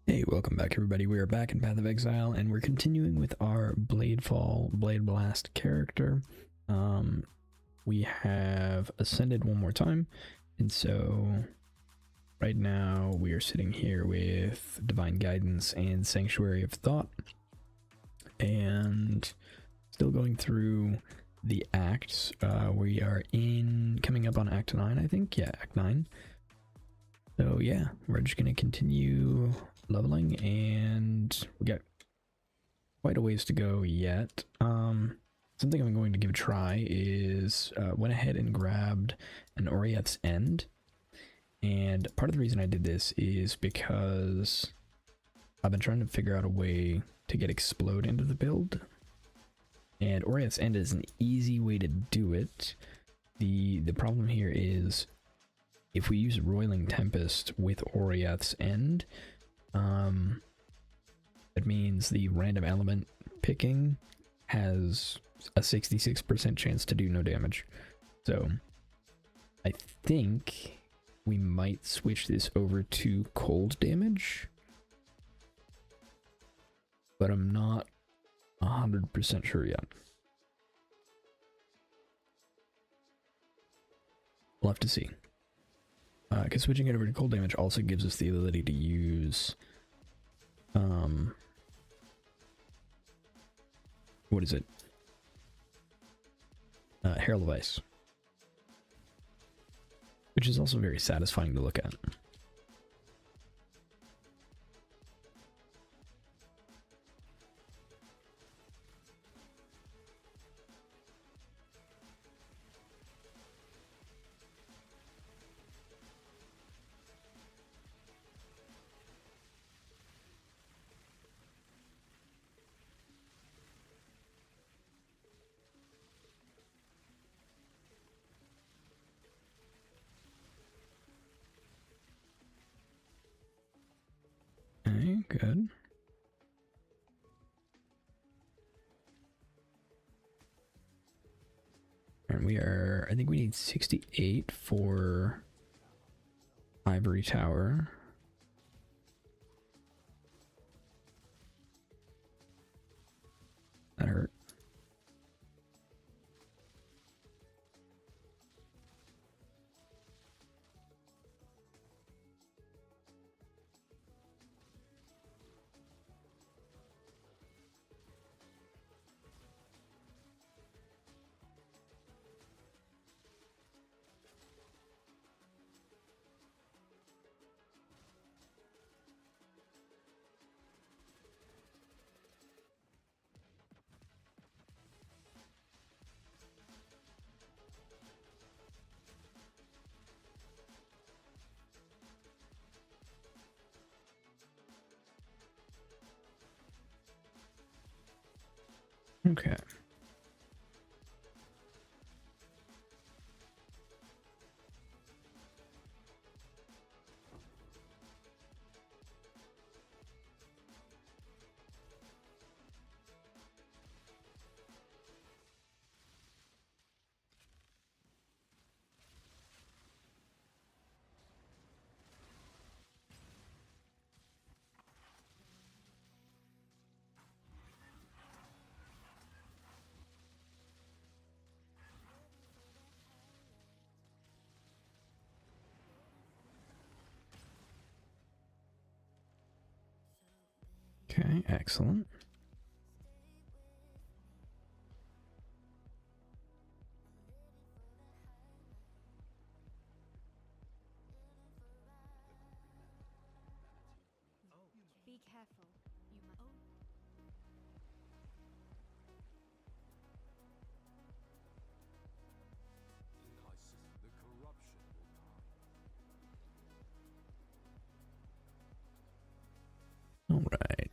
Hey, welcome back everybody. We are back in Path of Exile and we're continuing with our Blade Blast character. We have ascended one more time, and so right now we are sitting here with Divine Guidance and Sanctuary of Thought, and still going through the acts. We are coming up on Act 9, I think. Yeah, Act 9. So yeah, we're just going to continue leveling, and we got quite a ways to go yet. Something I'm going to give a try is went ahead and grabbed an Orieth's End, and part of the reason I did this is because I've been trying to figure out a way to get Explode into the build, and Orieth's End is an easy way to do it. The problem here is if we use Roiling Tempest with Orieth's End, that means the random element picking has a 66% chance to do no damage. So I think we might switch this over to cold damage, but I'm not 100% sure yet. We'll have to see. Because switching it over to cold damage also gives us the ability to use what is it? Herald of Ice, which is also very satisfying to look at. Okay, good. And we are, I think we need 68 for Ivory Tower. That hurt. Okay. Okay, excellent. Be careful. You must. The corruption will come. All right.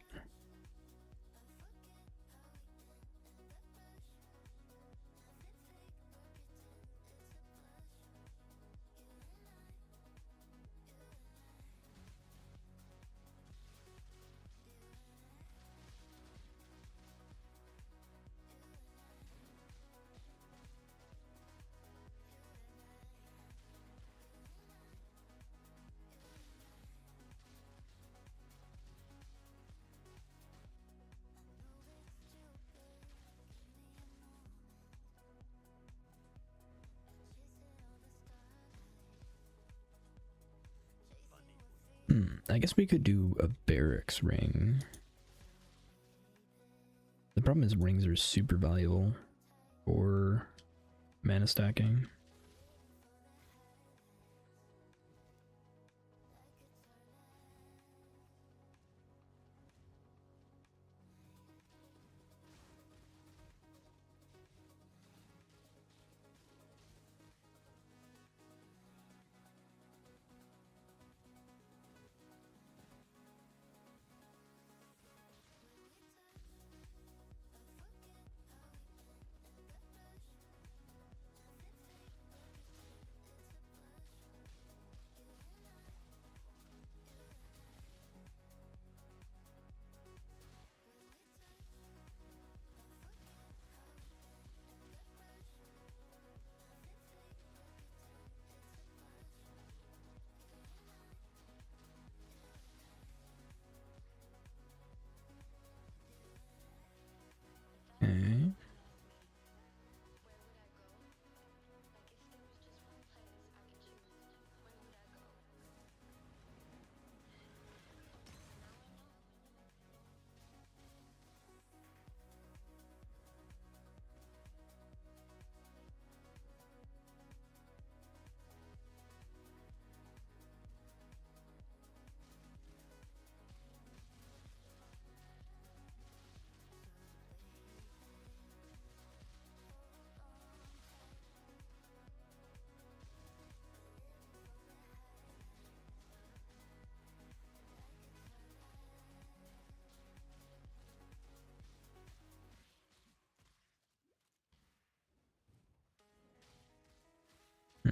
I guess we could do a barracks ring. The problem is rings are super valuable for mana stacking. Okay.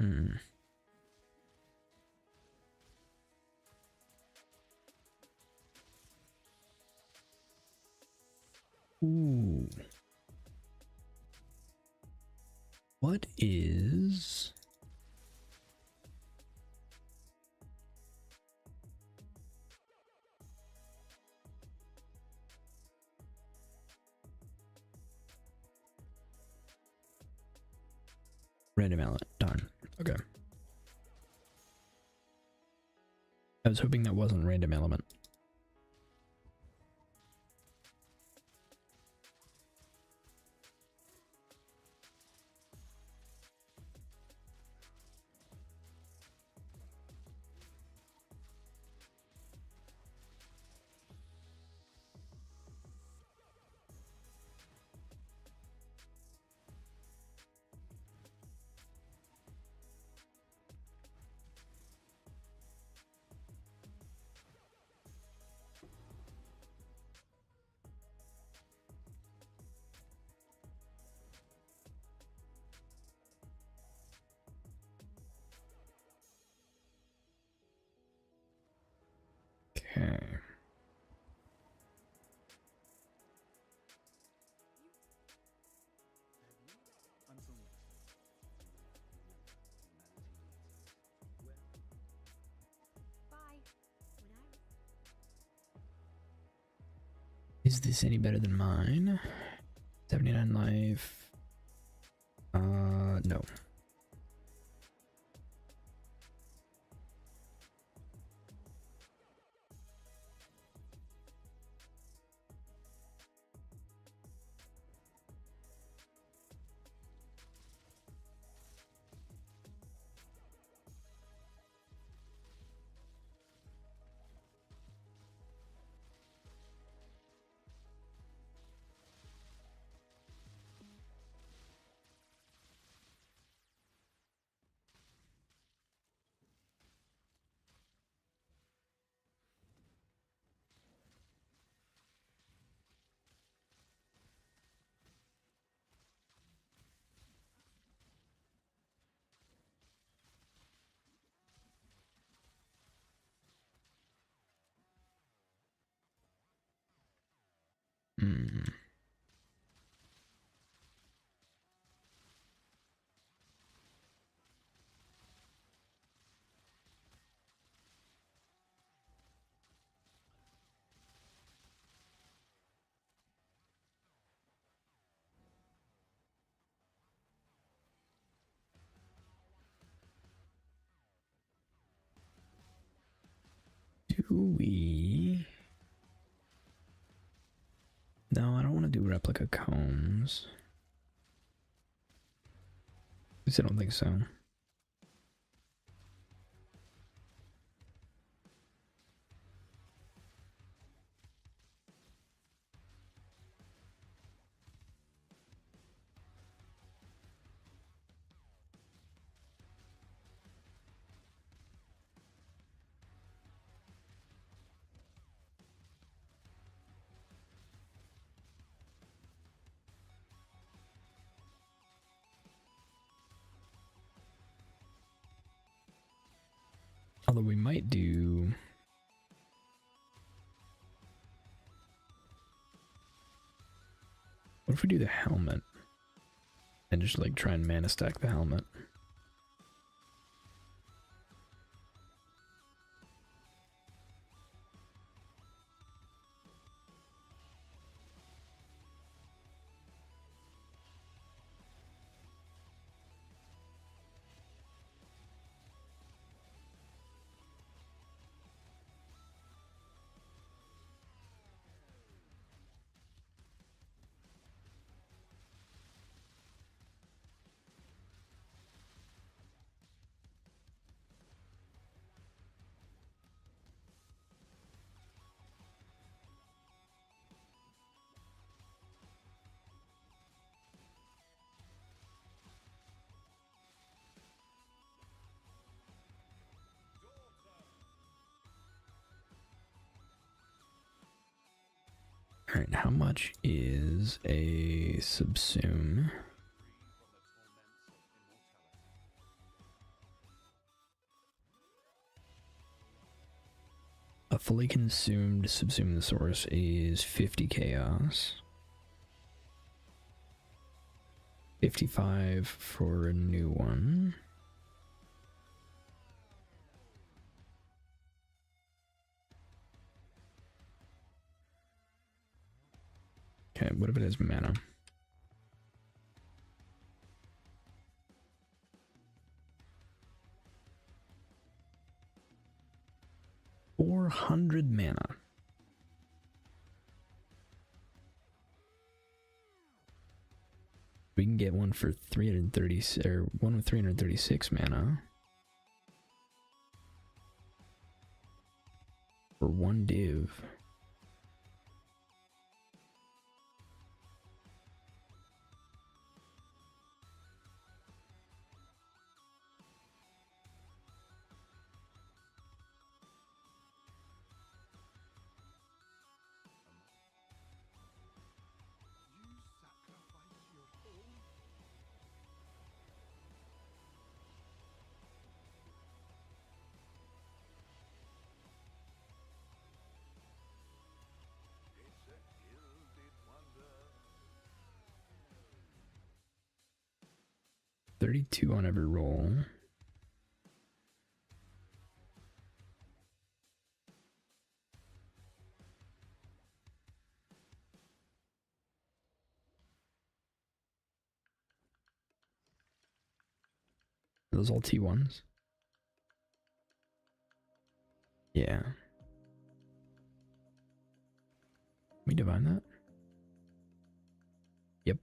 Hmm. Ooh. What is... Random element. Darn. Okay. I was hoping that wasn't random element. Okay. Bye. When I Is this any better than mine? 79 life. No. Hmm. Do we... No, I don't want to do replica combs. At least I don't think so. Although we might do... What if we do the helmet? And just like try and mana stack the helmet? Alright, how much is a subsume? A fully consumed subsume the source is 50 chaos. 55 for a new one. Okay, what if it has mana? $400 mana. We can get one for 330, or one with 336 mana. For one div. It's a gilded wonder. 32 on every roll. Are those all T1s? Yeah. We divine that? Yep.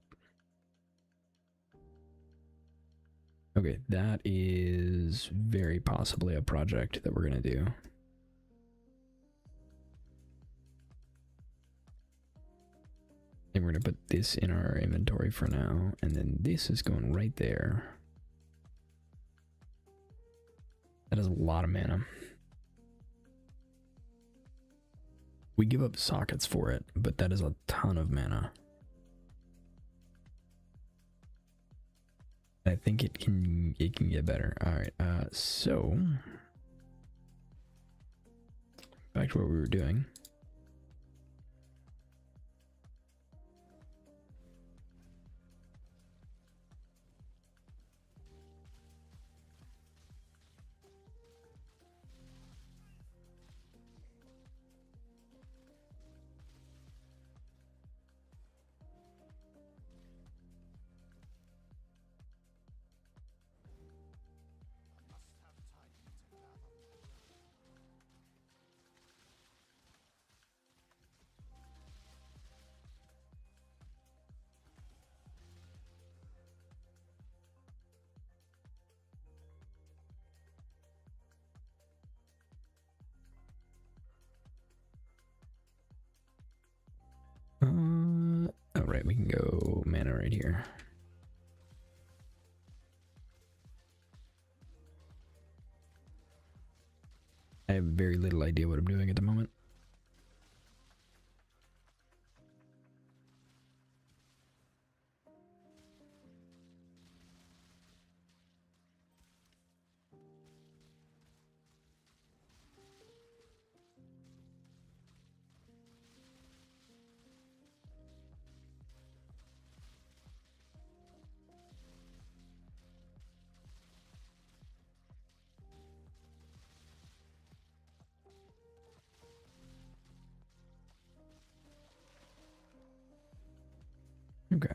Okay, that is very possibly a project that we're gonna do. And we're gonna put this in our inventory for now, and then this is going right there. That is a lot of mana. We give up sockets for it, but that is a ton of mana. I think it can get better. Alright, so back to what we were doing. Oh right, we can go mana right here. I have very little idea what I'm doing at the moment. Okay.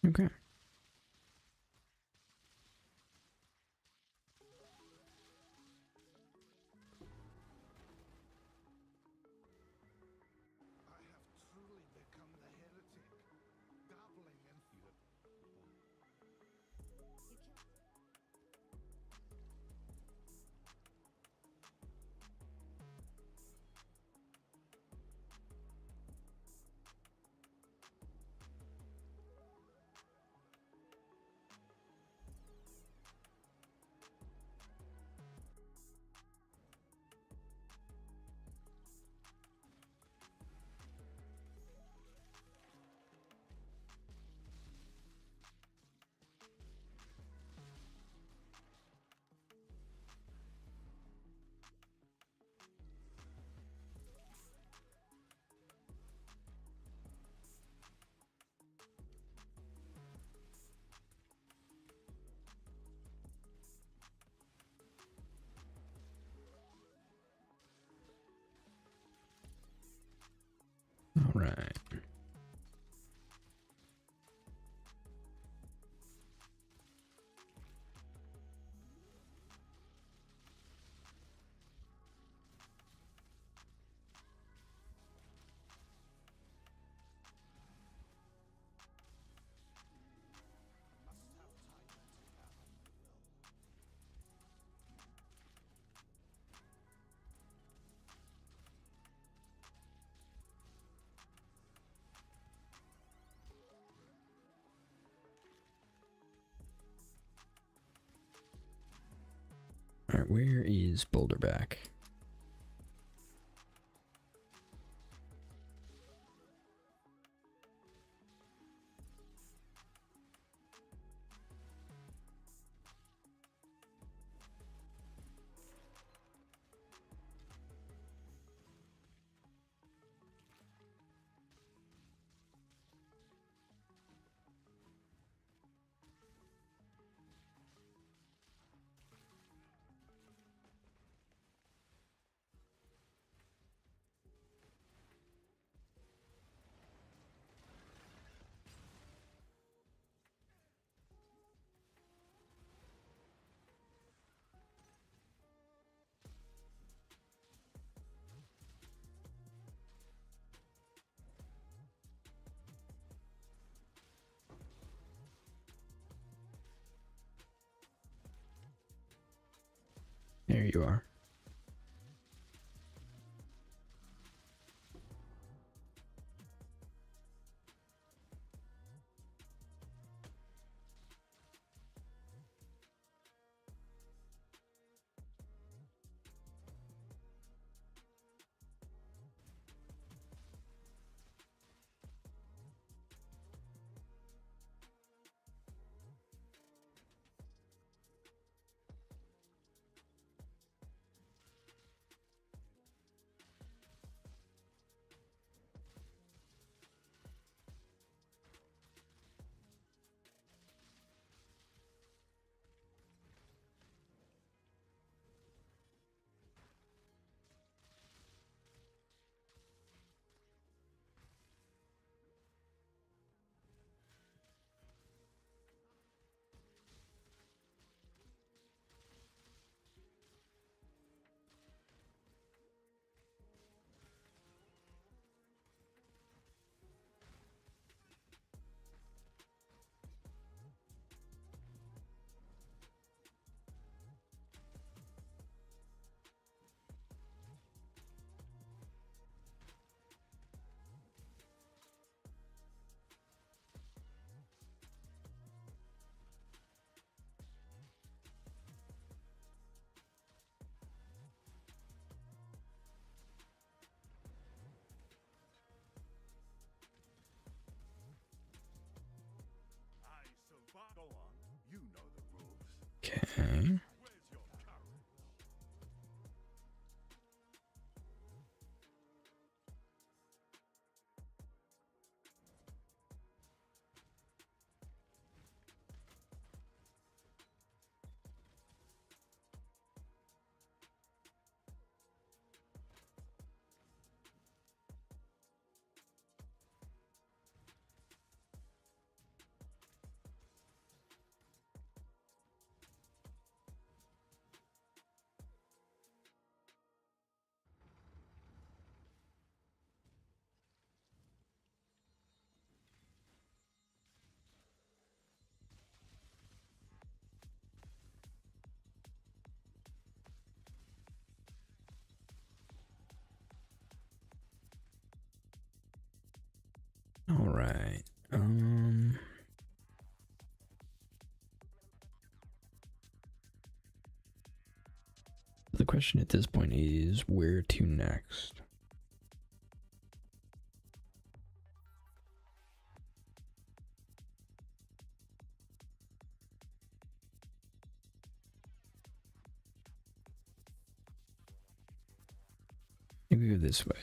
Okay. I have truly become the heretic, dabbling in You kill. All right. All right, where is Boulderback? There you are. All right. The question at this point is where to next? Maybe go this way.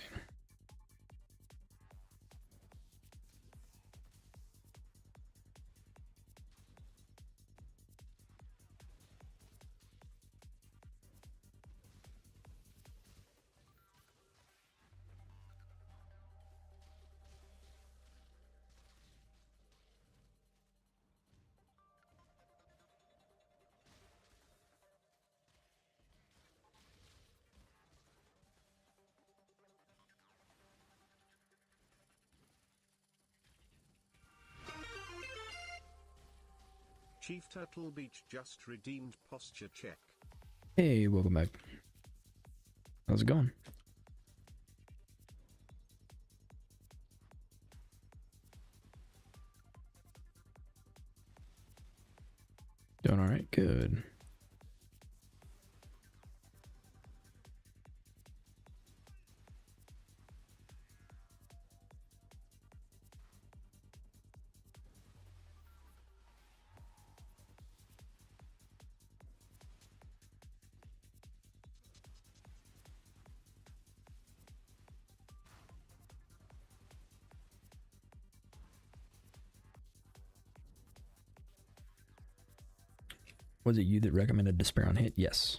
Chief Turtle Beach just redeemed posture check. Hey, welcome back. How's it going? Doing all right, good. Was it you that recommended Despair on Hit? Yes.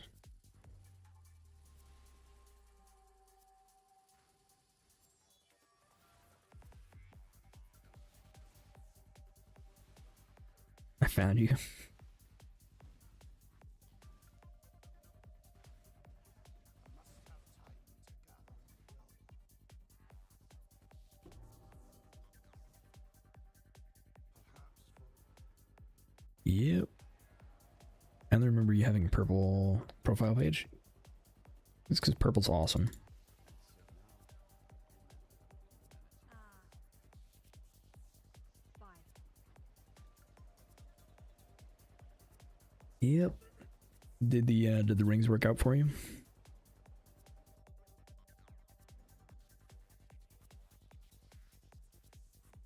I found you. Yep. And I remember you having a purple profile page. It's because purple's awesome. Five. Yep. Did the rings work out for you?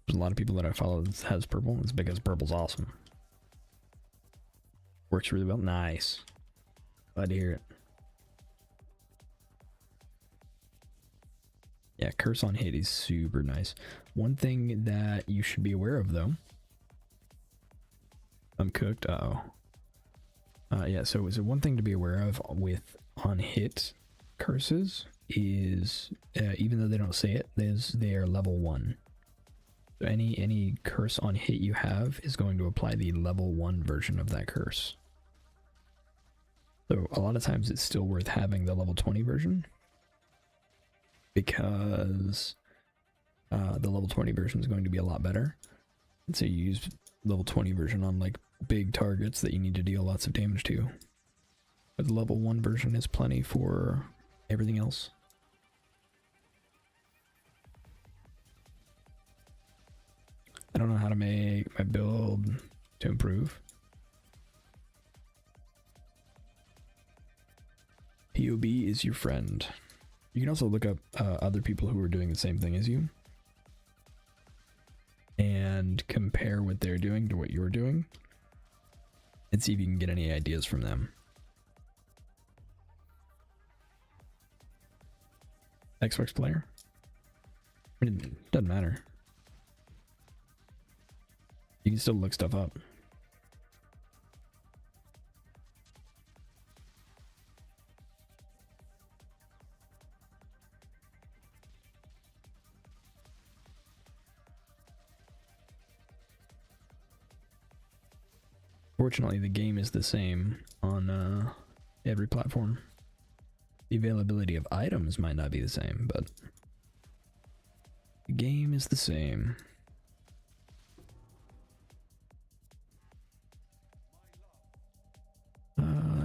There's a lot of people that I follow that has purple. It's because purple's awesome. Works really well. Nice. Glad to hear it. Yeah, Curse on Hit is super nice. One thing that you should be aware of, though. I'm cooked. Uh-oh. Yeah, so one thing to be aware of with on hit curses is, even though they don't say it, they are level 1. So any curse on hit you have is going to apply the level 1 version of that curse. So a lot of times it's still worth having the level 20 version, because the level 20 version is going to be a lot better. And so you use level 20 version on like big targets that you need to deal lots of damage to. But the level 1 version is plenty for everything else. I don't know how to make my build to improve. POB is your friend. You can also look up other people who are doing the same thing as you and compare what they're doing to what you're doing and see if you can get any ideas from them. Xbox player? I mean, it doesn't matter. You can still look stuff up. Fortunately, the game is the same on every platform. The availability of items might not be the same, but the game is the same.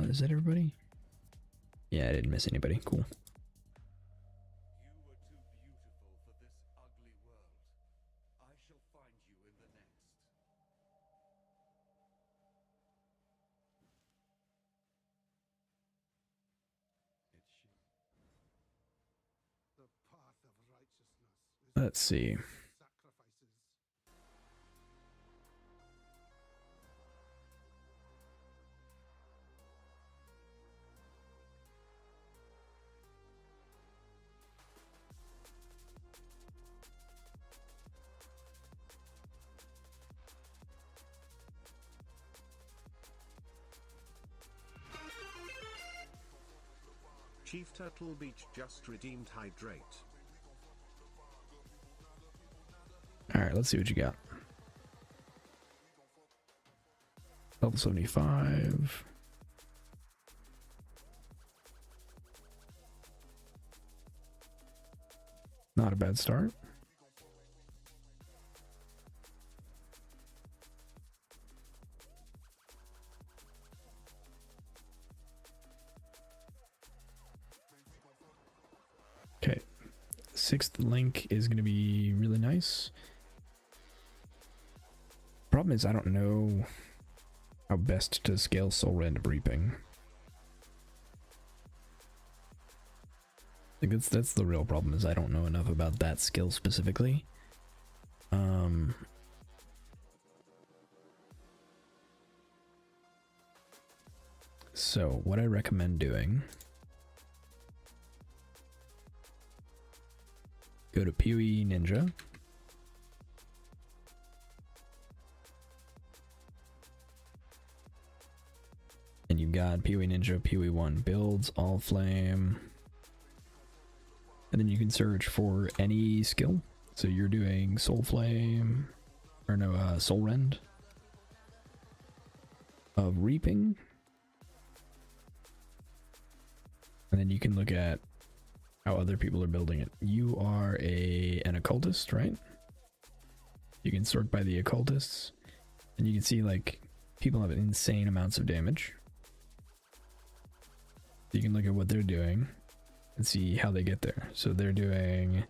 Is that everybody? Yeah, I didn't miss anybody. Cool. You were too beautiful for this ugly world. I shall Let's see. sacrifices. Chief Turtle Beach just redeemed hydrate. Alright, let's see what you got. Level 75. Not a bad start. Okay, 6th link is going to be really nice. Problem is I don't know how best to scale Soul Rend Reaping. I think that's the real problem, is I don't know enough about that skill specifically. So what I recommend doing, go to PoE Ninja. And you've got PoE Ninja, PoE 1 builds, all flame. And then you can search for any skill. So you're doing Soul Flame, or no, Soul Rend of Reaping. And then you can look at how other people are building it. You are an occultist, right? You can sort by the occultists, and you can see like people have insane amounts of damage. You can look at what they're doing and see how they get there. So they're doing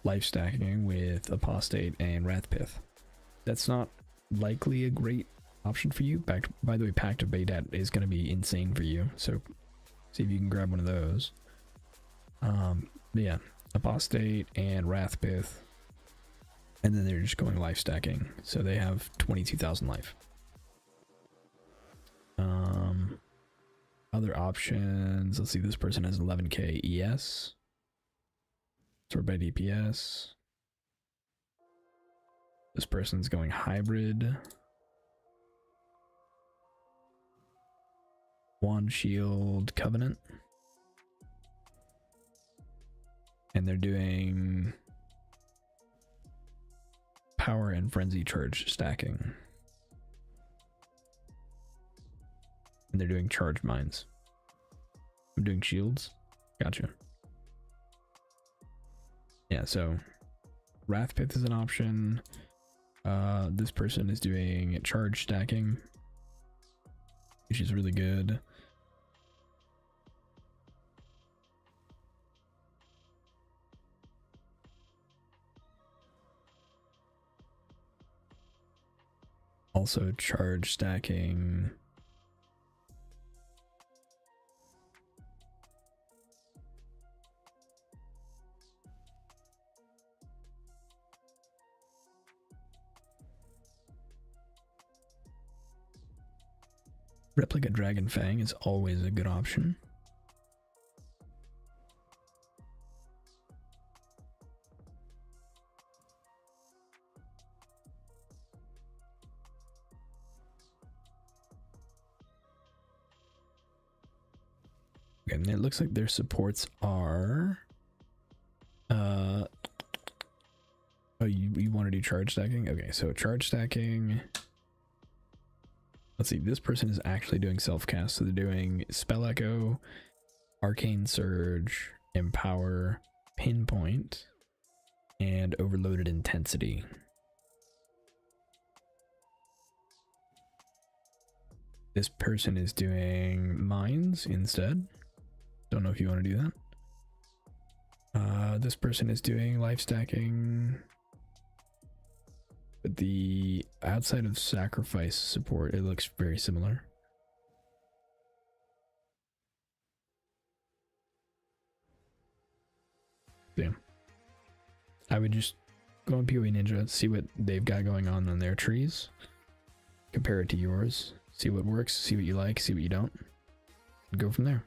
life stacking with Apostate and Wrathpith. That's not likely a great option for you. By the way, Pact of Baydat is going to be insane for you, so see if you can grab one of those. But yeah, Apostate and Wrathpith, and then they're just going life stacking, so they have 22,000 life. Other options, let's see, this person has 11k ES, sort by DPS. This person's going hybrid. Wand Shield Covenant. And they're doing power and frenzy charge stacking. And they're doing charge mines. I'm doing shields. Gotcha. Yeah, so Wrathpith is an option. This person is doing charge stacking, which is really good. Also charge stacking. Replica Dragon Fang is always a good option. Okay, and it looks like their supports are oh, you want to do charge stacking? Okay, so charge stacking. Let's see, this person is actually doing self-cast, so they're doing Spell Echo, Arcane Surge, Empower, Pinpoint, and Overloaded Intensity. This person is doing Mines instead. Don't know if you want to do that. This person is doing life stacking. But the outside of sacrifice support, it looks very similar. Damn. I would just go on PoE Ninja, see what they've got going on their trees, compare it to yours, see what works, see what you like, see what you don't, and go from there.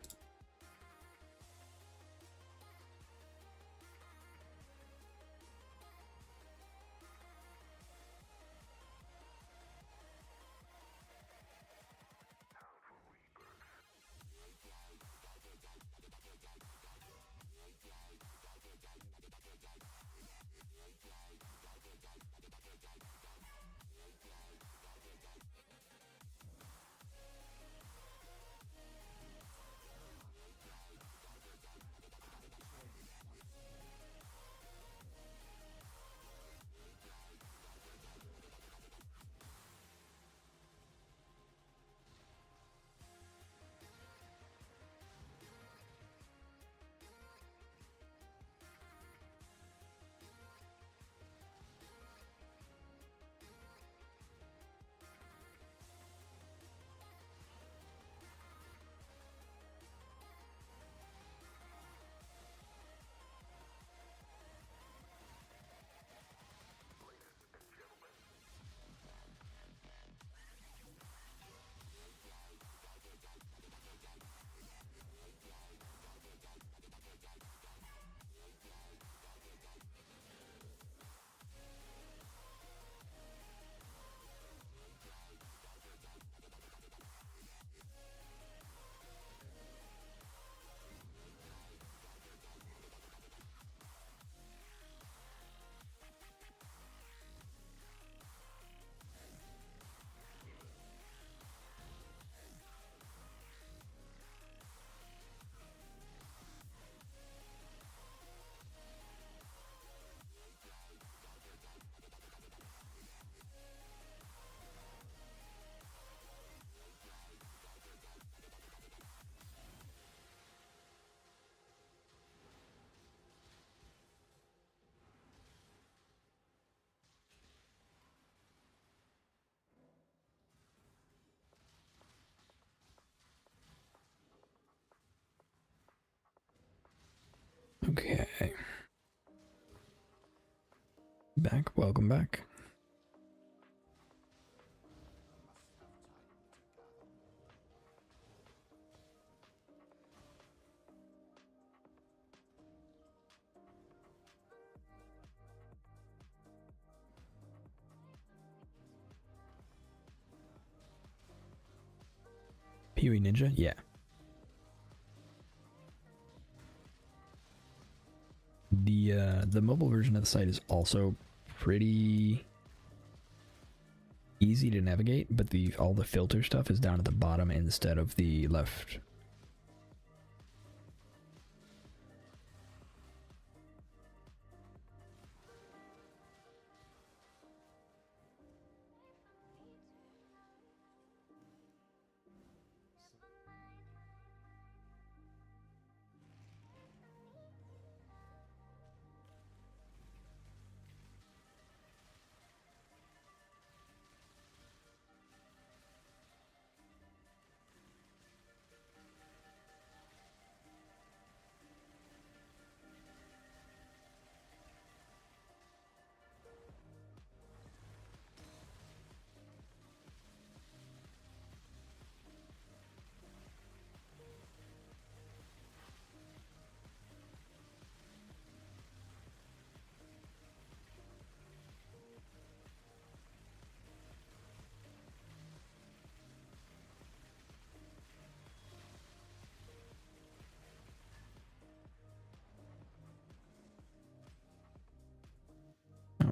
Okay. Back, welcome back. PoE Ninja? Yeah. The mobile version of the site is also pretty easy to navigate, but all the filter stuff is down at the bottom instead of the left.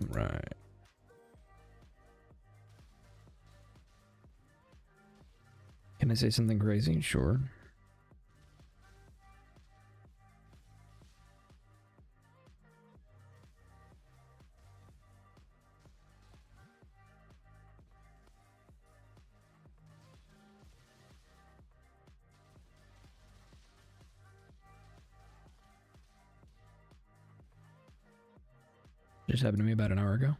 Right. Can I say something crazy? Sure. Just happened to me about an hour ago.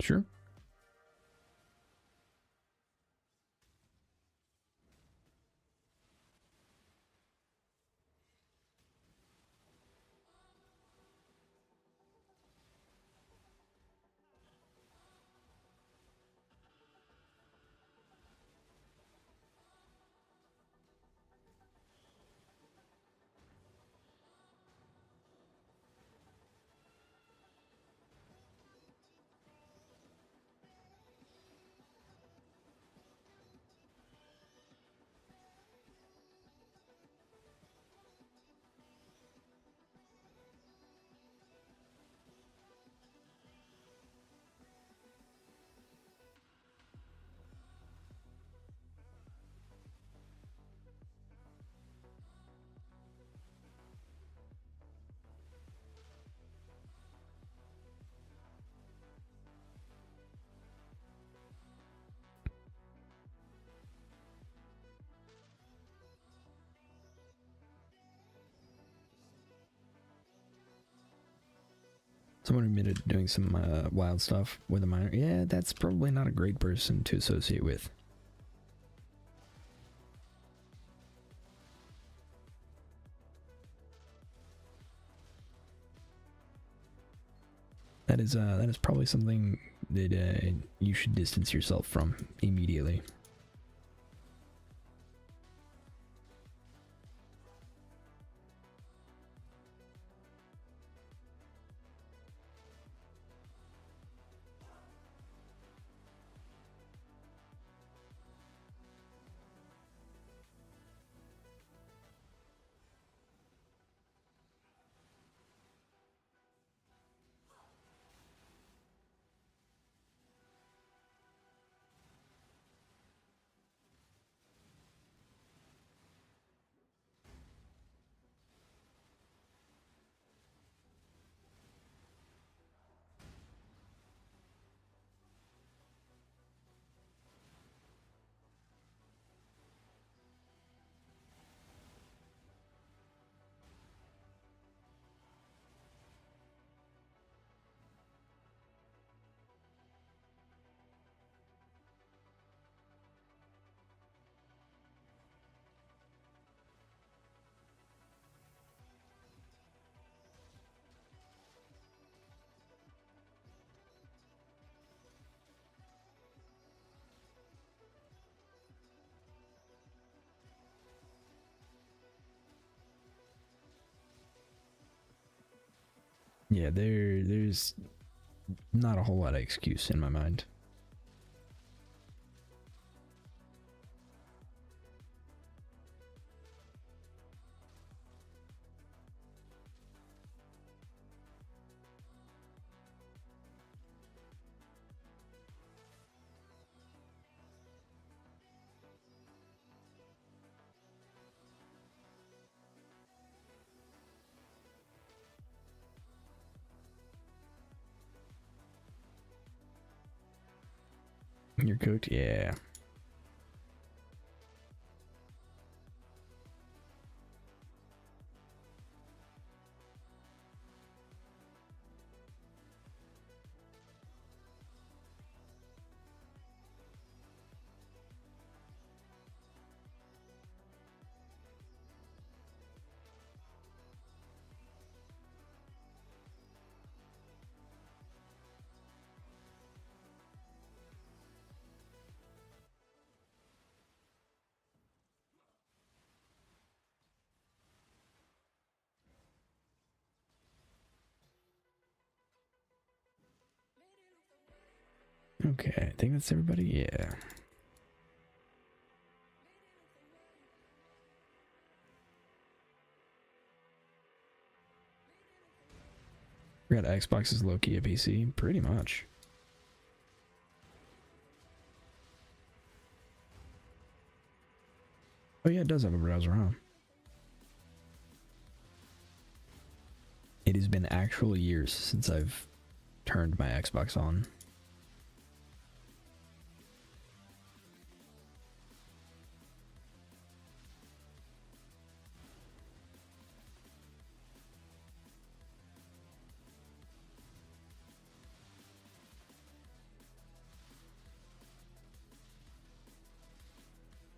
Sure. Someone admitted to doing some wild stuff with a minor. Yeah, that's probably not a great person to associate with. That is probably something that you should distance yourself from immediately. Yeah, there's not a whole lot of excuse in my mind. You're cooked? Yeah. Okay, I think that's everybody. Yeah. Forgot Xbox is low-key a PC. Pretty much. Oh yeah, it does have a browser, huh? It has been actual years since I've turned my Xbox on.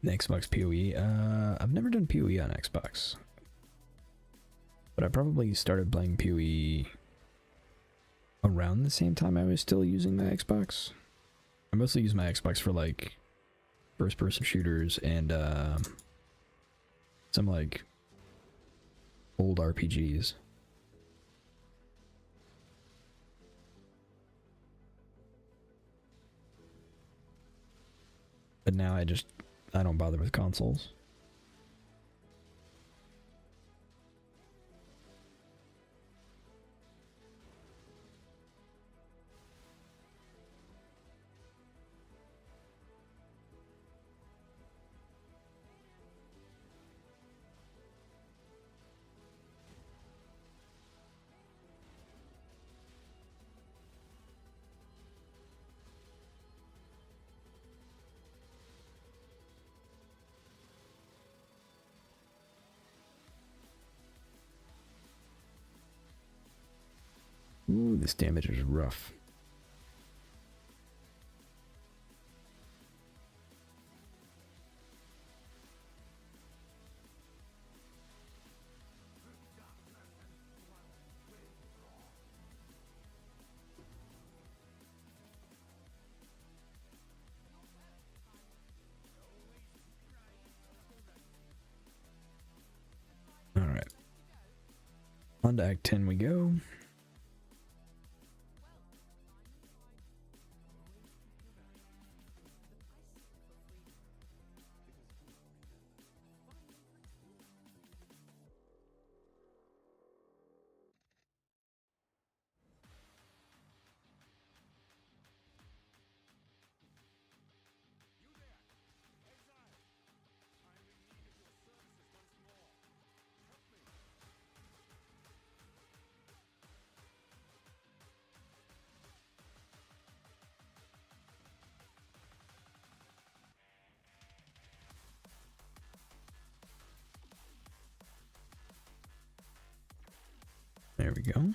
The Xbox PoE. I've never done PoE on Xbox. But I probably started playing PoE around the same time I was still using the Xbox. I mostly use my Xbox for like first-person shooters and some like old RPGs. But now I don't bother with consoles. this damage is rough. Alright. On to Act 10 we go. There we go.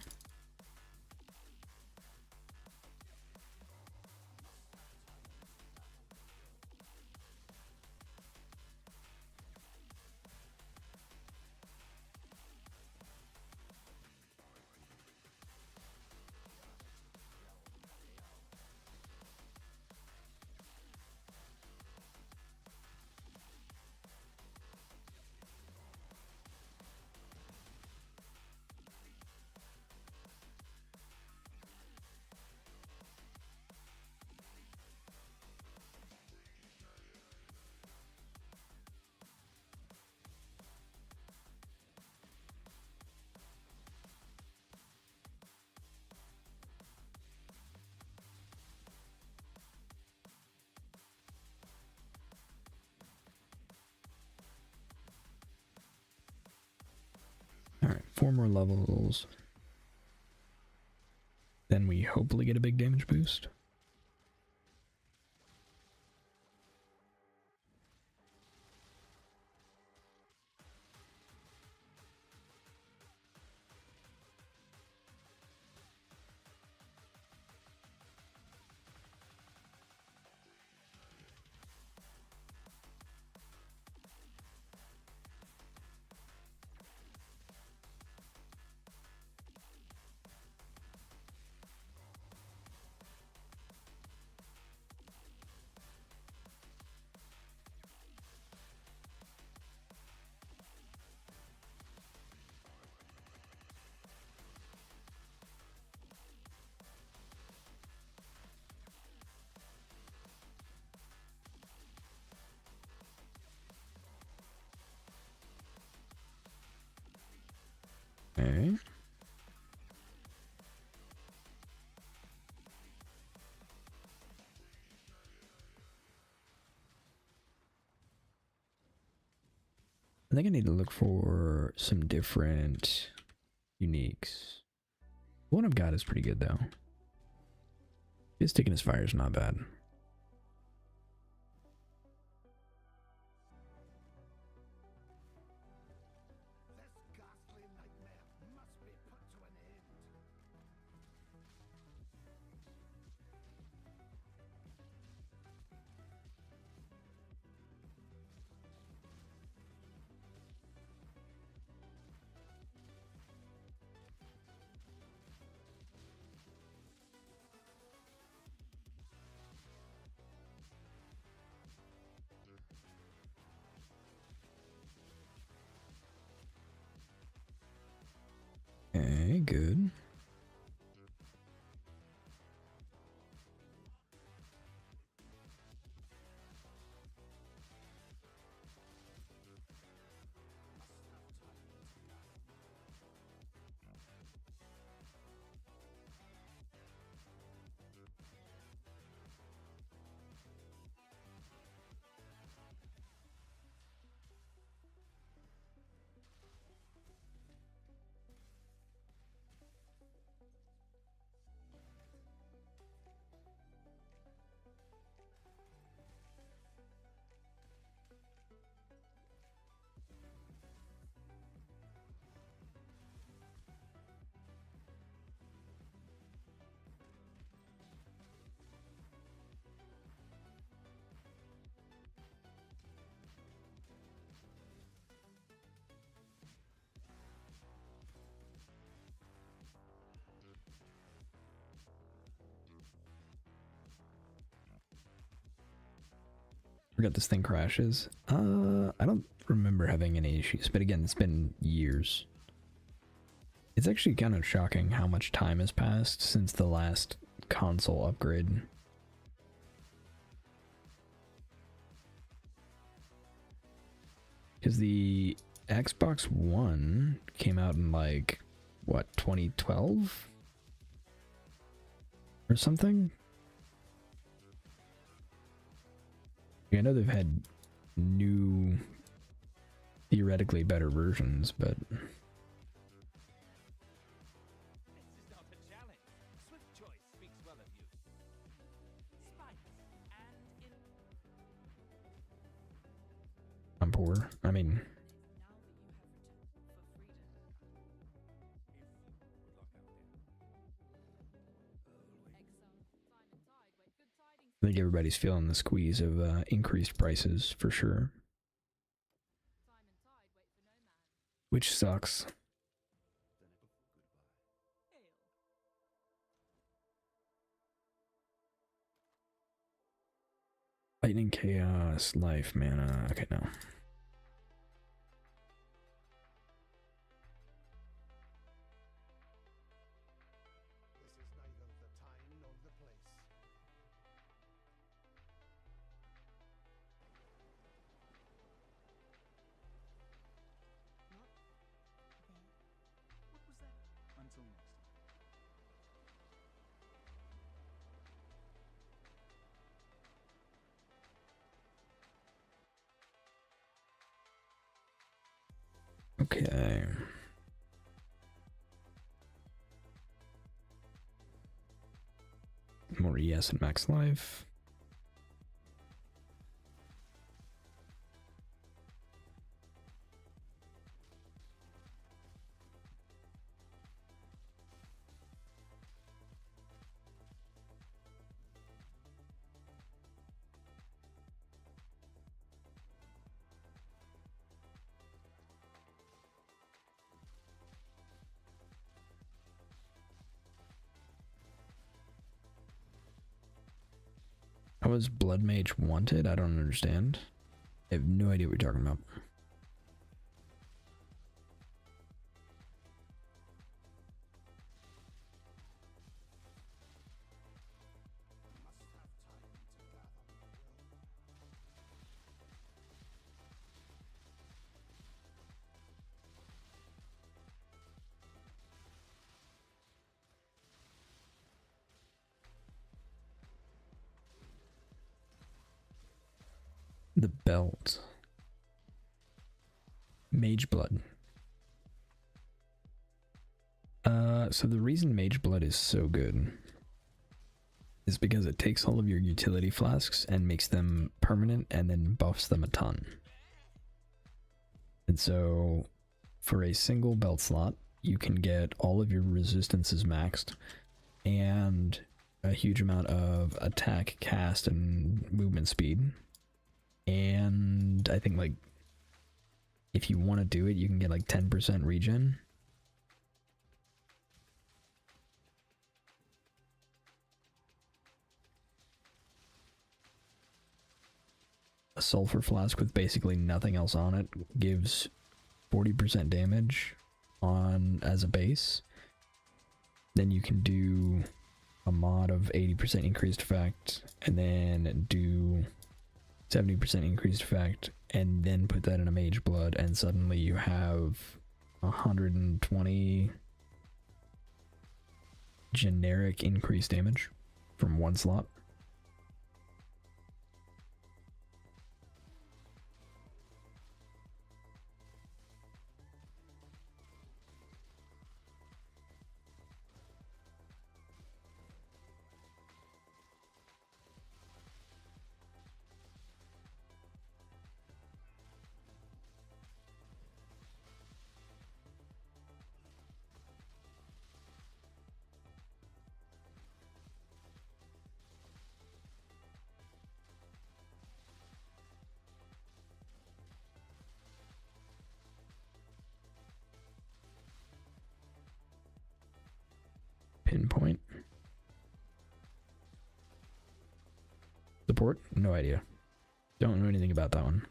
Alright, 4 more levels. Then we hopefully get a big damage boost. Okay. I think I need to look for some different uniques. The one I've got is pretty good though. His taking his fire is not bad. This ghastly nightmare must be put to an end. Forgot this thing crashes. I don't remember having any issues, but again, it's been years. It's actually kind of shocking how much time has passed since the last console upgrade. Because the Xbox One came out in like, what, 2012? Or something? I know they've had new, theoretically better versions, but... This is not a challenge. Swift choice speaks well of you. Spice and in I'm poor. I mean... I think everybody's feeling the squeeze of increased prices for sure. Which sucks. Lightning Chaos, Life, Mana. Okay, no. This is neither the time nor the place. what was that? Until next time. Okay. More ES and Max Life. How is Blood Mage wanted? I don't understand. I have no idea what you're talking about. Must have time to gather my will. The belt. Mage Blood. So the reason Mage Blood is so good is because it takes all of your utility flasks and makes them permanent and then buffs them a ton. And so for a single belt slot, you can get all of your resistances maxed and a huge amount of attack, cast, and movement speed. And I think, like, if you want to do it, you can get like 10% regen. A sulfur flask with basically nothing else on it gives 40% damage on as a base. Then you can do a mod of 80% increased effect, and then do 70% increased effect, and then put that in a Mage Blood, and suddenly you have 120 generic increased damage from one slot. Pinpoint. Support? No idea. Don't know anything about that one.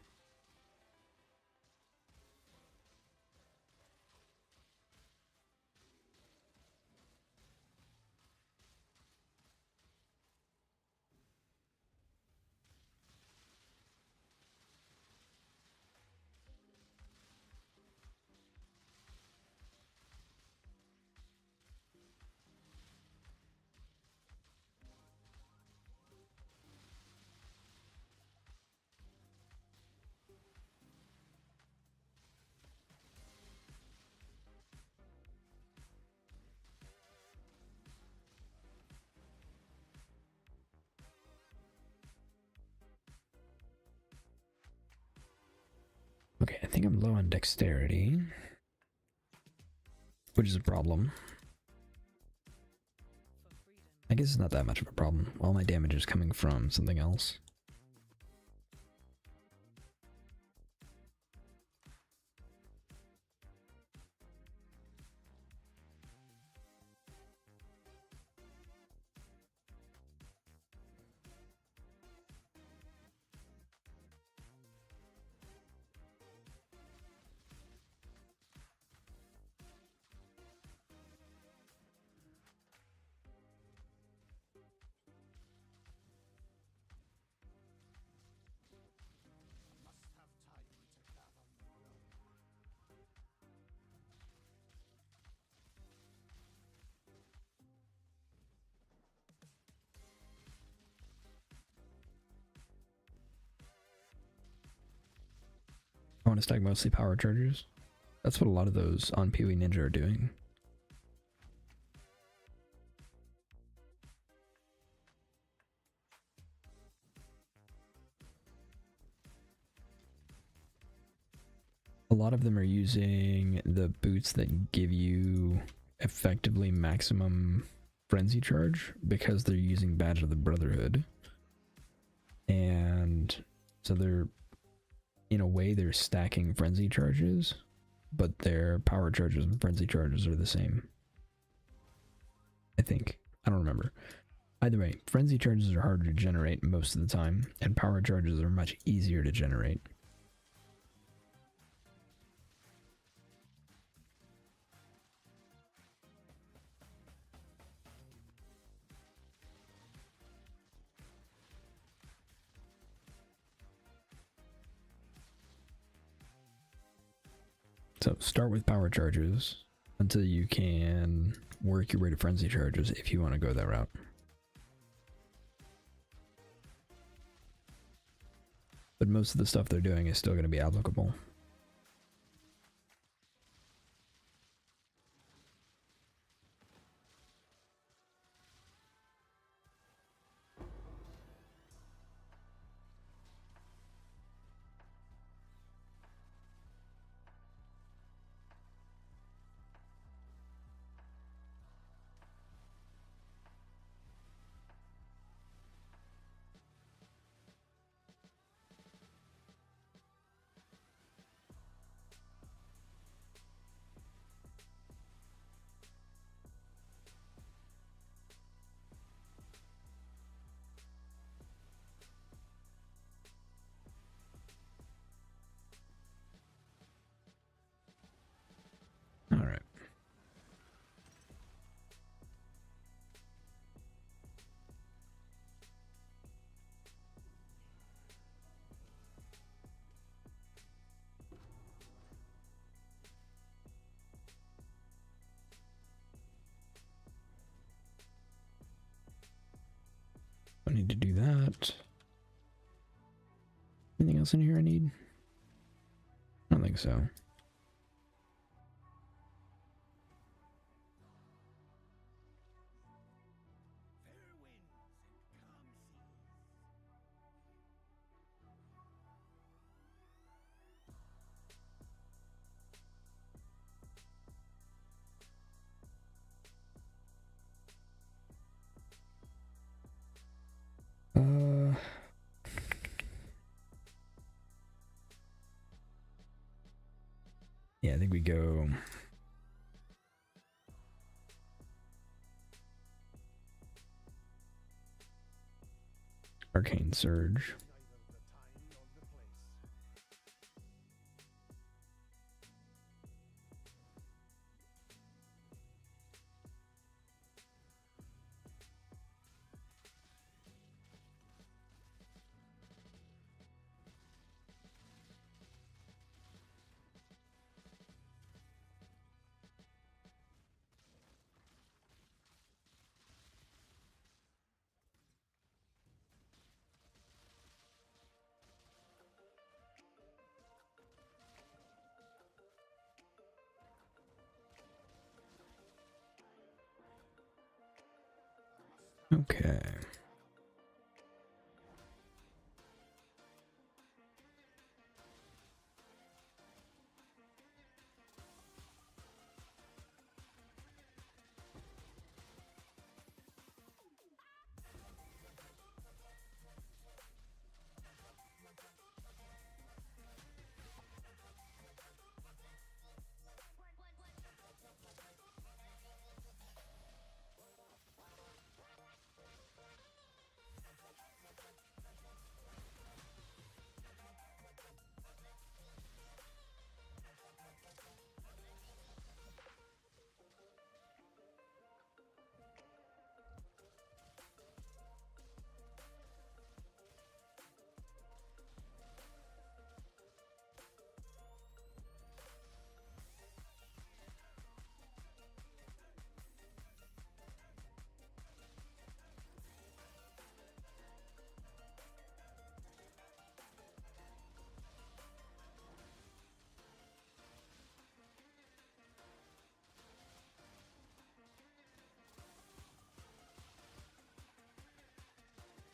Okay, I think I'm low on dexterity, which is a problem. I guess it's not that much of a problem. All my damage is coming from something else. Must have time to gather more. I want to stack mostly power chargers. That's what a lot of those on PoE Ninja are doing. A lot of them are using the boots that give you effectively maximum frenzy charge because they're using Badge of the Brotherhood. And so they're, in a way, they're stacking frenzy charges, but their power charges and frenzy charges are the same. I think. I don't remember. Either way, frenzy charges are harder to generate most of the time, and power charges are much easier to generate. So start with power charges until you can work your way to frenzy charges if you want to go that route. But most of the stuff they're doing is still going to be applicable. All right. I need to do that. Anything else in here I need? I don't think so. Yeah, I think we go Arcane Surge. Neither the time nor Okay.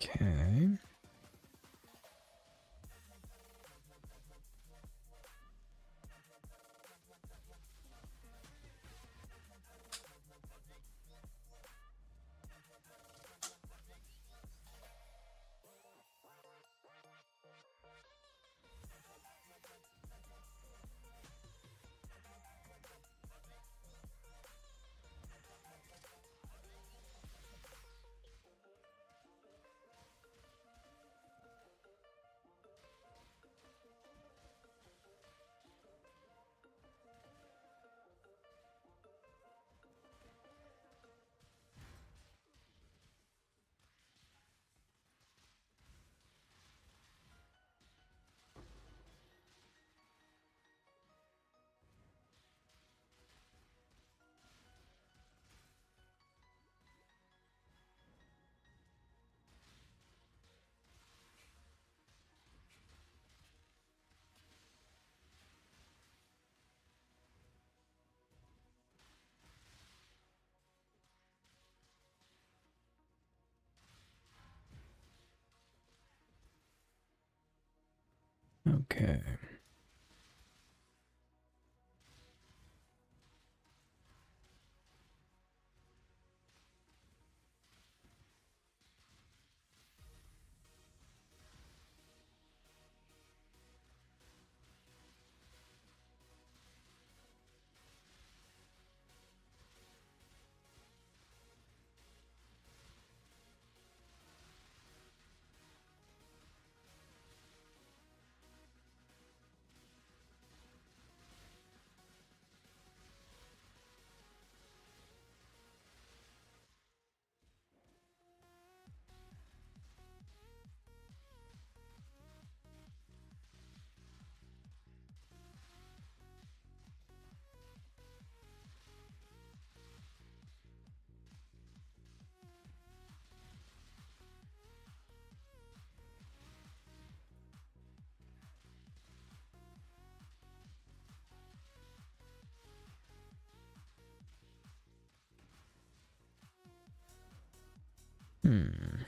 Okay. Okay. Hmm.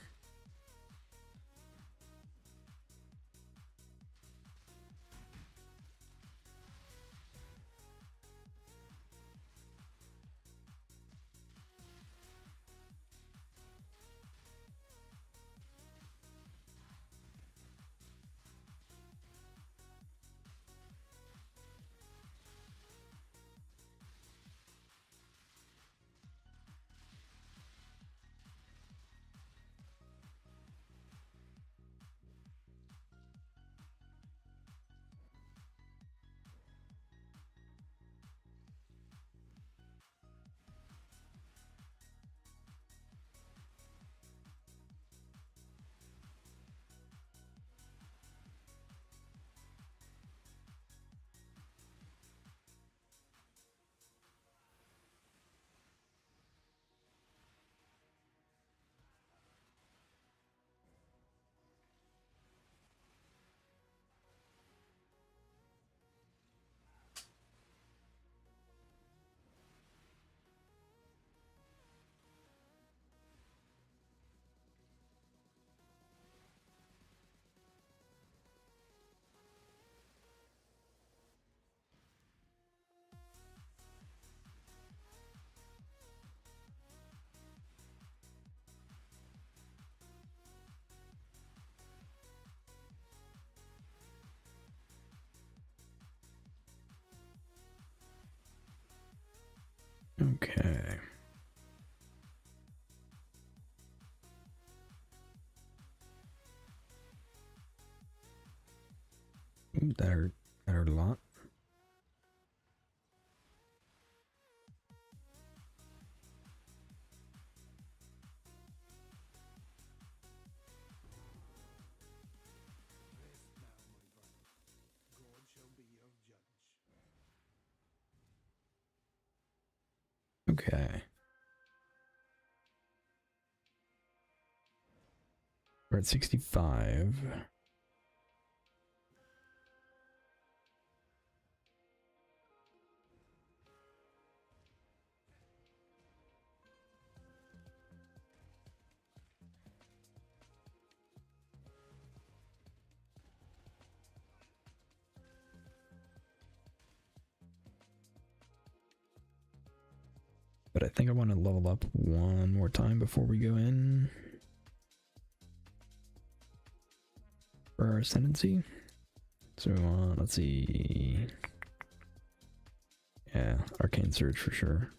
Ooh, that hurt a lot. Rest now, my brother. God shall be your judge. Okay. We're at 65. But I think I want to level up one more time before we go in for our ascendancy. So let's see. Yeah, Arcane Surge for sure.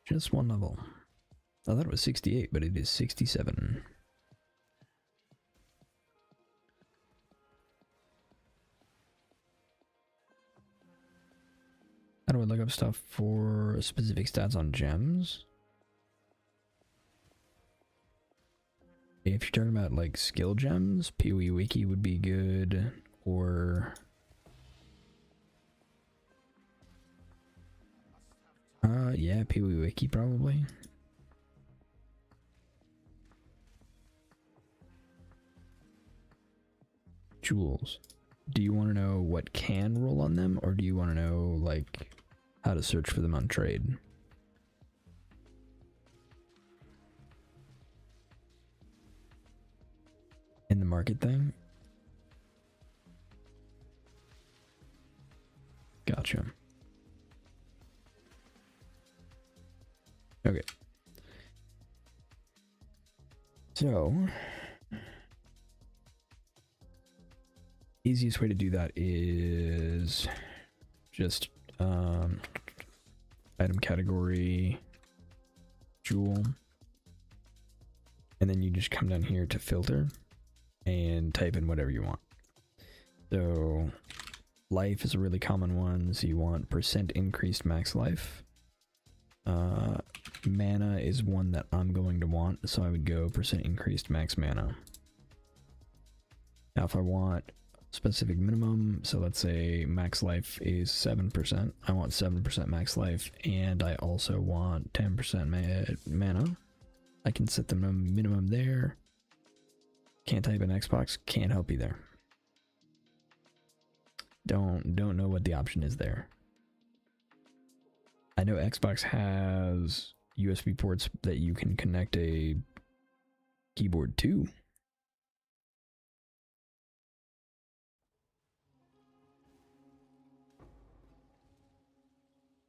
Just one level. I thought it was 68, but it is 67. How do I look up stuff for specific stats on gems? If you're talking about like skill gems, PoE Wiki would be good, or yeah, PoE Wiki probably. Jewels. Do you want to know what can roll on them, or do you want to know like how to search for them on trade? In the market thing? Gotcha. Okay. So, easiest way to do that is just item category jewel, and then you just come down here to filter and type in whatever you want. So life is a really common one, so you want % increased max life. Mana is one that I'm going to want, so I would go % increased max mana. Now if I want specific minimum, so let's say max life is 7%, I want 7% max life, and I also want 10% mana. I can set the minimum there. Can't type in Xbox, can't help you there. Don't know what the option is there. I know Xbox has USB ports that you can connect a keyboard to.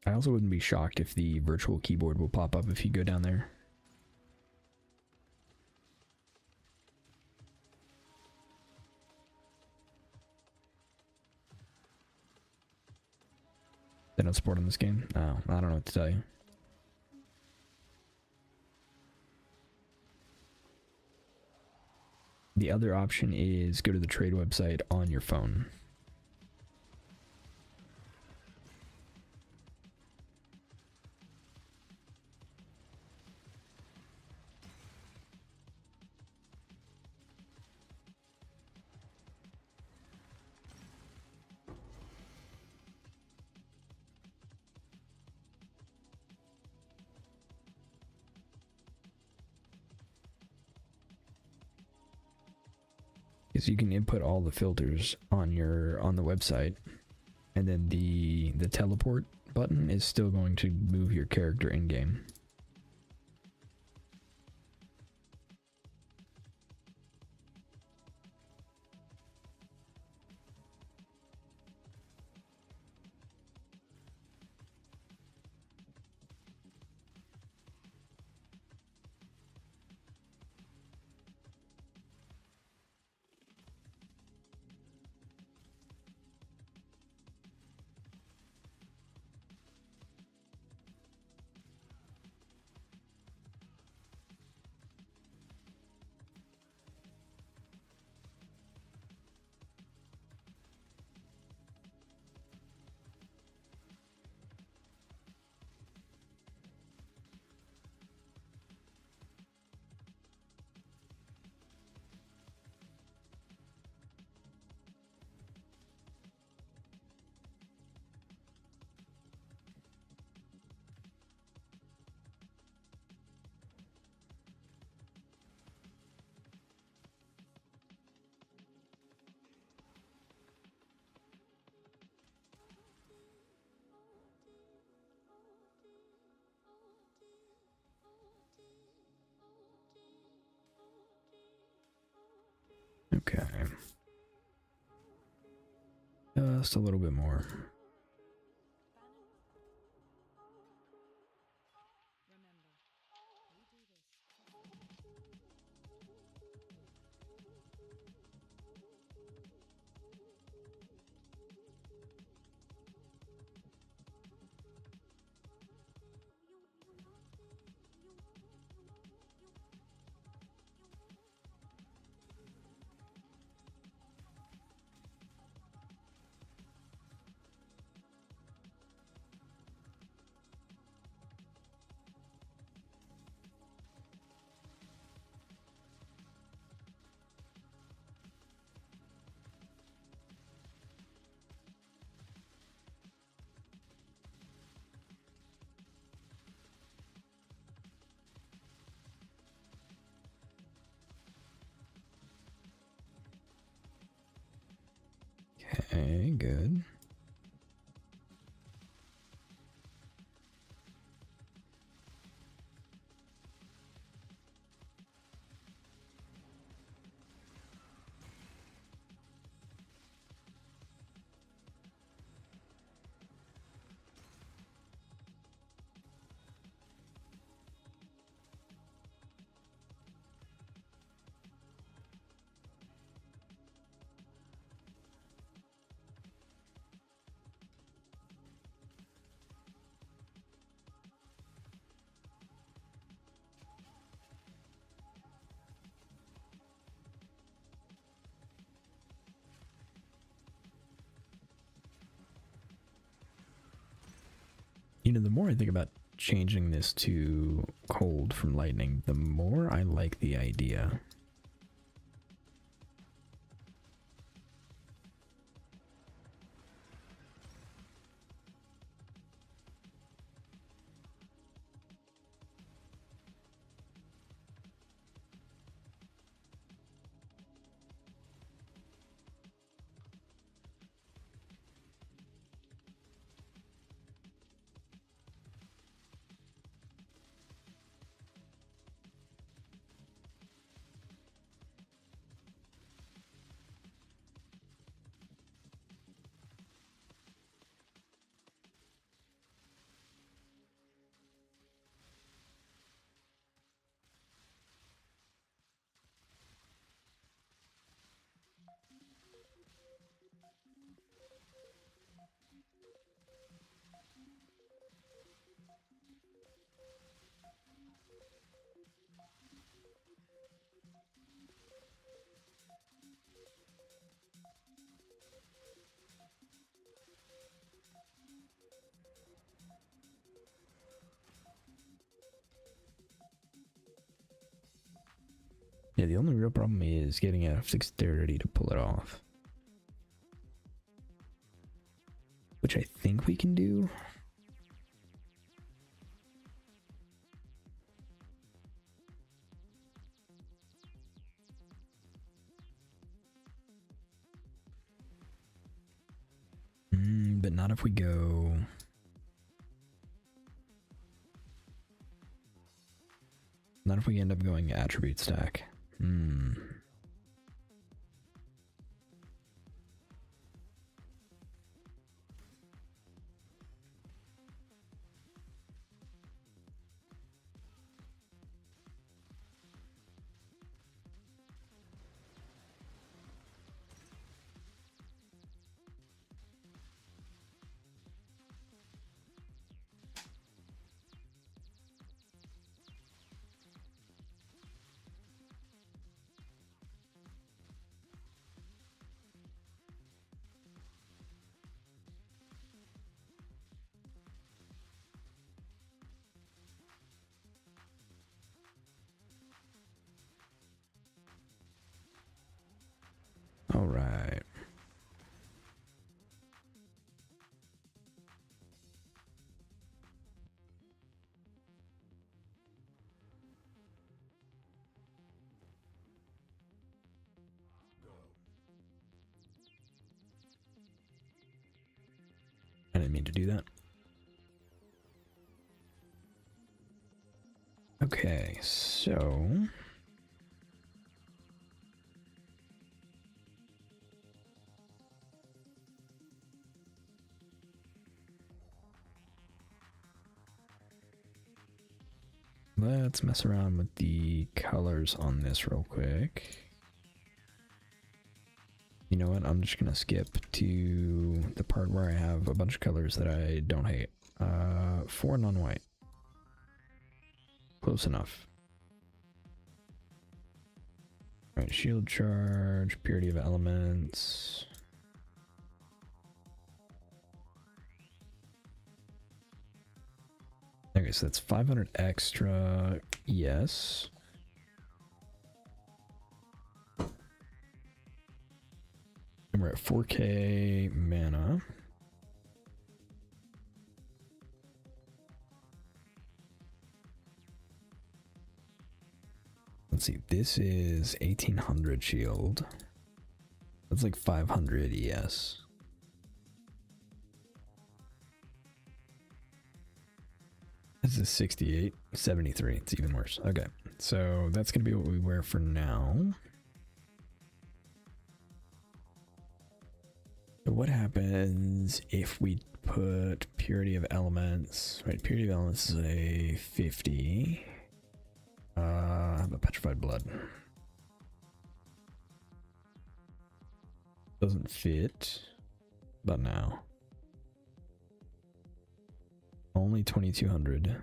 I also wouldn't be shocked if the virtual keyboard will pop up if you go down there. They don't support on this game? Oh, I don't know what to tell you. The other option is go to the trade website on your phone. Because you can input all the filters on the website, and then the teleport button is still going to move your character in game. Okay. Just a little bit more. Okay, good. You know, the more I think about changing this to cold from lightning, the more I like the idea. Yeah, the only real problem is getting enough dexterity to pull it off. Which I think we can do. But not if we go... Not if we end up going attribute stack. All right. I didn't mean to do that. Okay, so... Let's mess around with the colors on this real quick. You know what? I'm just gonna skip to the part where I have a bunch of colors that I don't hate. 4 non-white. Close enough. Alright, shield charge, purity of elements. Okay, so that's 500 extra, yes. And we're at 4K mana. Let's see, this is 1800 shield. That's like 500 ES. This is 68, 73. It's even worse. Okay, so that's going to be what we wear for now. So what happens if we put purity of elements? Right, purity of elements is a 50. How about petrified blood? Doesn't fit. But now. Only 2200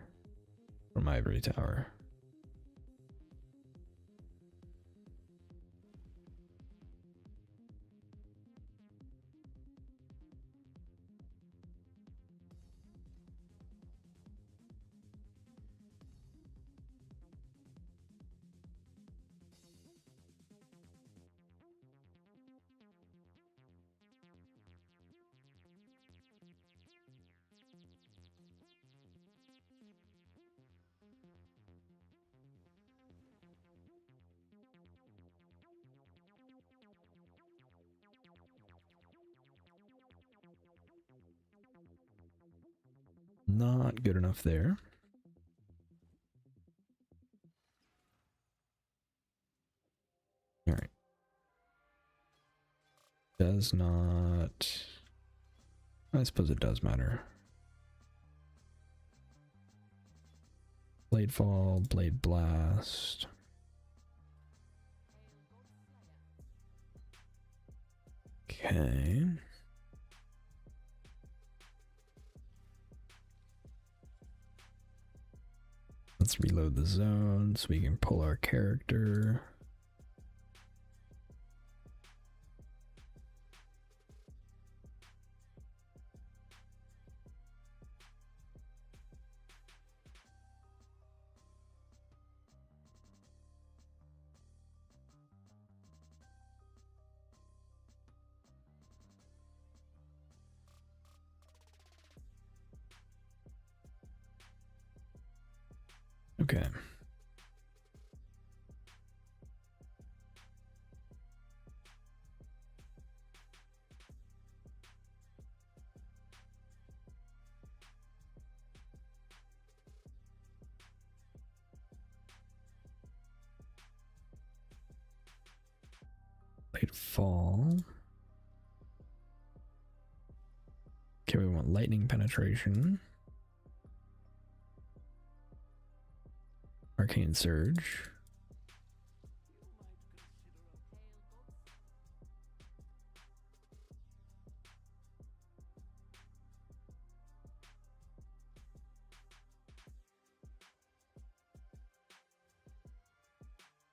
from Ivory Tower. Not good enough there. All right. Does not... I suppose it does matter. Blade Fall, Blade Blast. Okay. Let's reload the zone so we can pull our character. Okay. Bladefall. Okay, we want lightning penetration. Arcane surge.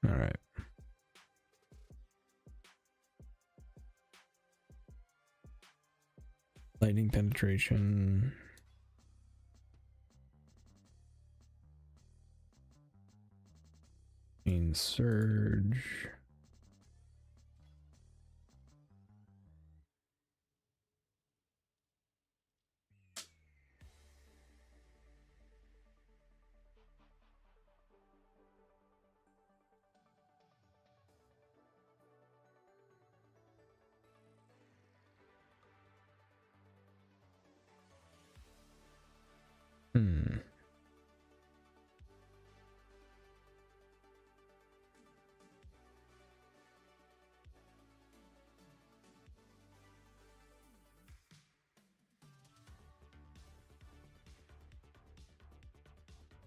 All right. Lightning penetration. Arcane surge. Hmm.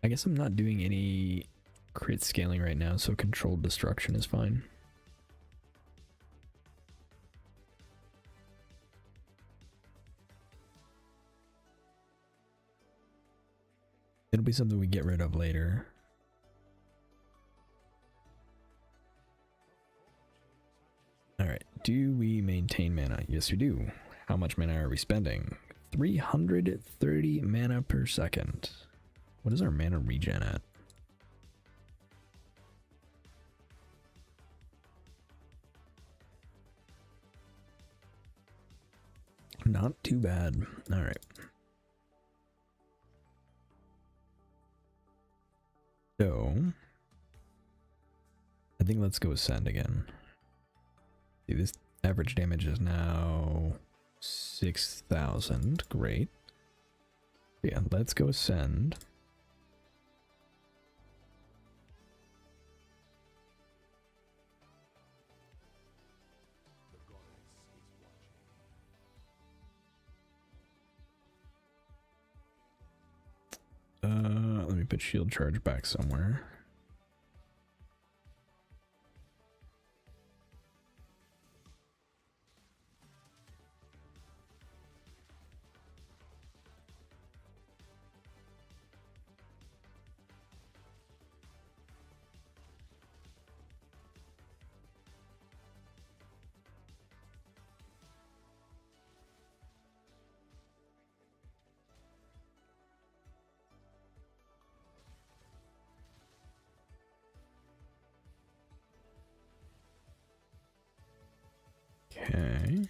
I guess I'm not doing any crit scaling right now, so controlled destruction is fine. It'll be something we get rid of later. Alright, do we maintain mana? Yes, we do. How much mana are we spending? 330 mana per second. What is our mana regen at? Not too bad. Alright. So, I think let's go Ascend again. See, this average damage is now 6,000. Great. Yeah, let's go Ascend. Let me put shield charge back somewhere. Okay.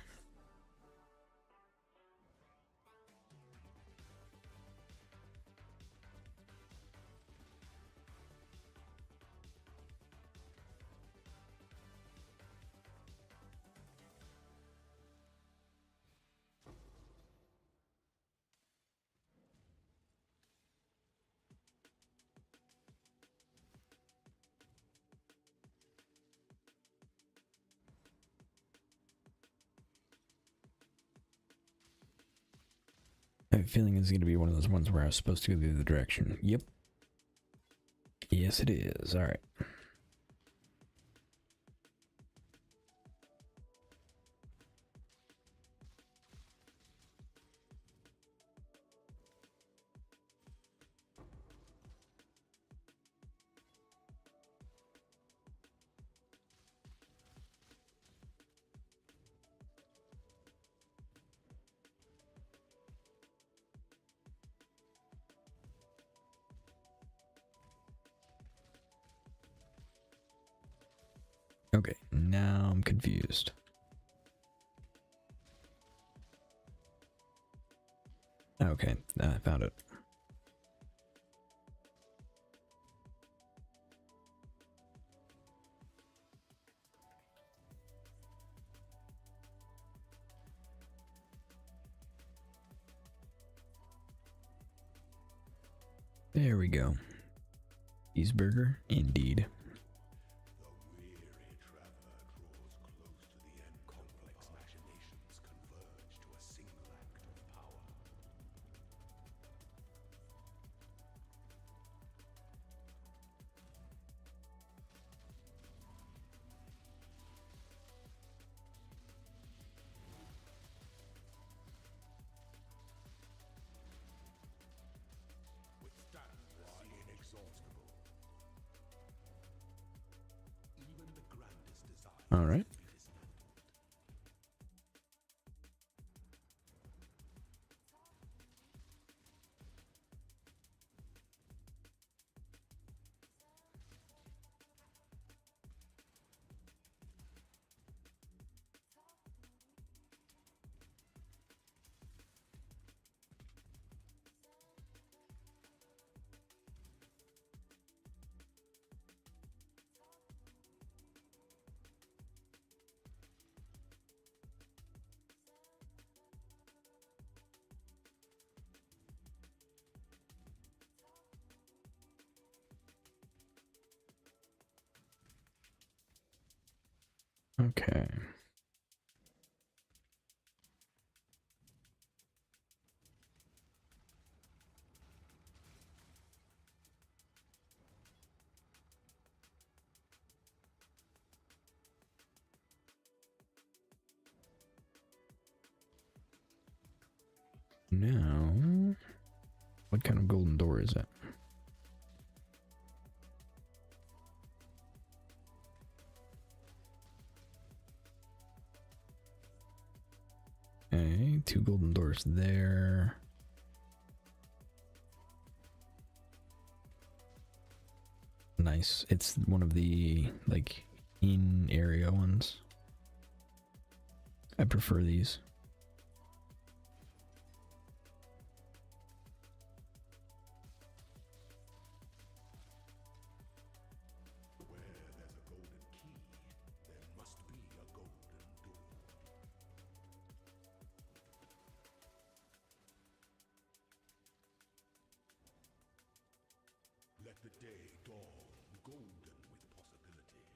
I have a feeling it's going to be one of those ones where I was supposed to go the other direction. Yep. Yes, it is. All right. Okay, now I'm confused. Okay, I found it. There we go. Cheeseburger, indeed. The weary traveler draws close to the end. Complex machinations converge to a single act of power. Withstand why inexhaustible. Even the grandest desire All right. be dismantled. Okay. Now, what kind of golden door is it? Okay, 2 golden doors there. Nice. It's one of the, like, in-area ones. I prefer these. Where there's a golden key, there must be a golden door. Let the day dawn, golden with possibility.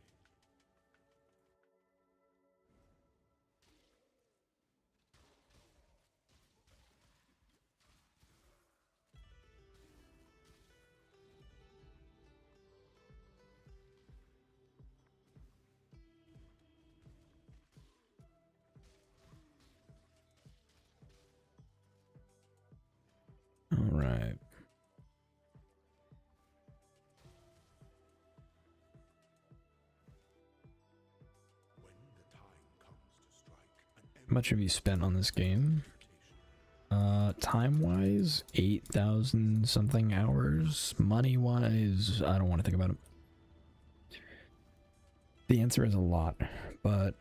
All right. When the time comes to strike, an How much have you spent on this game? Time-wise, 8,000 something hours. Money-wise, I don't want to think about it. The answer is a lot, but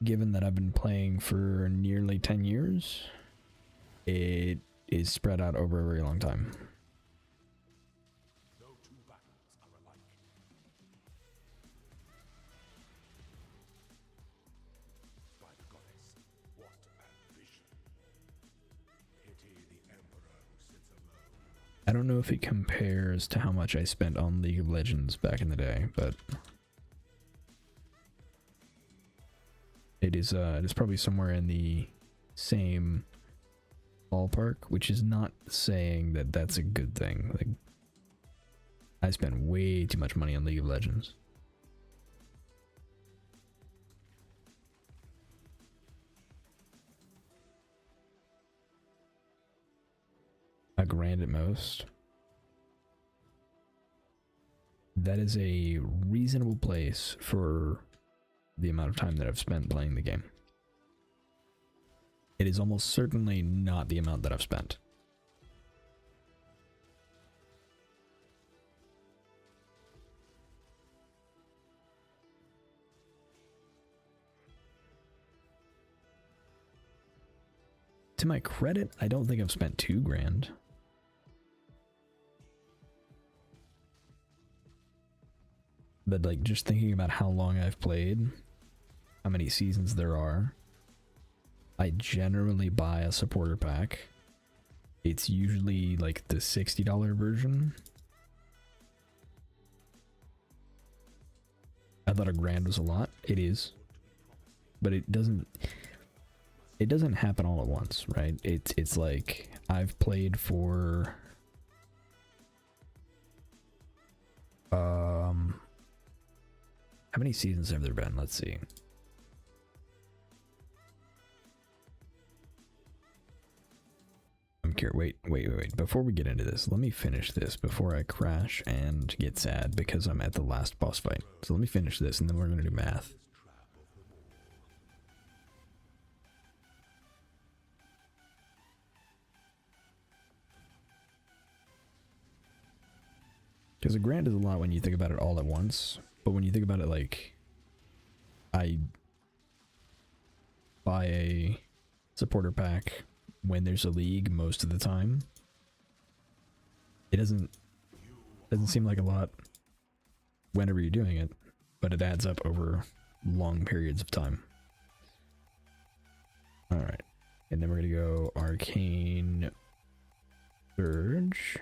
given that I've been playing for nearly 10 years, it is spread out over a very long time. no two battles are alike. By the goddess, what ambition! Pity the emperor who sits alone. I don't know if it compares to how much I spent on League of Legends back in the day, but it is probably somewhere in the same ballpark, which is not saying that that's a good thing. Like, I spent way too much money on League of Legends. A grand at most. That is a reasonable place for the amount of time that I've spent playing the game. It is almost certainly not the amount that I've spent. To my credit, I don't think I've spent $2 grand. But like, just thinking about how long I've played, how many seasons there are, I generally buy a supporter pack It's usually like the $60 version. I thought $1,000 was a lot. It is. But it doesn't happen all at once, right? It's like I've played for how many seasons have there been? Let's see. I'm curious. Wait. Before we get into this, let me finish this before I crash and get sad because I'm at the last boss fight. So let me finish this and then we're gonna do math. Because $1,000 is a lot when you think about it all at once, but when you think about it, like, I buy a supporter pack when there's a league most of the time. It doesn't seem like a lot whenever you're doing it, but it adds up over long periods of time. Alright, and then we're gonna go Arcane Surge.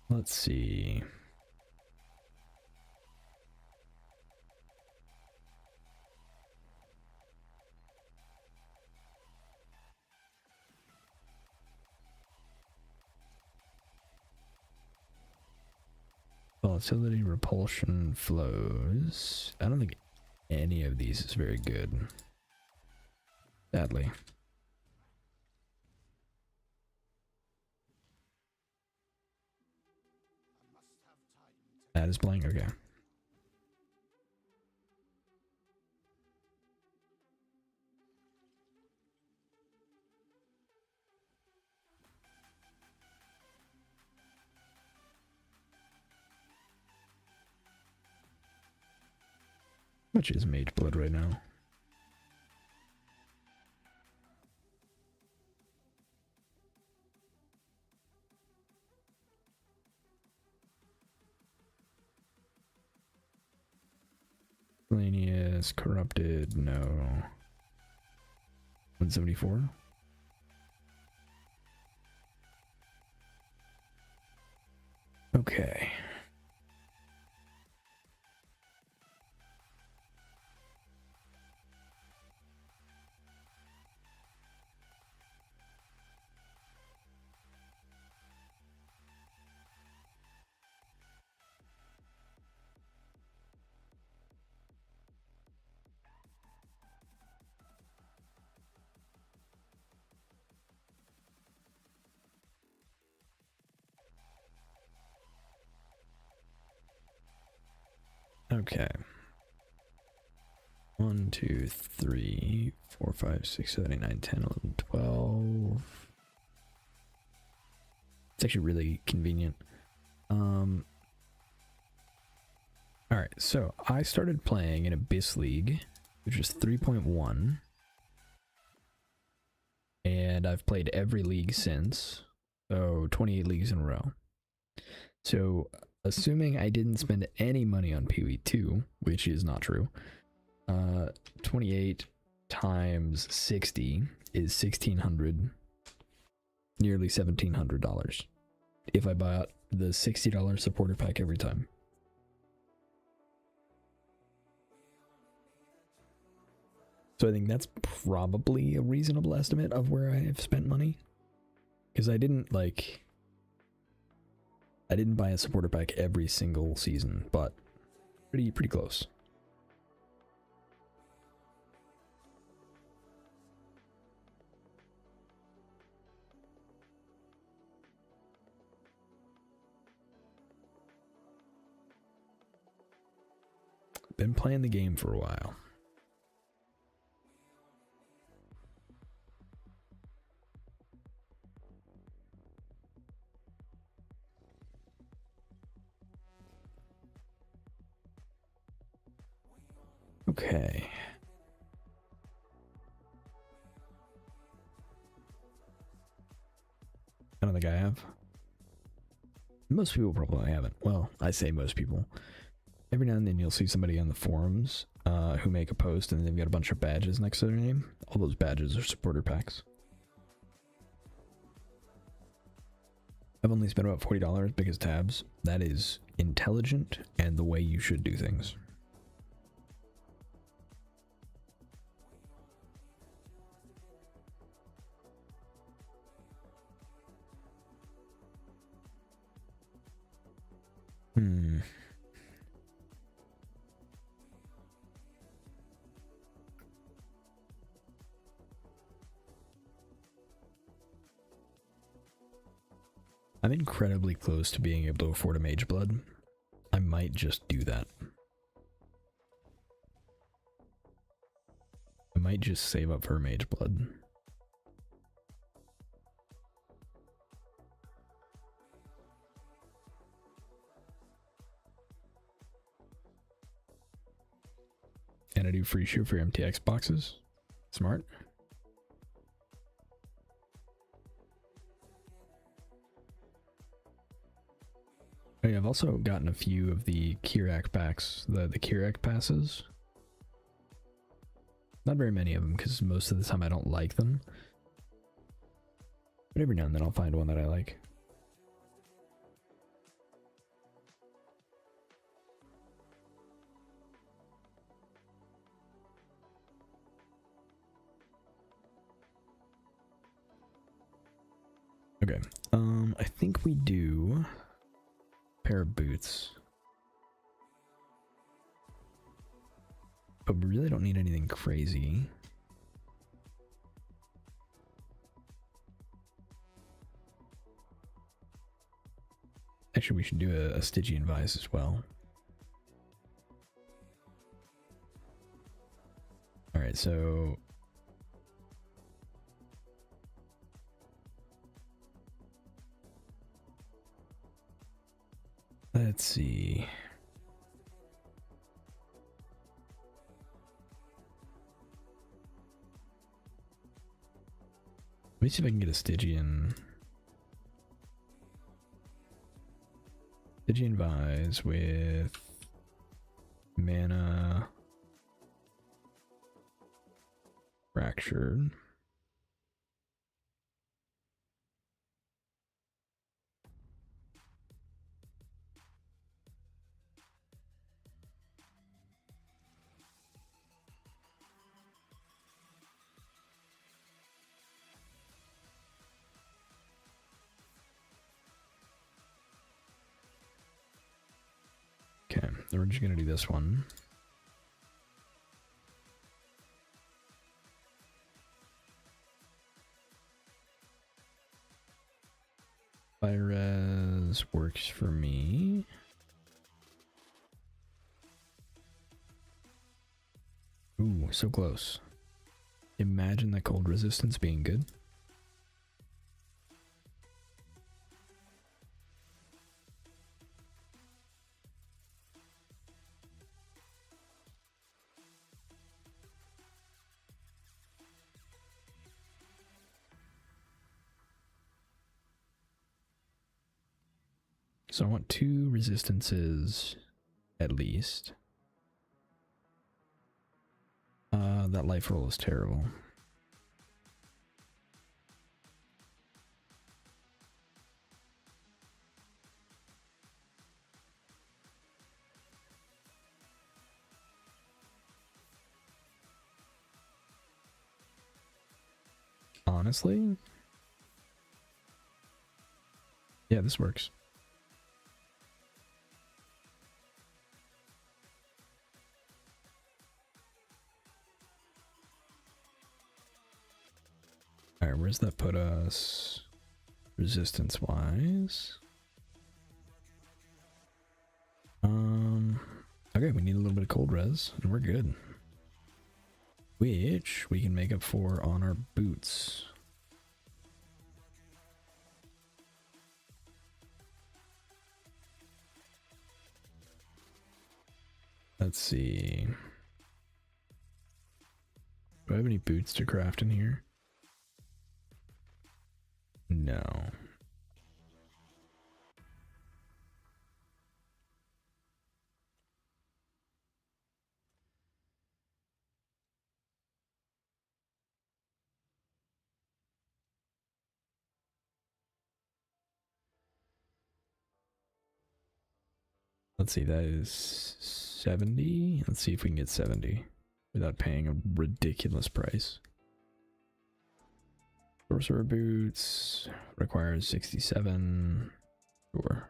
Let's see. Volatility, repulsion, flows. I don't think any of these is very good. Sadly. That is playing? Okay. How much is Mage Blood right now? Miscellaneous, corrupted, no. 174? Okay. Okay. 1, 2, 3, 4, 5, 6, 7, 8, 9, 10, 11, 12. It's actually really convenient. Alright, so I started playing in Abyss League, which is 3.1. And I've played every league since. So 28 leagues in a row. So assuming I didn't spend any money on PoE2, which is not true, 28 times 60 is $1,600, nearly $1,700 if I buy out the $60 supporter pack every time. So I think that's probably a reasonable estimate of where I have spent money, because I didn't buy a supporter pack every single season, but pretty close. Been playing the game for a while. Okay. don't think I have. Most people probably haven't. Well, I say most people. Every now and then you'll see somebody on the forums who make a post and they've got a bunch of badges next to their name. All those badges are supporter packs. I've only spent about $40 because tabs. That is intelligent and the way you should do things. I'm incredibly close to being able to afford a mage blood. I might just do that. I might just save up for a mage blood. And I do free shoot for MTX boxes. Smart. Oh yeah, I've also gotten a few of the Kirak packs, the Kirak passes. Not very many of them, because most of the time I don't like them. But every now and then I'll find one that I like. Okay, I think we do a pair of boots. But we really don't need anything crazy. Actually, we should do a Stygian Vise as well. Alright, so let's see. Let me see if I can get a Stygian Vise with mana fractured. Okay, then we're just gonna do this one. Fire-res works for me. Ooh, so close. Imagine that cold resistance being good. So I want 2 resistances at least. That life roll is terrible. Honestly? Yeah, this works. Alright, where's that put us resistance wise? Okay, we need a little bit of cold res and we're good. Which we can make up for on our boots. Let's see. Do I have any boots to craft in here? No. let's see, that is 70. Let's see if we can get 70 without paying a ridiculous price. Sorcerer boots requires 67. Sure.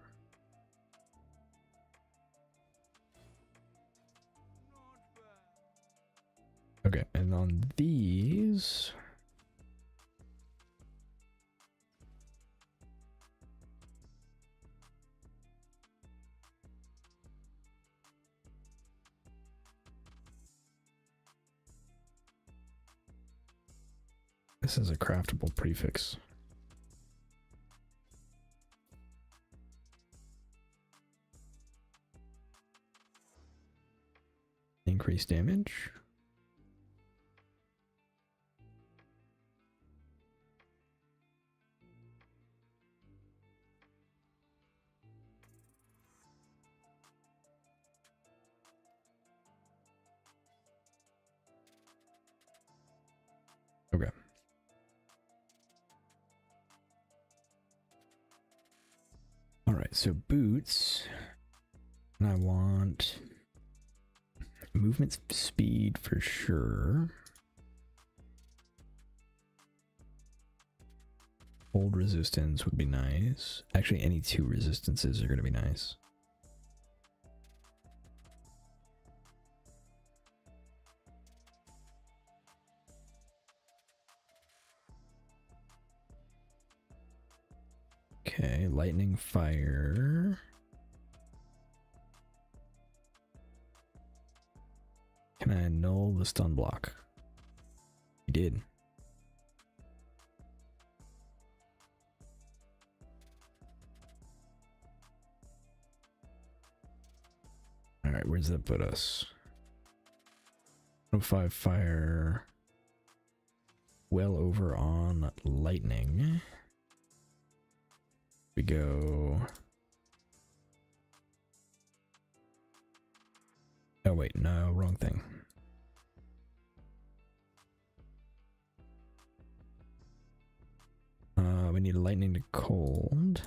Okay, and on these, this is a craftable prefix. Increase damage. Okay. All right, so boots, and I want movement speed for sure. Hold resistance would be nice. Actually, any 2 resistances are going to be nice. Okay, lightning, fire. Can I annul the stun block? You did. Alright, where does that put us? 105 fire. Well over on lightning. We go. Oh wait, no, wrong thing. We need lightning to cold.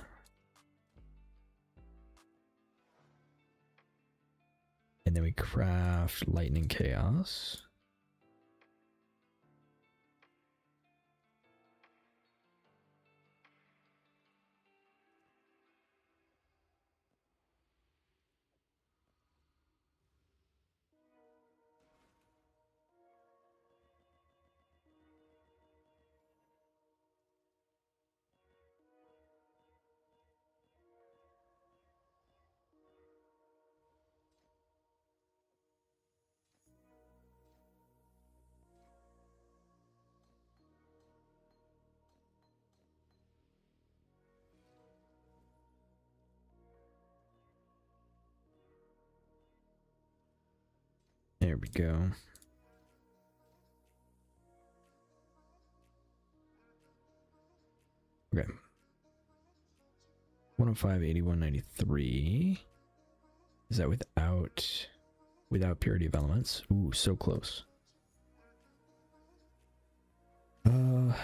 And then we craft lightning chaos. There we go. Okay. 105, 81, 93. Is that without purity of elements? Ooh, so close. Okay,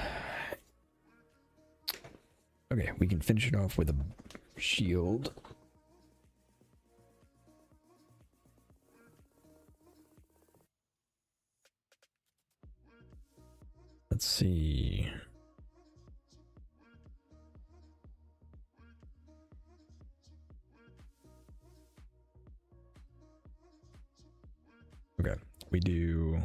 we can finish it off with a shield. Let's see. Okay, we do.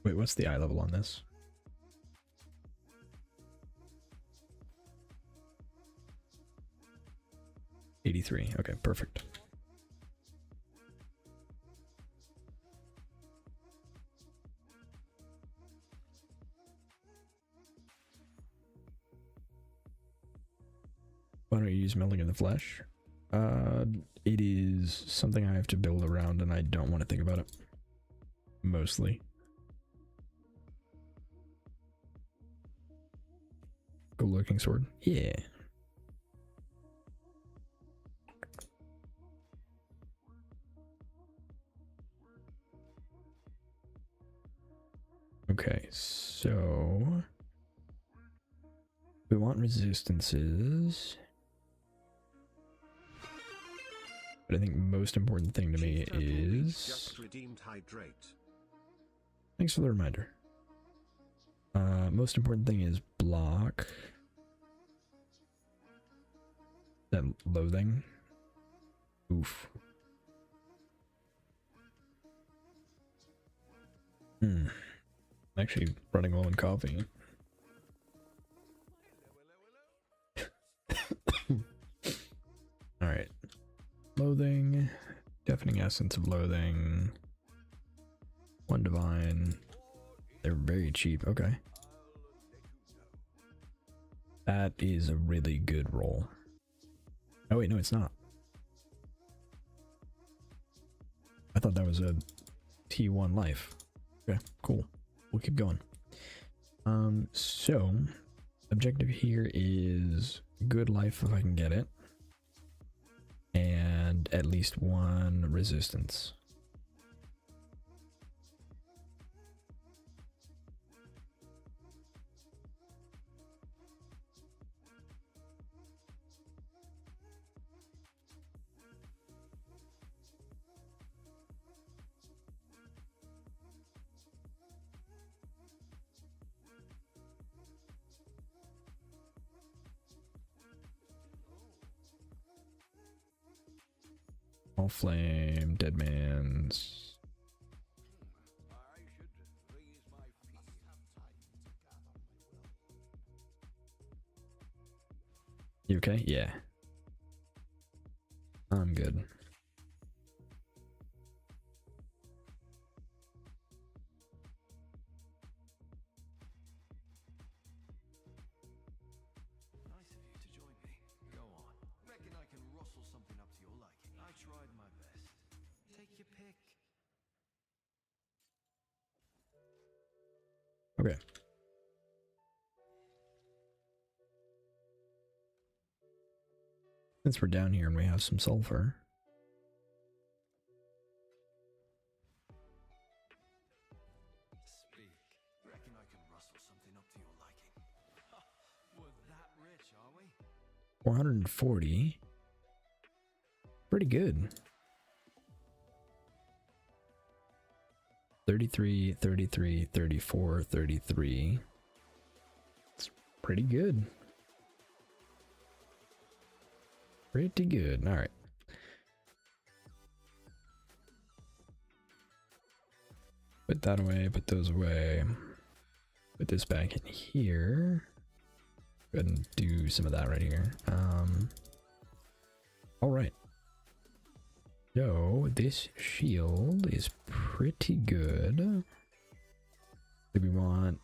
Wait, what's the eye level on this? $83. Okay, perfect. Why don't you use Melding in the Flesh? It is something I have to build around, and I don't want to think about it. Mostly. Good looking sword. Yeah. Okay, so we want resistances. But I think the most important thing to me is... Just redeemed hydrate. Thanks for the reminder. Most important thing is block. That loathing. Oof. I'm actually running low on coffee. Alright. Loathing. Deafening essence of loathing. One divine. They're very cheap. Okay. That is a really good roll. Oh wait, no, it's not. I thought that was a T1 life. Okay, cool. We'll keep going. So objective here is good life if I can get it. And at least one resistance. All flame, dead man's. You okay? Yeah. I'm good. Nice of you to join me. Go on. Reckon I can rustle something up to your liking. I tried my best. Take your pick. Okay. Since we're down here and we have some sulfur. Speak. Reckon I can rustle something up to your liking. We're that rich, are we? 440. Pretty good. 33, 33, 34, 33. It's pretty good. Pretty good. All right. Put that away, put those away. Put this back in here. Go ahead and do some of that right here. All right. So this shield is pretty good. Do we want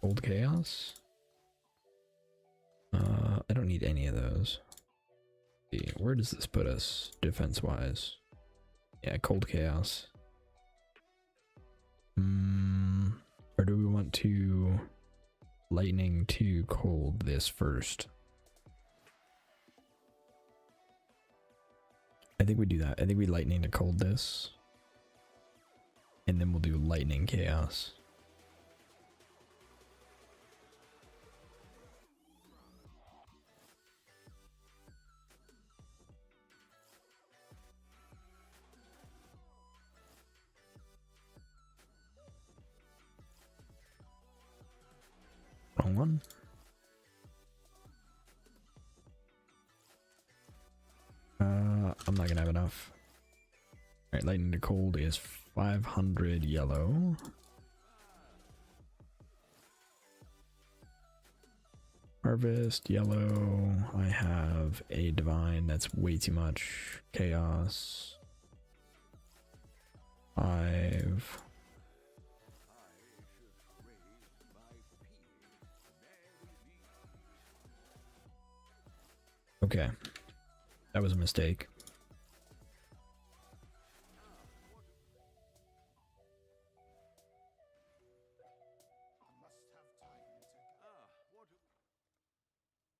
Old Chaos? I don't need any of those. Let's see, where does this put us defense-wise? Yeah, Cold Chaos. Or do we want to lightning to cold this first? I think we do that. I think we lightning to cold this. And then we'll do lightning chaos. Wrong one. I'm not gonna have enough. Alright, lightning to cold is 500 yellow. Harvest, yellow. I have a divine, that's way too much. Chaos. 5. Okay. That was a mistake.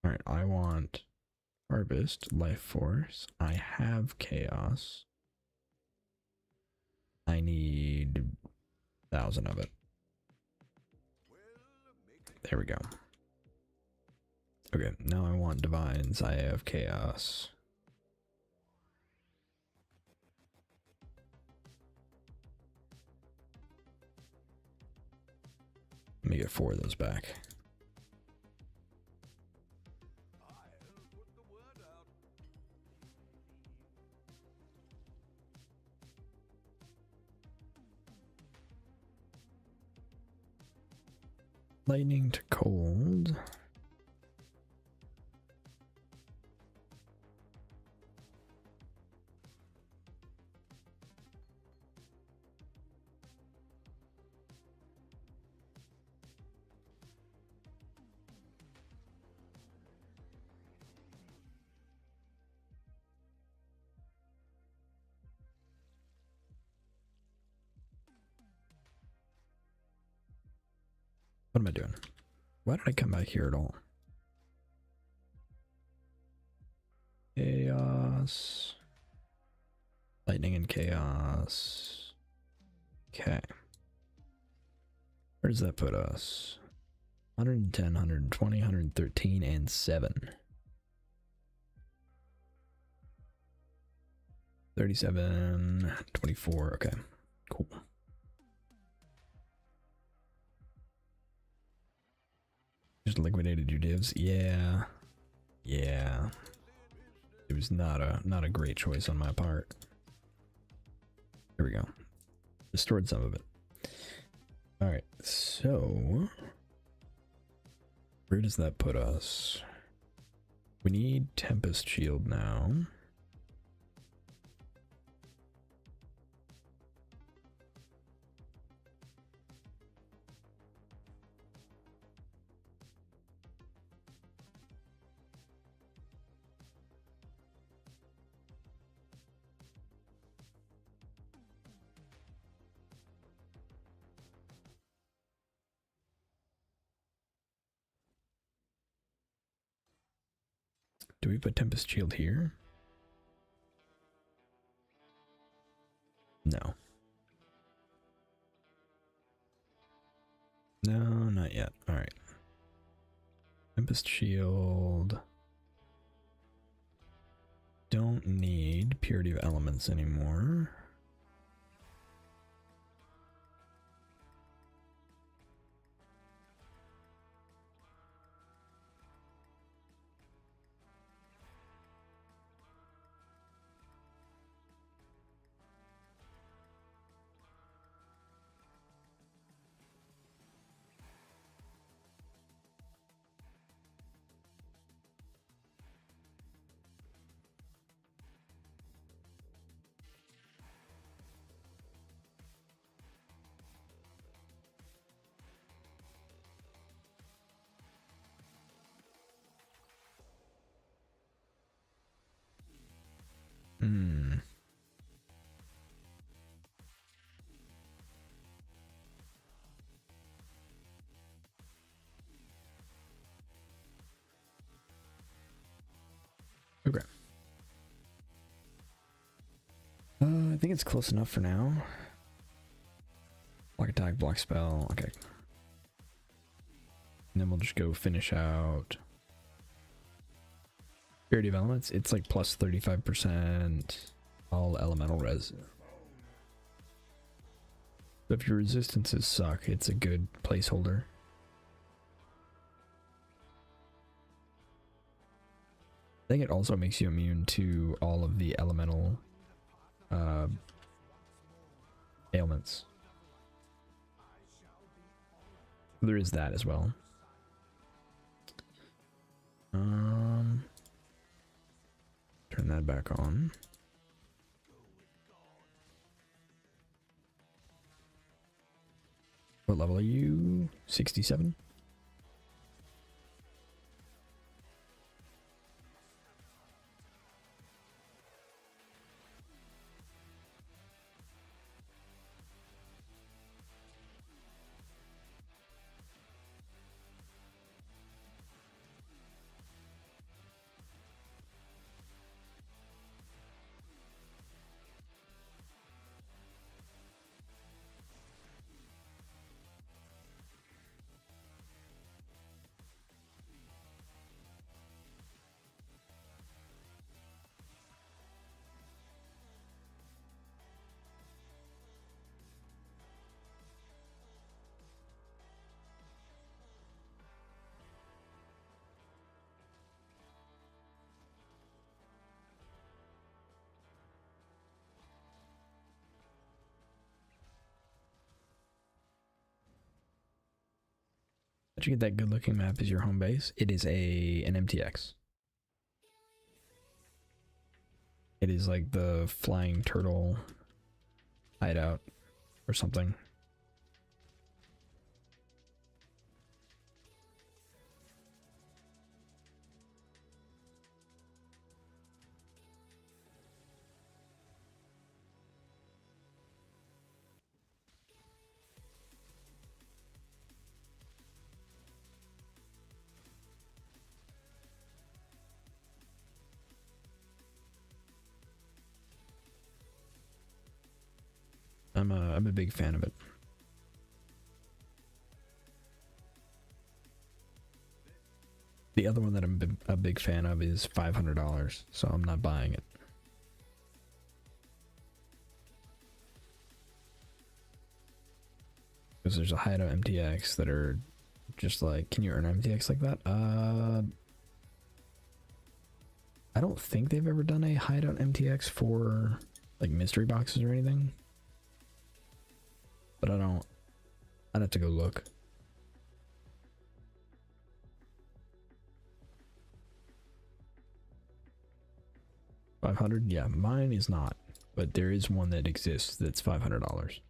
Alright, I want Harvest, Life Force. I have Chaos. I need 1,000 of it. There we go. Okay, now I want Divines. I have Chaos. Let me get 4 of those back. Lightning to cold. What am I doing? Why did I come back here at all? Chaos. Lightning and chaos. Okay. Where does that put us? 110, 120, 113, and 7. 37, 24. Okay, cool. Just liquidated your divs. Yeah. Yeah. It was not a great choice on my part. There we go. Restored some of it. Alright, so where does that put us? We need Tempest Shield now. Do we put Tempest Shield here? No. No, not yet. Alright. Tempest Shield. Don't need Purity of Elements anymore. Okay. I think it's close enough for now. Block attack, block spell. Okay. And then we'll just go finish out Purity of Elements. It's like plus 35% all elemental res. So if your resistances suck, it's a good placeholder. I think it also makes you immune to all of the elemental ailments. There is that as well. Turn that back on. What level are you? 67? Let you get that good looking map as your home base. It is an MTX. It is like the flying turtle hideout or something. I'm a big fan of it. The other one that I'm a big fan of is $500, so I'm not buying it. Because there's a hideout MTX that are just like, can you earn MTX like that? I don't think they've ever done a hideout MTX for like mystery boxes or anything. But I'd have to go look. $500? Yeah, mine is not. But there is one that exists that's $500.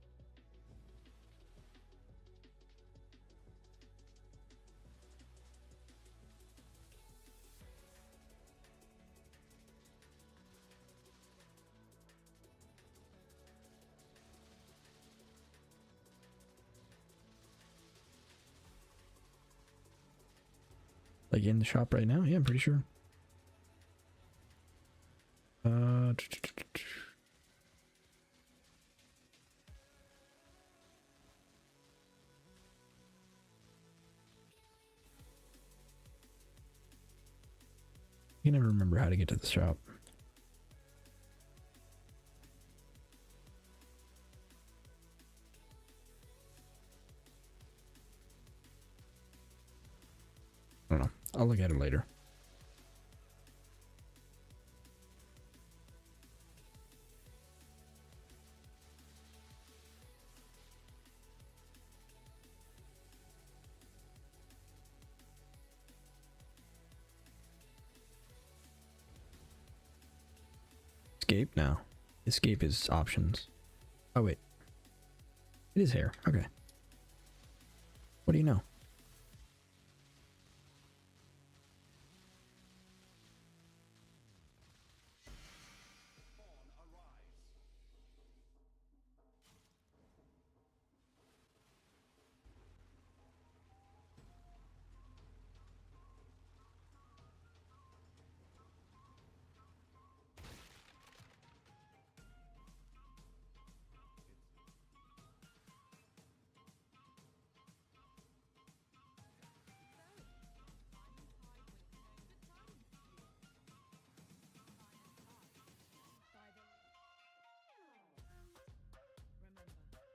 Like in the shop right now? Yeah, I'm pretty sure. I can never remember how to get to the shop. I don't know. I'll look at it later. Escape now. Escape is options. Oh wait. It is hair. Okay. What do you know?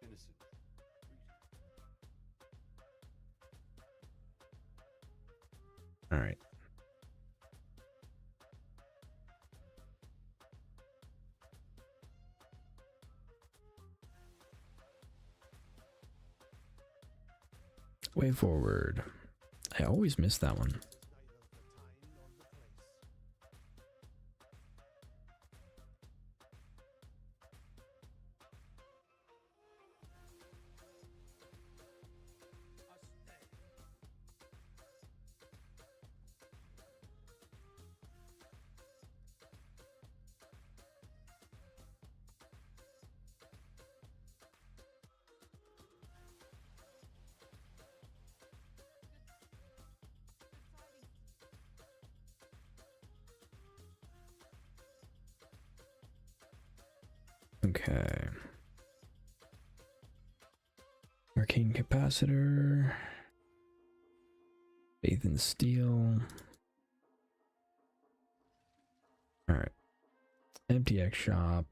Innocent. All right. Way forward. I always miss that one. Okay. Arcane capacitor. Faith in steel. Alright. MTX shop.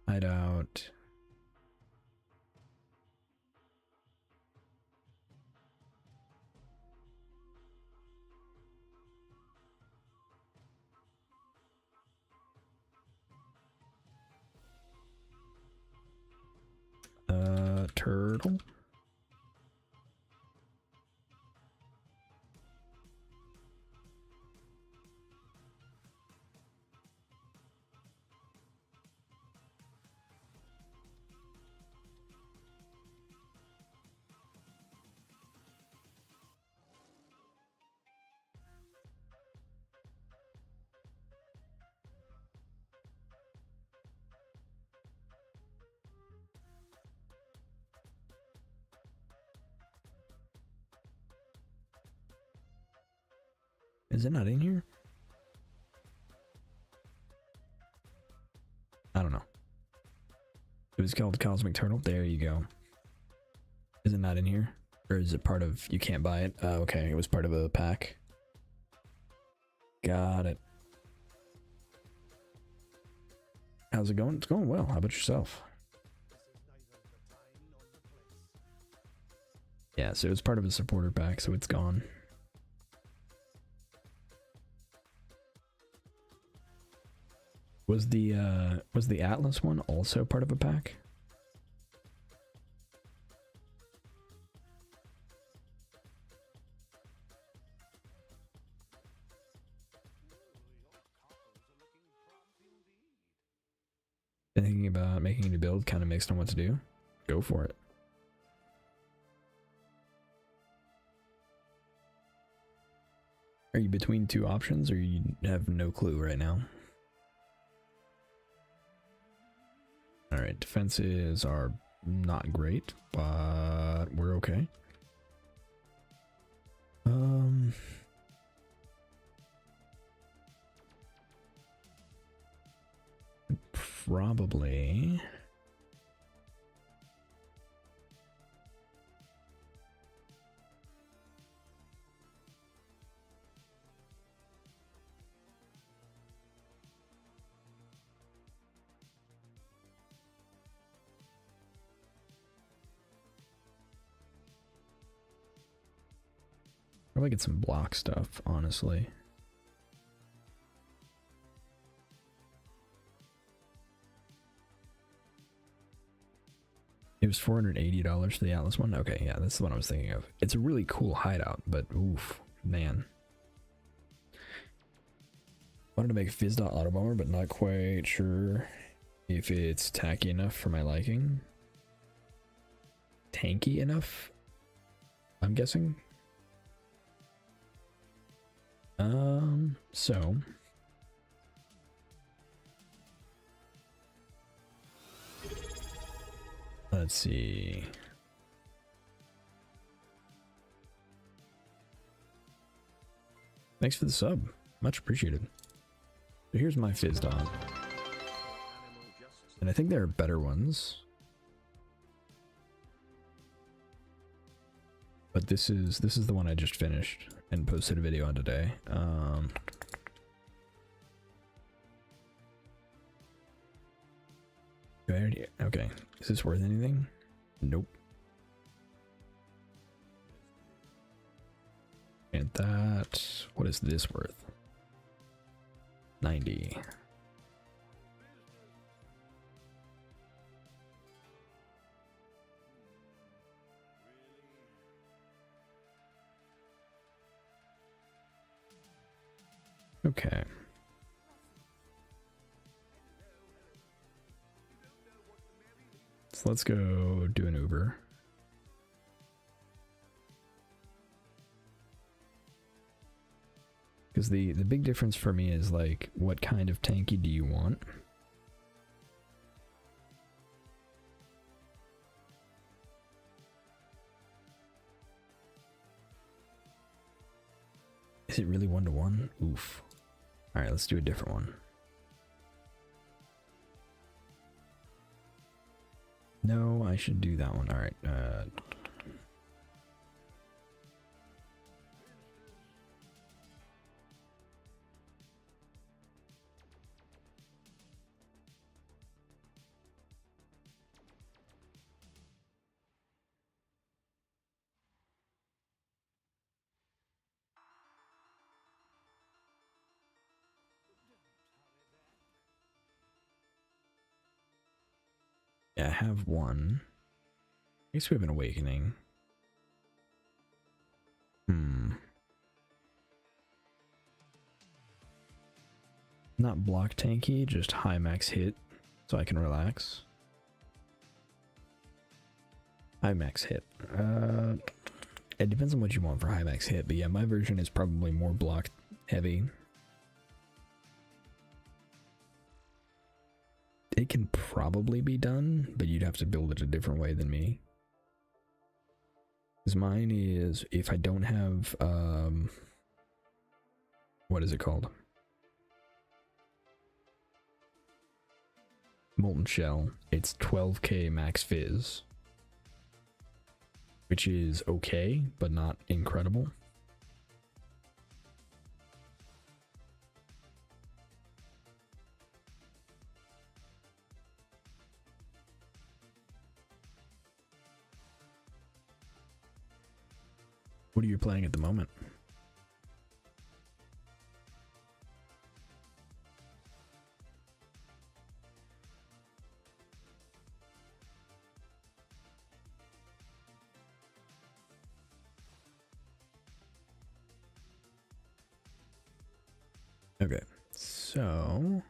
Hideout. turtle. Is it not in here? I don't know. It was called Cosmic Turtle. There you go. Is it not in here? Or is it part of... You can't buy it? Okay, it was part of a pack. Got it. How's it going? It's going well. How about yourself? Yeah, so it's part of a supporter pack, so it's gone. Was the Atlas one also part of a pack? Thinking about making a new build, kind of mixed on what to do. Go for it. Are you between two options, or you have no clue right now? Alright, defenses are not great, but we're okay. Probably... Probably get some block stuff, honestly. It was $480 for the Atlas one? Okay, yeah, that's the one I was thinking of. It's a really cool hideout, but oof, man. Wanted to make a Fizz.Dot auto bomber, but not quite sure if it's tacky enough for my liking. Tanky enough, I'm guessing. So let's see. Thanks for the sub. Much appreciated. So here's my Fizz.Dot. And I think there are better ones. But this is the one I just finished and posted a video on today. Do I already, okay. Is this worth anything? Nope. And that, what is this worth? 90. Okay. So let's go do an Uber. Because the big difference for me is like, what kind of tanky do you want? Is it really 1-to-1? Oof. Alright, let's do a different one. No, I should do that one. Alright, yeah, I have one. guess we have an awakening. Not block tanky, just high max hit, so I can relax. High max hit. It depends on what you want for high max hit, but yeah, my version is probably more block heavy. It can probably be done, but you'd have to build it a different way than me. Because mine is, if I don't have, what is it called? Molten Shell, it's 12k max fizz. Which is okay, but not incredible. What are you playing at the moment? Okay, so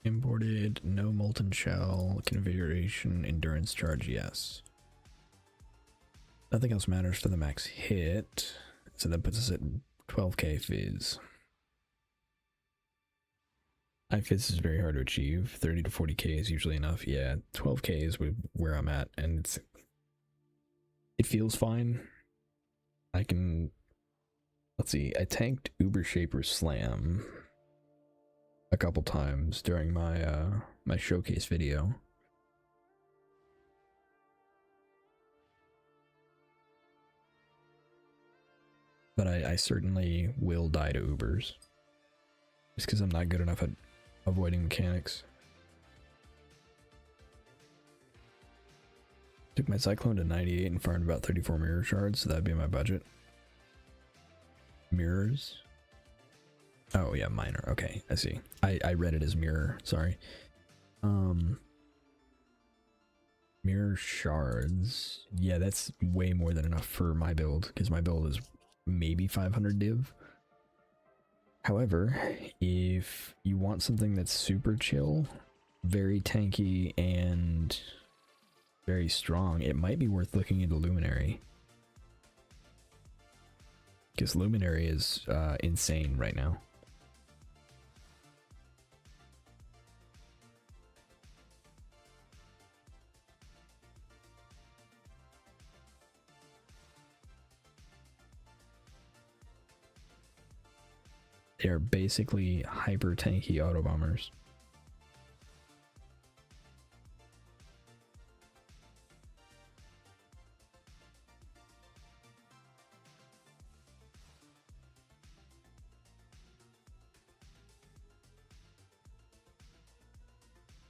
imported, no molten shell, configuration, endurance charge, yes. Nothing else matters for the max hit, so that puts us at 12k fizz. High fizz is very hard to achieve. 30 to 40k is usually enough. Yeah, 12k is where I'm at, and it feels fine. I can. Let's see, I tanked Uber Shaper Slam a couple times during my my showcase video. But I certainly will die to Ubers. Just because I'm not good enough at avoiding mechanics. Took my Cyclone to 98 and farmed about 34 mirror shards, so that'd be my budget. Mirrors? Oh yeah, minor. Okay, I see. I read it as mirror, sorry. Mirror shards. Yeah, that's way more than enough for my build, because my build is maybe 500 div. However, if you want something that's super chill, very tanky, and very strong, it might be worth looking into Luminary. Because Luminary is insane right now. They are basically hyper tanky auto bombers.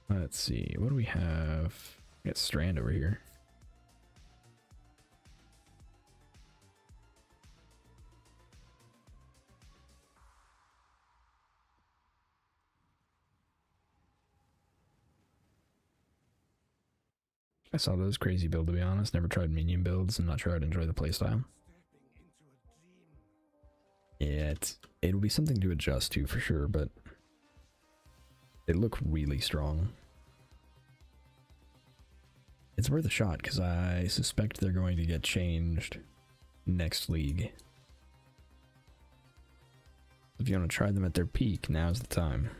Let's see, what do we have? We got Strand over here. I saw those crazy build, to be honest. Never tried minion builds. I'm not sure I'd enjoy the playstyle. Yeah, it'll be something to adjust to for sure, but they look really strong. It's worth a shot because I suspect they're going to get changed next league. If you want to try them at their peak, now's the time.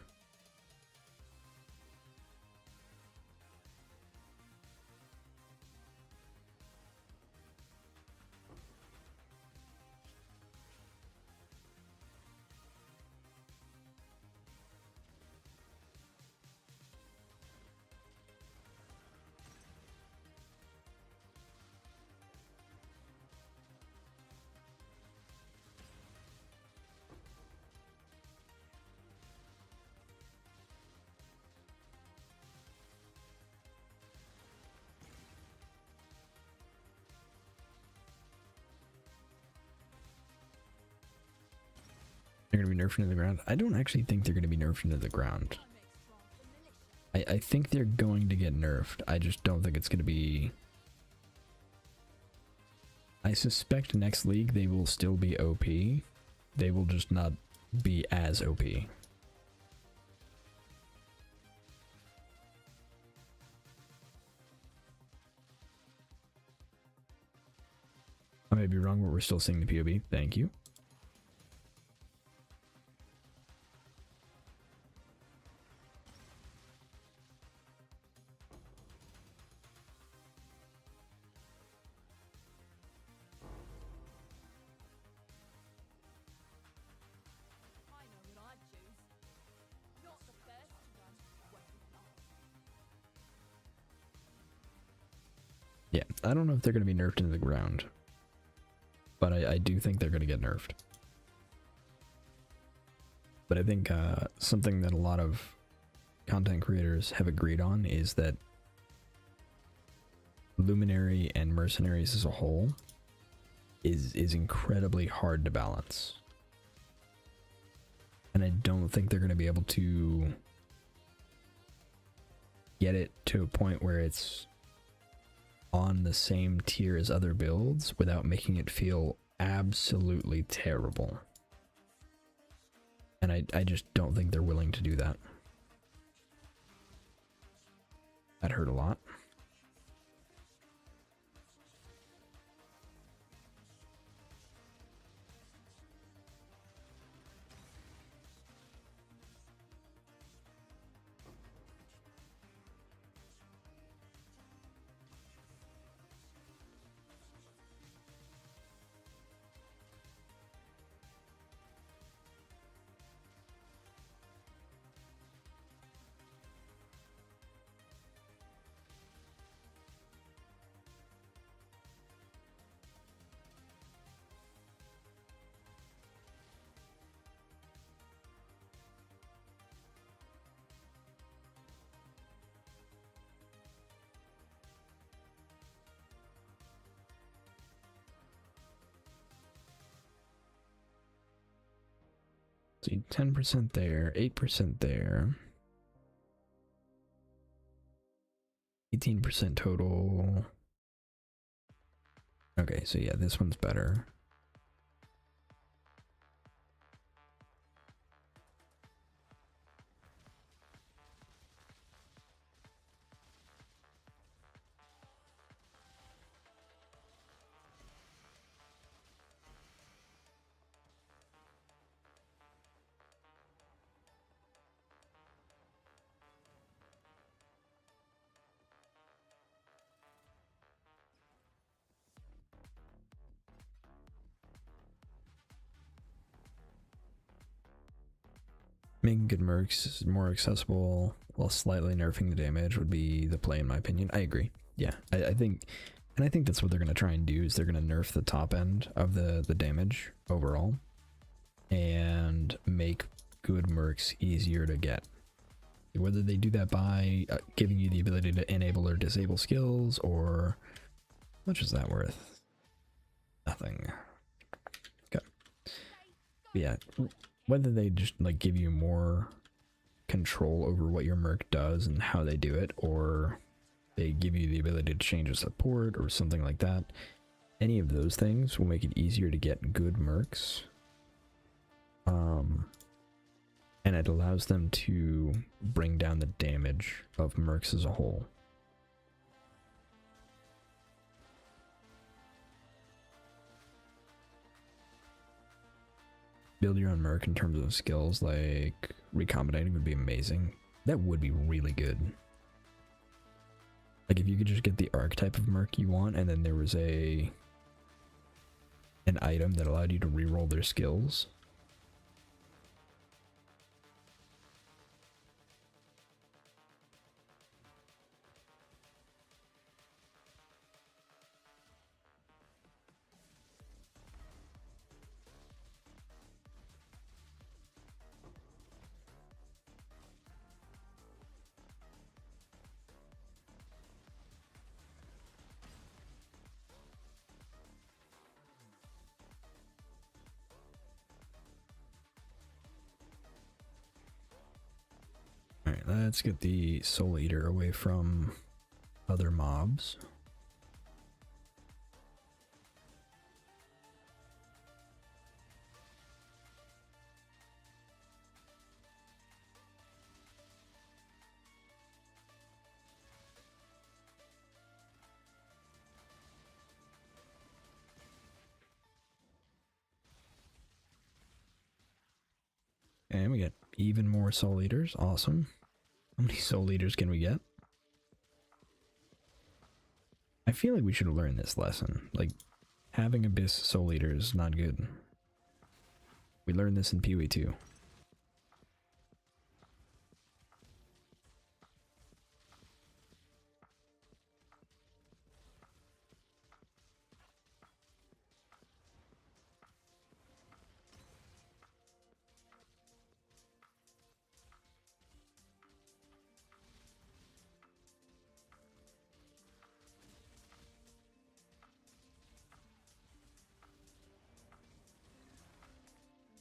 They're going to be nerfed into the ground. I don't actually think they're going to be nerfed into the ground. I think they're going to get nerfed. I just don't think it's going to be I suspect next league they will still be OP. They will just not be as OP. I may be wrong, but we're still seeing the POB. Thank you. I know what I'd choose. Not the first to run, well, not. Yeah, I don't know if they're going to be nerfed into the ground, but I do think they're going to get nerfed. But I think something that a lot of content creators have agreed on is that Luminary and Mercenaries as a whole is incredibly hard to balance. And I don't think they're going to be able to get it to a point where it's on the same tier as other builds without making it feel absolutely terrible. And I just don't think they're willing to do that. That hurt a lot. See, 10% there, 8% there. 18% total. Okay, so yeah, this one's better. Making good mercs more accessible while slightly nerfing the damage would be the play, in my opinion. I agree. Yeah, I think, and I think that's what they're going to try and do, is they're going to nerf the top end of the damage overall and make good mercs easier to get. Whether they do that by giving you the ability to enable or disable skills, or how much is that worth? Nothing. Okay. But yeah, whether they just like give you more control over what your merc does and how they do it, or they give you the ability to change a support or something like that, any of those things will make it easier to get good mercs. And it allows them to bring down the damage of mercs as a whole. Build your own merc in terms of skills, like recombinating would be amazing. That would be really good. Like if you could just get the archetype of merc you want, and then there was an item that allowed you to reroll their skills. Alright, let's get the Soul Eater away from other mobs. And we get even more soul eaters. Awesome. How many soul eaters can we get? I feel like we should have learned this lesson. Like, having Abyss soul eater is not good. We learned this in PoE 2.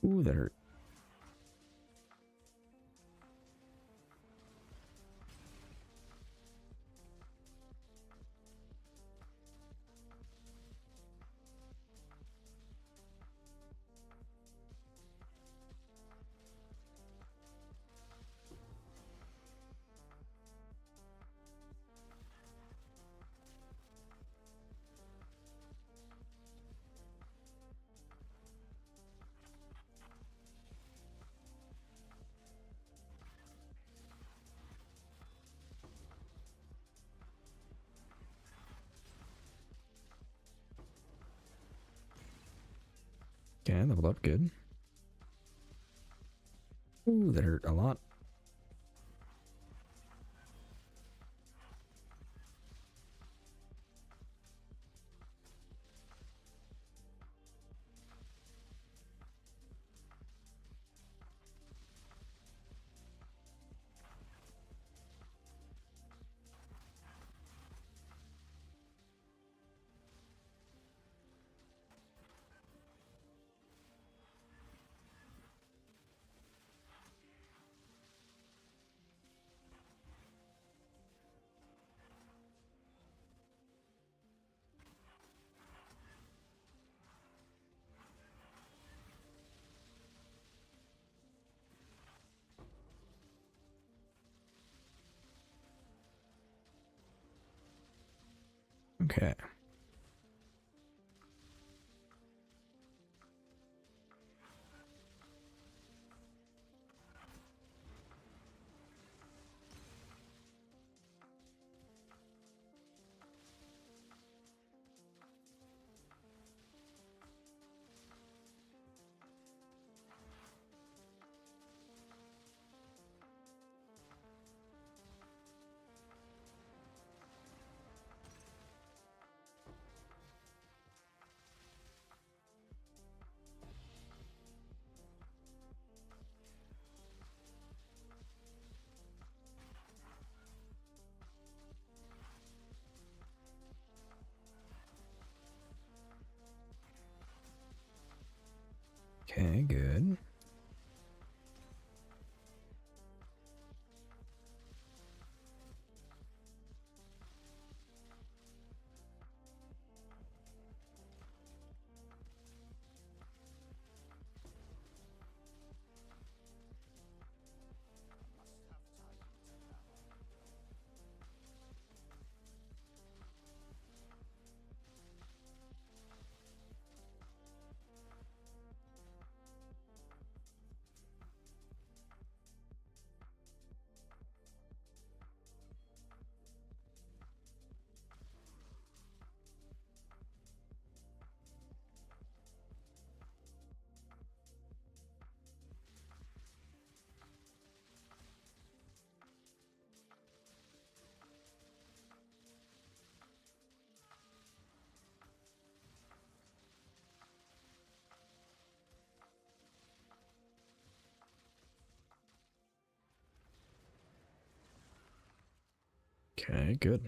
Ooh, that hurt. Okay, leveled up, good. Ooh, that hurt a lot. Okay. Okay, good. Okay, good.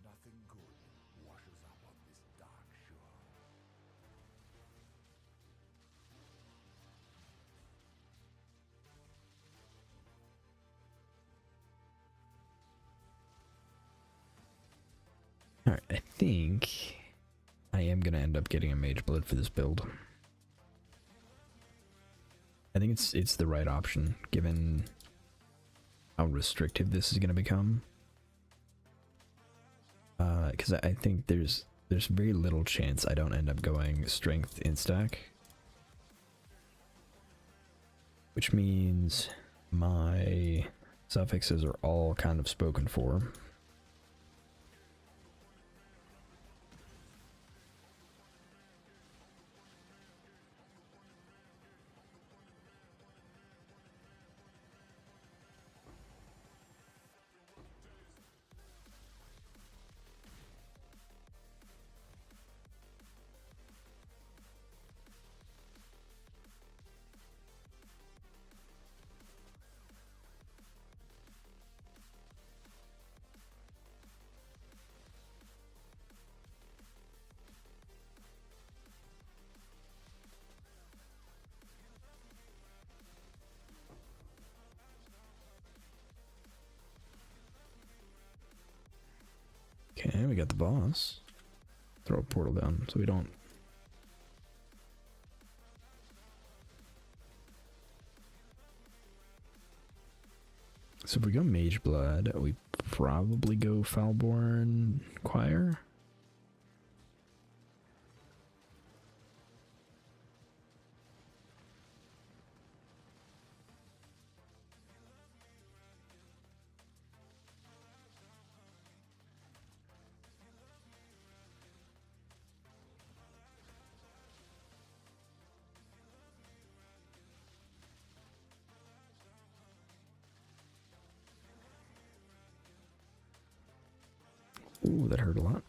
Nothing good washes up on this dark shore. Alright, I think I am gonna end up getting a mage blood for this build. I think it's the right option, given how restrictive this is going to become. Because I think there's very little chance I don't end up going strength in stack. Which means my suffixes are all kind of spoken for. Okay, we got the boss. Throw a portal down so we don't. So if we go Mage Blood, we probably go Foulborn Choir. Ooh, that hurt a lot.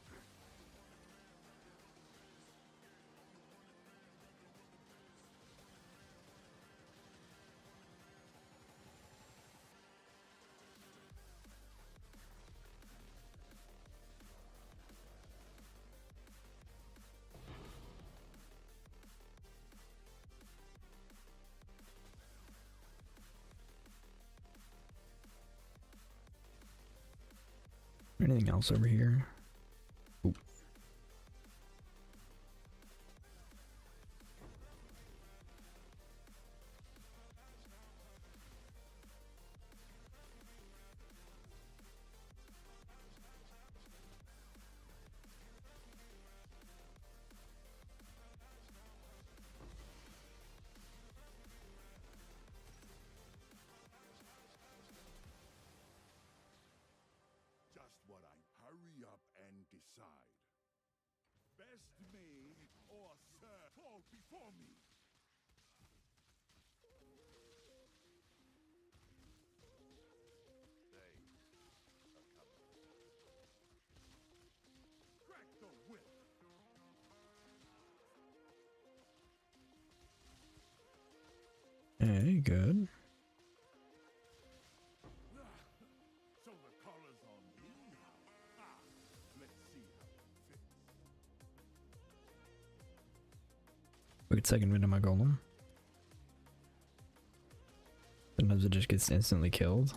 Anything else over here? Ooh. Just what I hurry up and decide. Best me or Sir fall before me. Crack the whip. Hey, good. So the collar's on me now. Let's see how it fits. We get second wind of my golem. Sometimes it just gets instantly killed.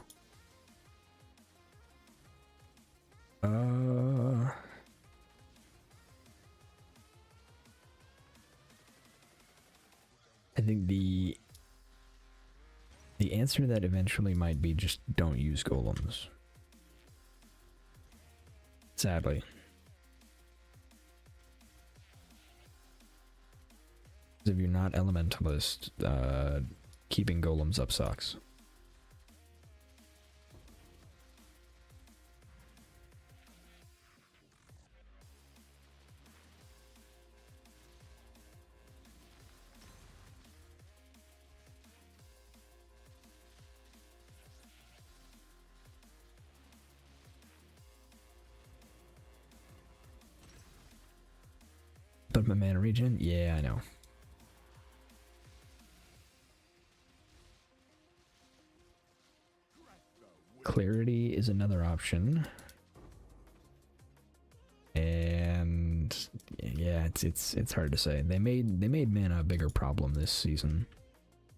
I think the answer to that eventually might be just don't use golems. Sadly. If you're not elementalist, keeping golems up sucks. But my mana regen? Yeah, I know. Clarity is another option. And yeah, it's hard to say. They made mana a bigger problem this season.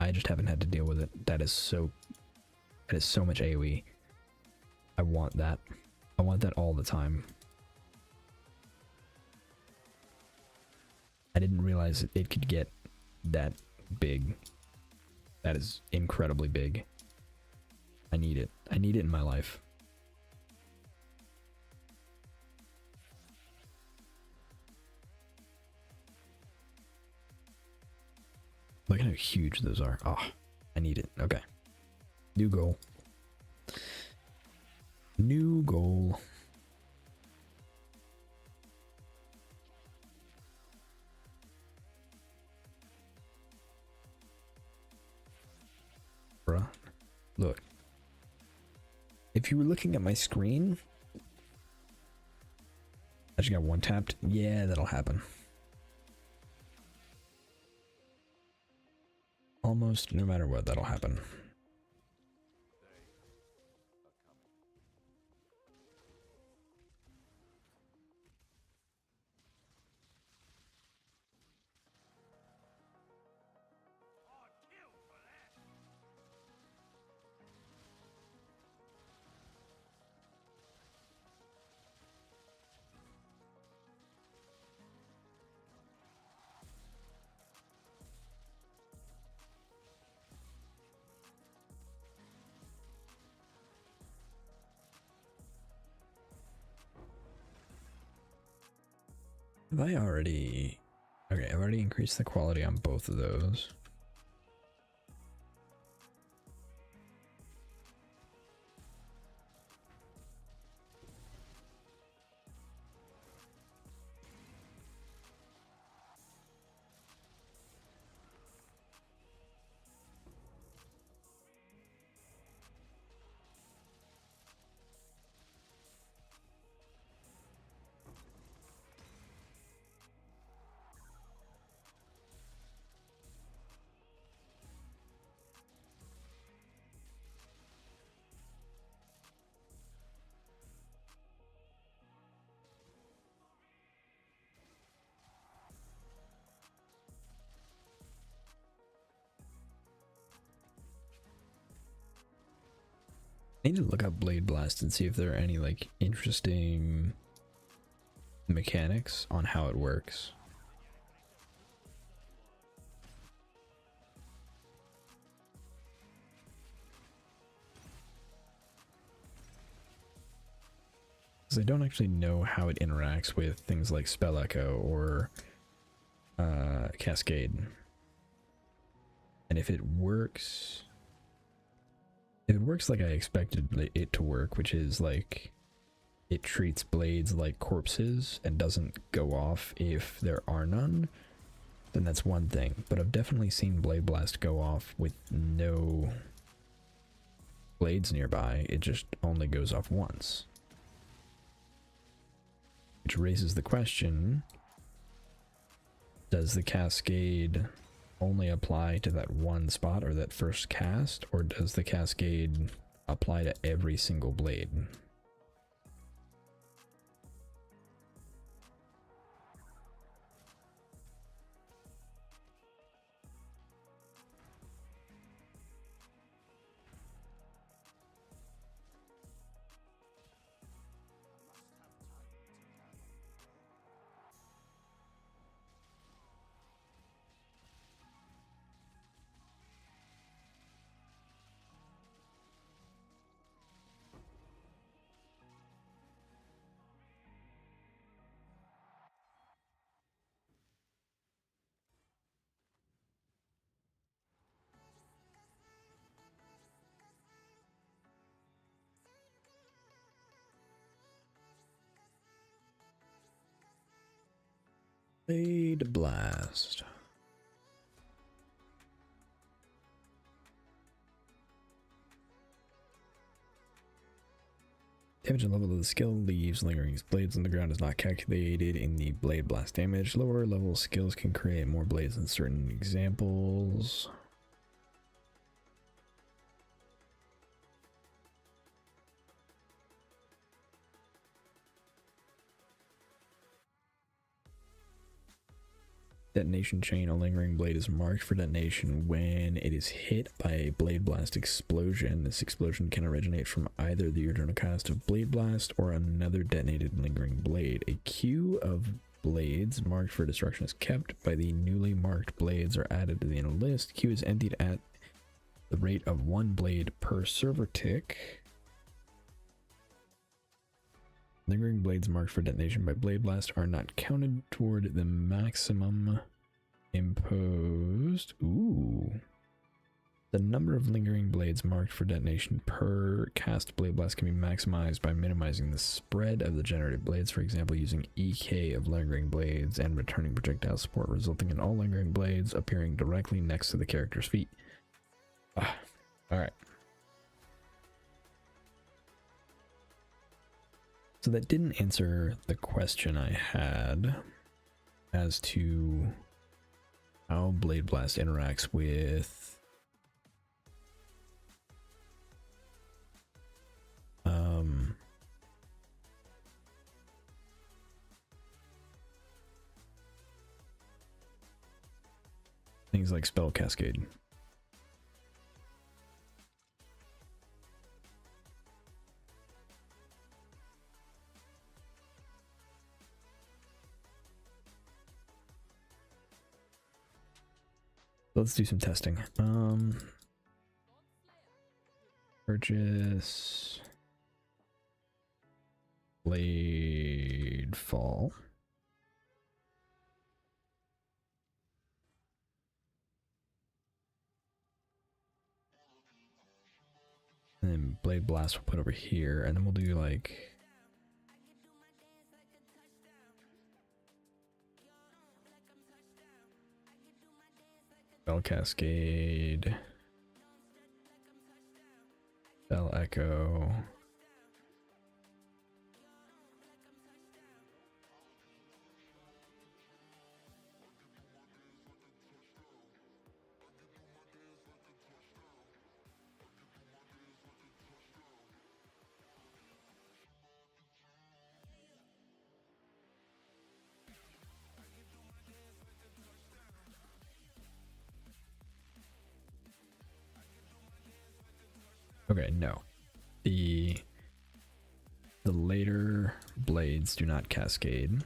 I just haven't had to deal with it. That is so much AoE. I want that. I want that all the time. I didn't realize it could get that big. That is incredibly big. I need it. I need it in my life. Look at how huge those are. Oh, I need it. Okay. New goal. New goal. Bruh. Look. If you were looking at my screen, I just got one tapped. Yeah, that'll happen. Almost no matter what, that'll happen. Have I already... Okay, I've already increased the quality on both of those. I need to look up Blade Blast and see if there are any like interesting mechanics on how it works. Because I don't actually know how it interacts with things like Spell Echo or Cascade. And if it works like I expected it to work, which is like it treats blades like corpses and doesn't go off if there are none, then that's one thing. But I've definitely seen Blade Blast go off with no blades nearby. It just only goes off once. Which raises the question, does the Cascade only apply to that one spot or that first cast, or does the Cascade apply to every single blade? Blade Blast. Damage and level of the skill leaves lingering blades on the ground is not calculated in the Blade Blast damage. Lower level skills can create more blades in certain examples. Detonation chain. A lingering blade is marked for detonation when it is hit by a Blade Blast explosion. This explosion can originate from either the original cast of Blade Blast or another detonated lingering blade. A queue of blades marked for destruction is kept. By the newly marked blades are added to the inner list. Queue is emptied at the rate of 1 blade per server tick. Lingering blades marked for detonation by Blade Blast are not counted toward the maximum imposed. Ooh. The number of lingering blades marked for detonation per cast Blade Blast can be maximized by minimizing the spread of the generated blades, for example, using EK of lingering blades and returning projectile support, resulting in all lingering blades appearing directly next to the character's feet. Alright. So that didn't answer the question I had as to how Blade Blast interacts with things like Spell Cascade. Let's do some testing. Purchase Bladefall. And then Blade Blast we'll put over here, and then we'll do like Spell Cascade, Spell Echo. Okay, no. The later blades do not cascade.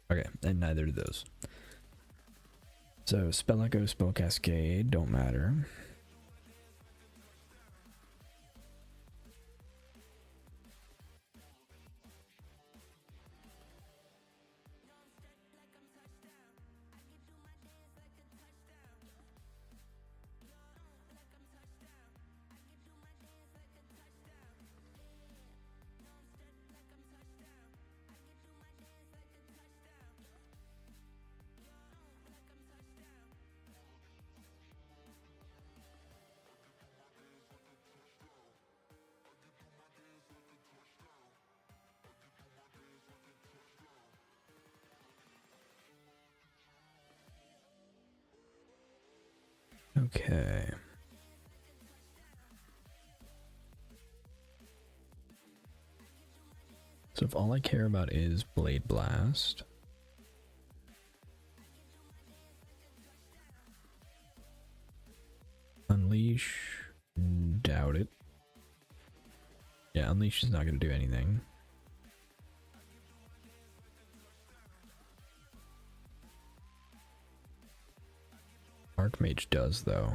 Okay, and neither do those. So Spell Echo, Spell Cascade don't matter. Okay. So if all I care about is Blade Blast, Unleash, doubt it. Yeah, Unleash is not going to do anything. Archmage does, though.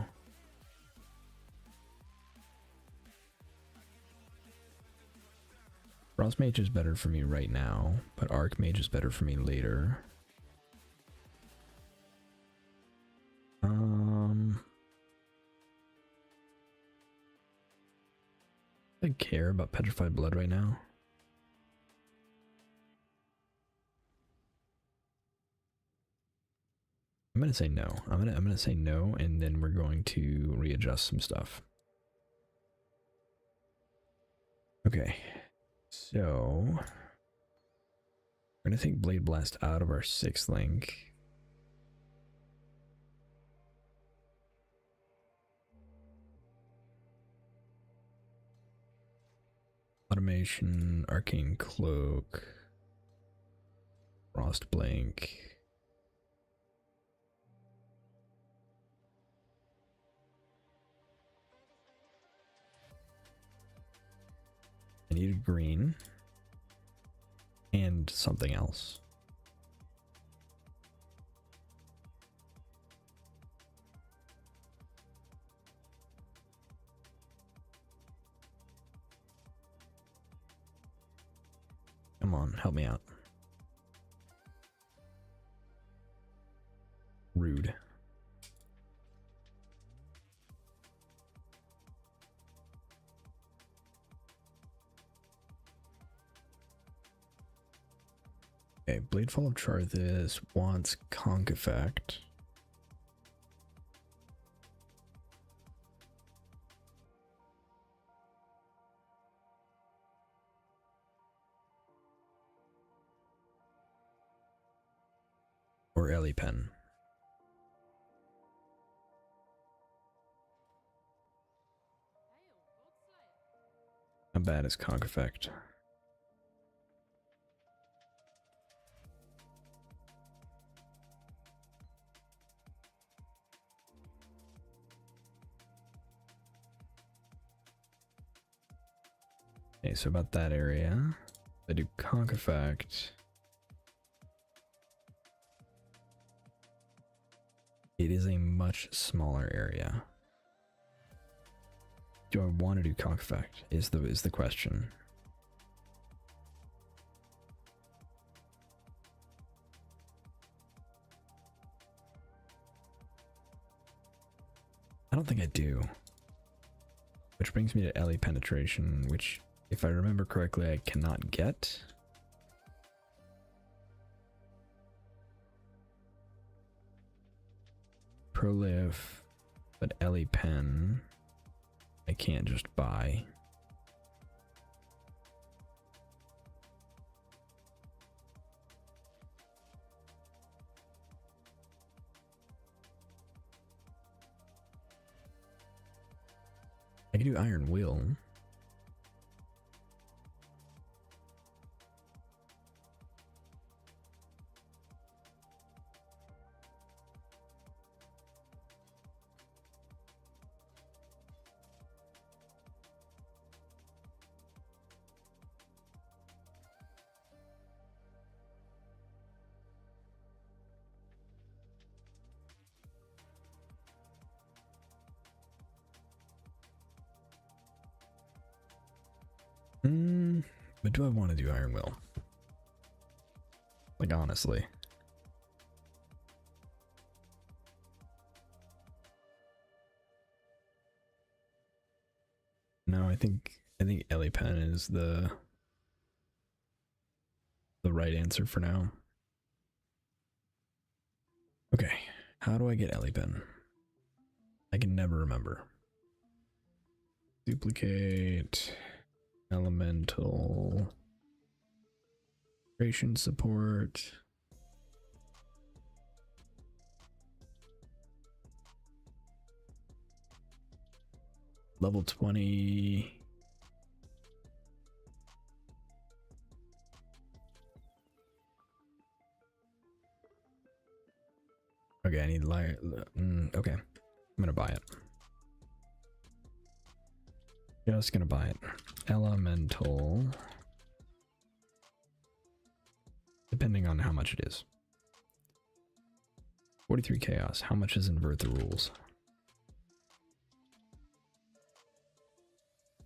Frostmage is better for me right now, but Archmage is better for me later. I care about Petrified Blood right now. I'm gonna say no. I'm gonna say no, and then we're going to readjust some stuff. Okay, so we're gonna take Blade Blast out of our 6th link. Automation, Arcane Cloak, Frost Blink. I needed green. And something else. Come on, help me out. Rude. Okay, Bladefall of Trarthus wants Conk Effect. Or Ellie Pen. How bad is Conk Effect? Okay, so about that area. I do Conk Effect. It is a much smaller area. Do I want to do Conk Effect? Is the question. I don't think I do. Which brings me to Ellie Penetration, which, if I remember correctly, I cannot get. Proliff, but Ellie Pen, I can't just buy. I can do Iron Will. But do I want to do Iron Will? Like, honestly. No, I think Ellie Pen is the right answer for now. Okay, how do I get Ellie Pen? I can never remember. Duplicate. Elemental. Creation support. Level 20. Okay, I need liar. Okay, I'm gonna buy it. Just gonna buy it. Elemental. Depending on how much it is. 43 chaos. How much is invert the rules?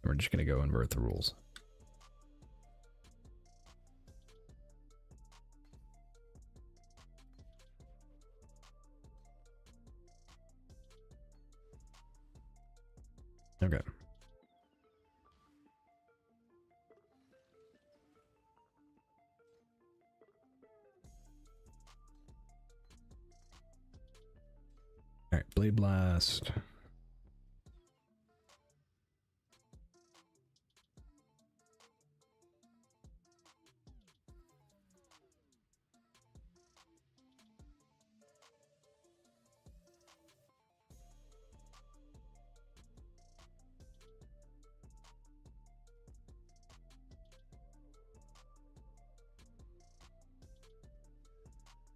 We're just gonna go invert the rules. Okay. Alright, Blade Blast.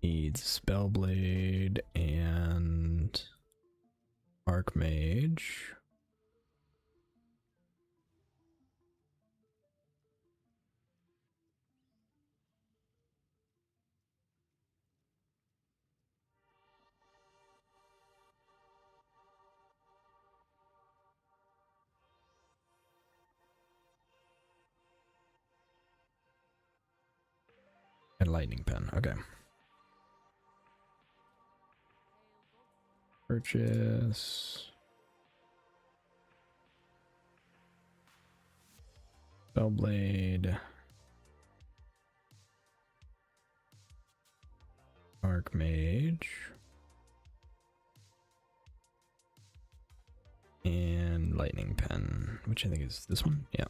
Needs Spellblade and Archmage. And lightning pen. Okay. Purchase. Spellblade. Archmage. And lightning pen, which I think is this one. Yeah.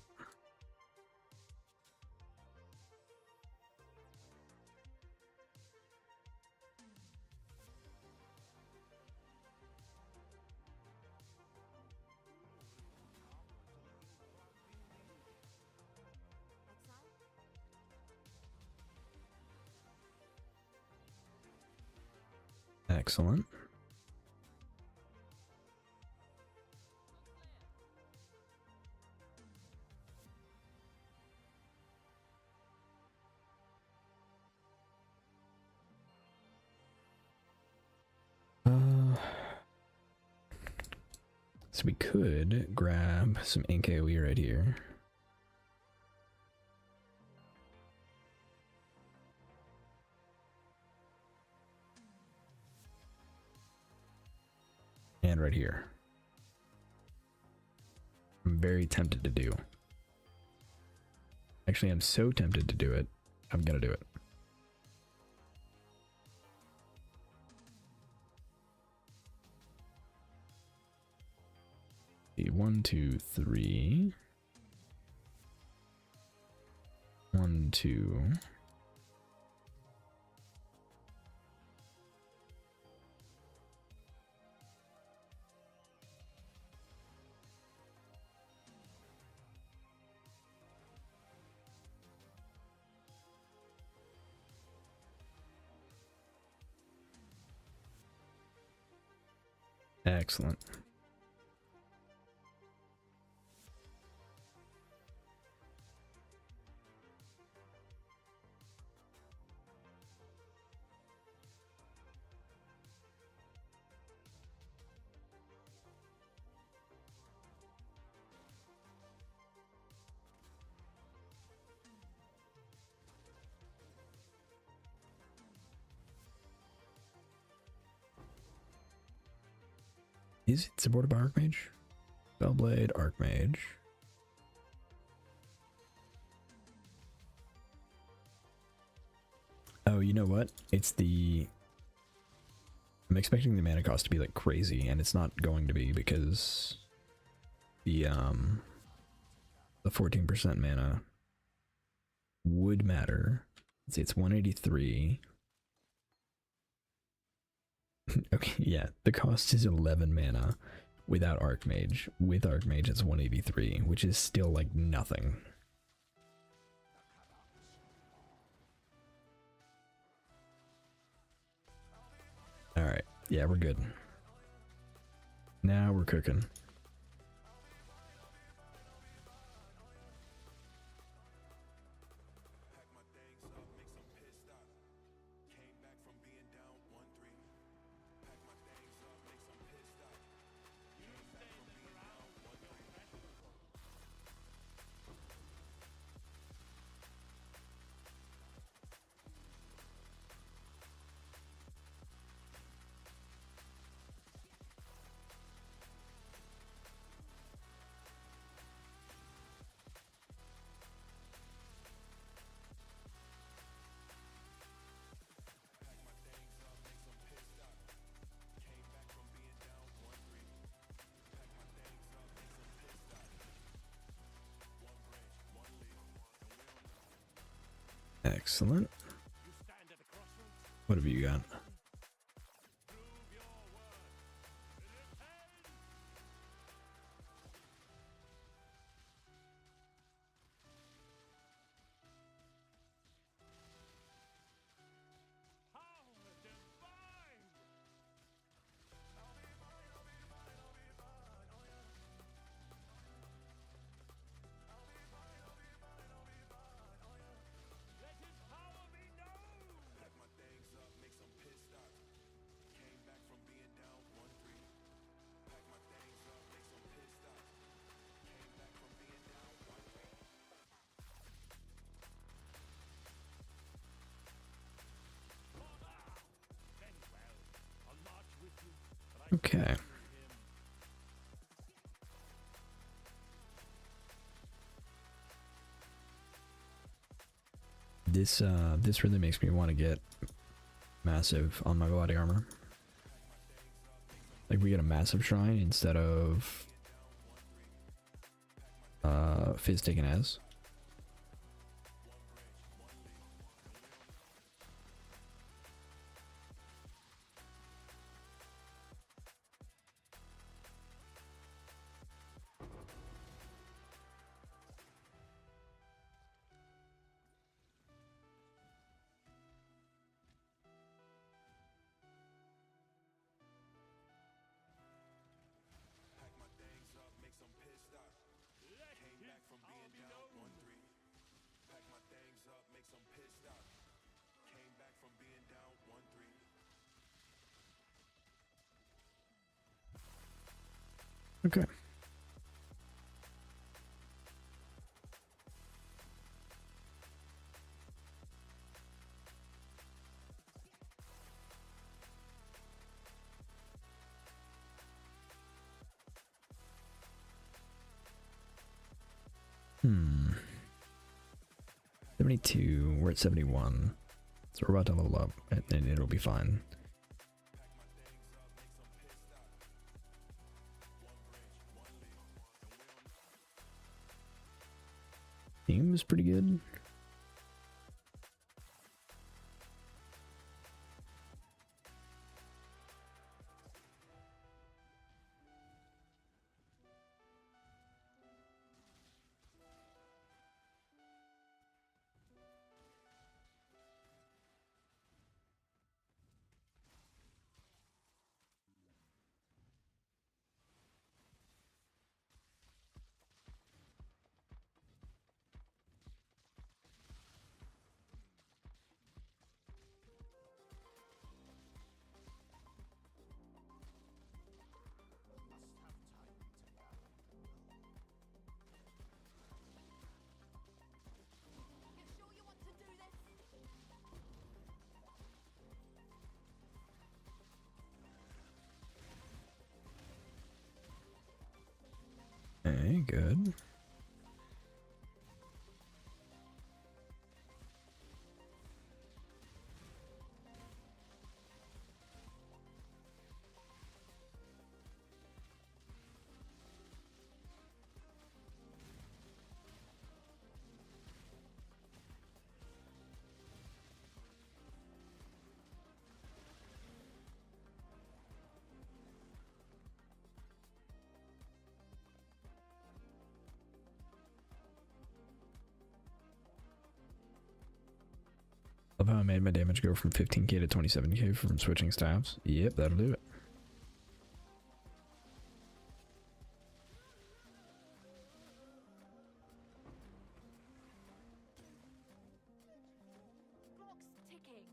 Excellent. So we could grab some AoE right here. And right here. I'm very tempted to do. Actually, I'm so tempted to do it. I'm gonna do it. See, 1, 2, 3. 1, 2. Excellent. Is it supported by Archmage? Spellblade, Archmage. Oh, you know what? It's the... I'm expecting the mana cost to be like crazy, and it's not going to be because the 14% mana would matter. Let's see, it's 183. Okay, yeah, the cost is 11 mana without Archmage. With Archmage, it's 183, which is still like nothing. Alright, yeah, we're good. Now we're cooking. Excellent. What have you got? Okay. This really makes me want to get massive on my body armor. Like we get a massive shrine instead of Fizz taken as. Pack my things up, make some pissed off. Came back from being down 1-3. Pack my things up, make some pissed off. Came back from being down 1-3. Okay. Hmm. 72. We're at 71. So we're about to level up, and it'll be fine. Seems pretty good. You sure you want to do this? Okay, good. Love how I made my damage go from 15k to 27k from switching staffs. Yep, that'll do it. Clock's ticking.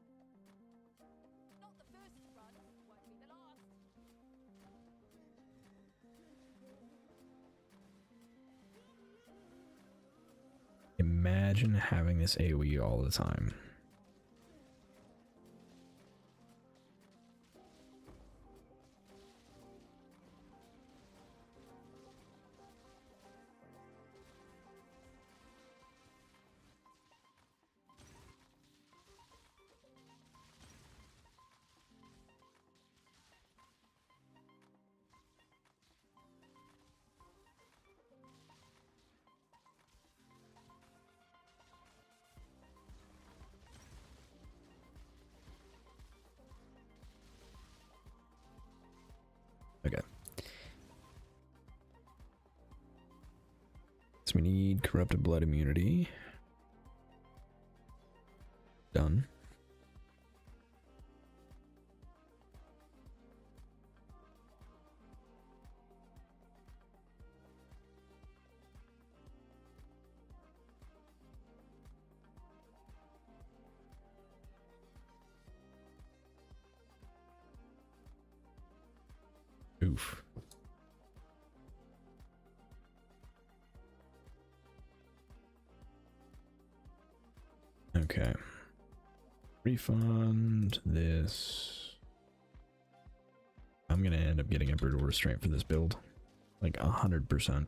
Not the first run, won't be the last. Imagine having this AoE all the time. Okay. So we need corrupted blood immunity. Done. Oof. Okay. Refund this. I'm gonna end up getting a brutal restraint for this build. Like 100%.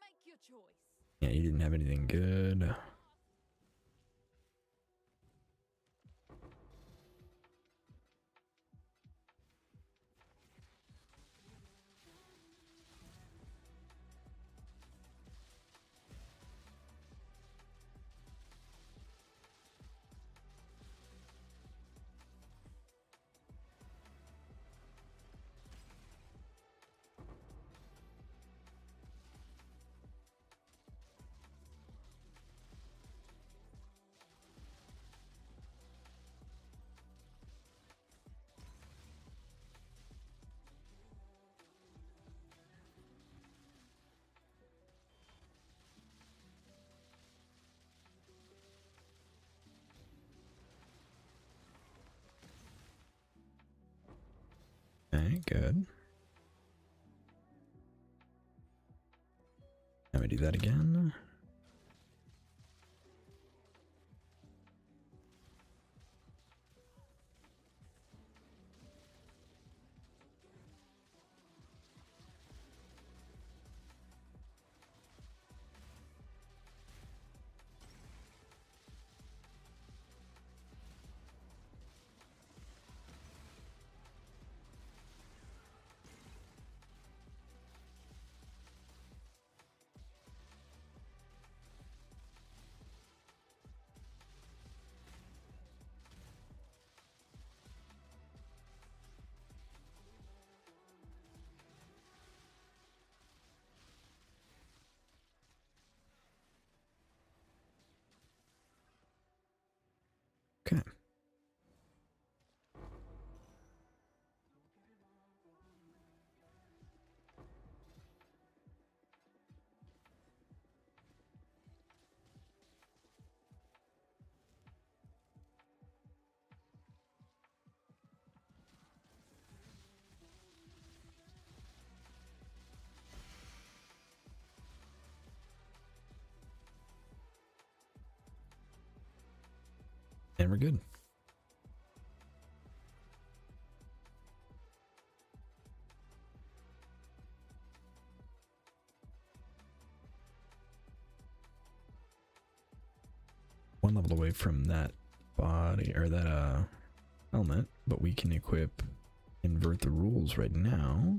Make your choice. Yeah, you didn't have anything good. Okay, good. Let me do that again. Okay. And we're good. One level away from that body or that helmet, but we can equip invert the rules right now.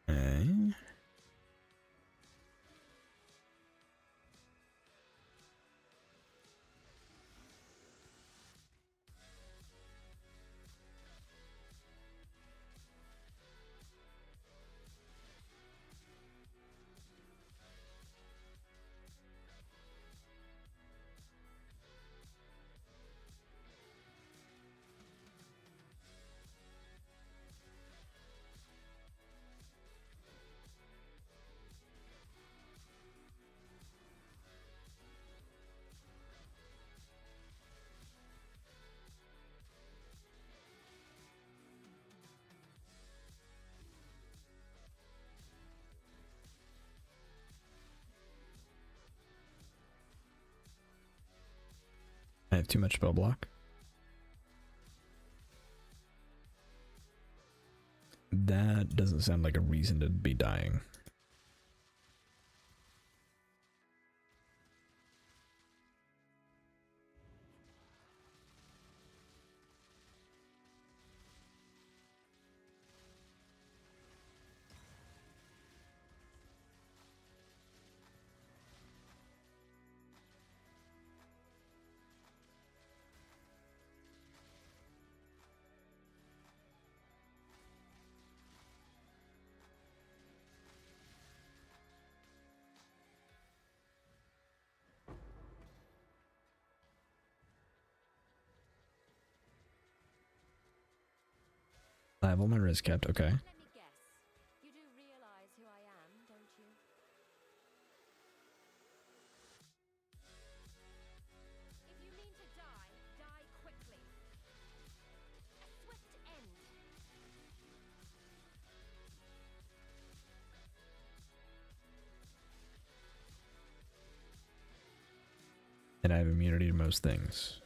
Okay. I have too much spell block. That doesn't sound like a reason to be dying. I have all my res kept, okay. Let me guess. You do realize who I am, don't you? If you mean to die, die quickly. A swift end. And I have immunity to most things.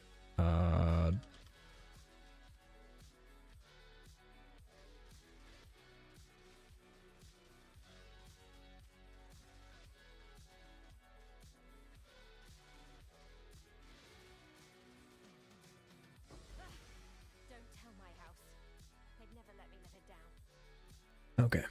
Don't tell my house. They'd never let me live it down. Okay.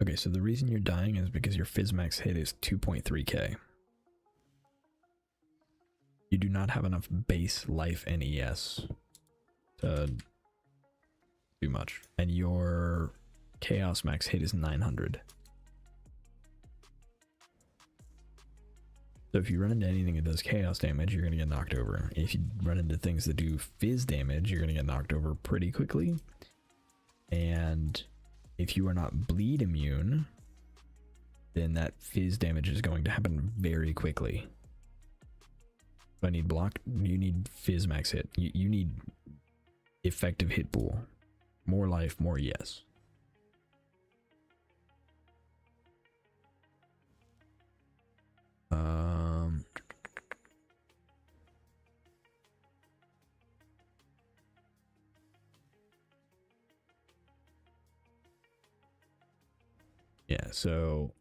Okay, so the reason you're dying is because your Fizzmax hit is 2.3k. You do not have enough base life and ES to do much. And your Chaos Max hit is 900. So if you run into anything that does Chaos damage, you're going to get knocked over. If you run into things that do Fizz damage, you're going to get knocked over pretty quickly. And if you are not bleed immune, then that Fizz damage is going to happen very quickly. I need block. You need Fizz max hit. You need effective hit pool. More life, more yes. Yeah, so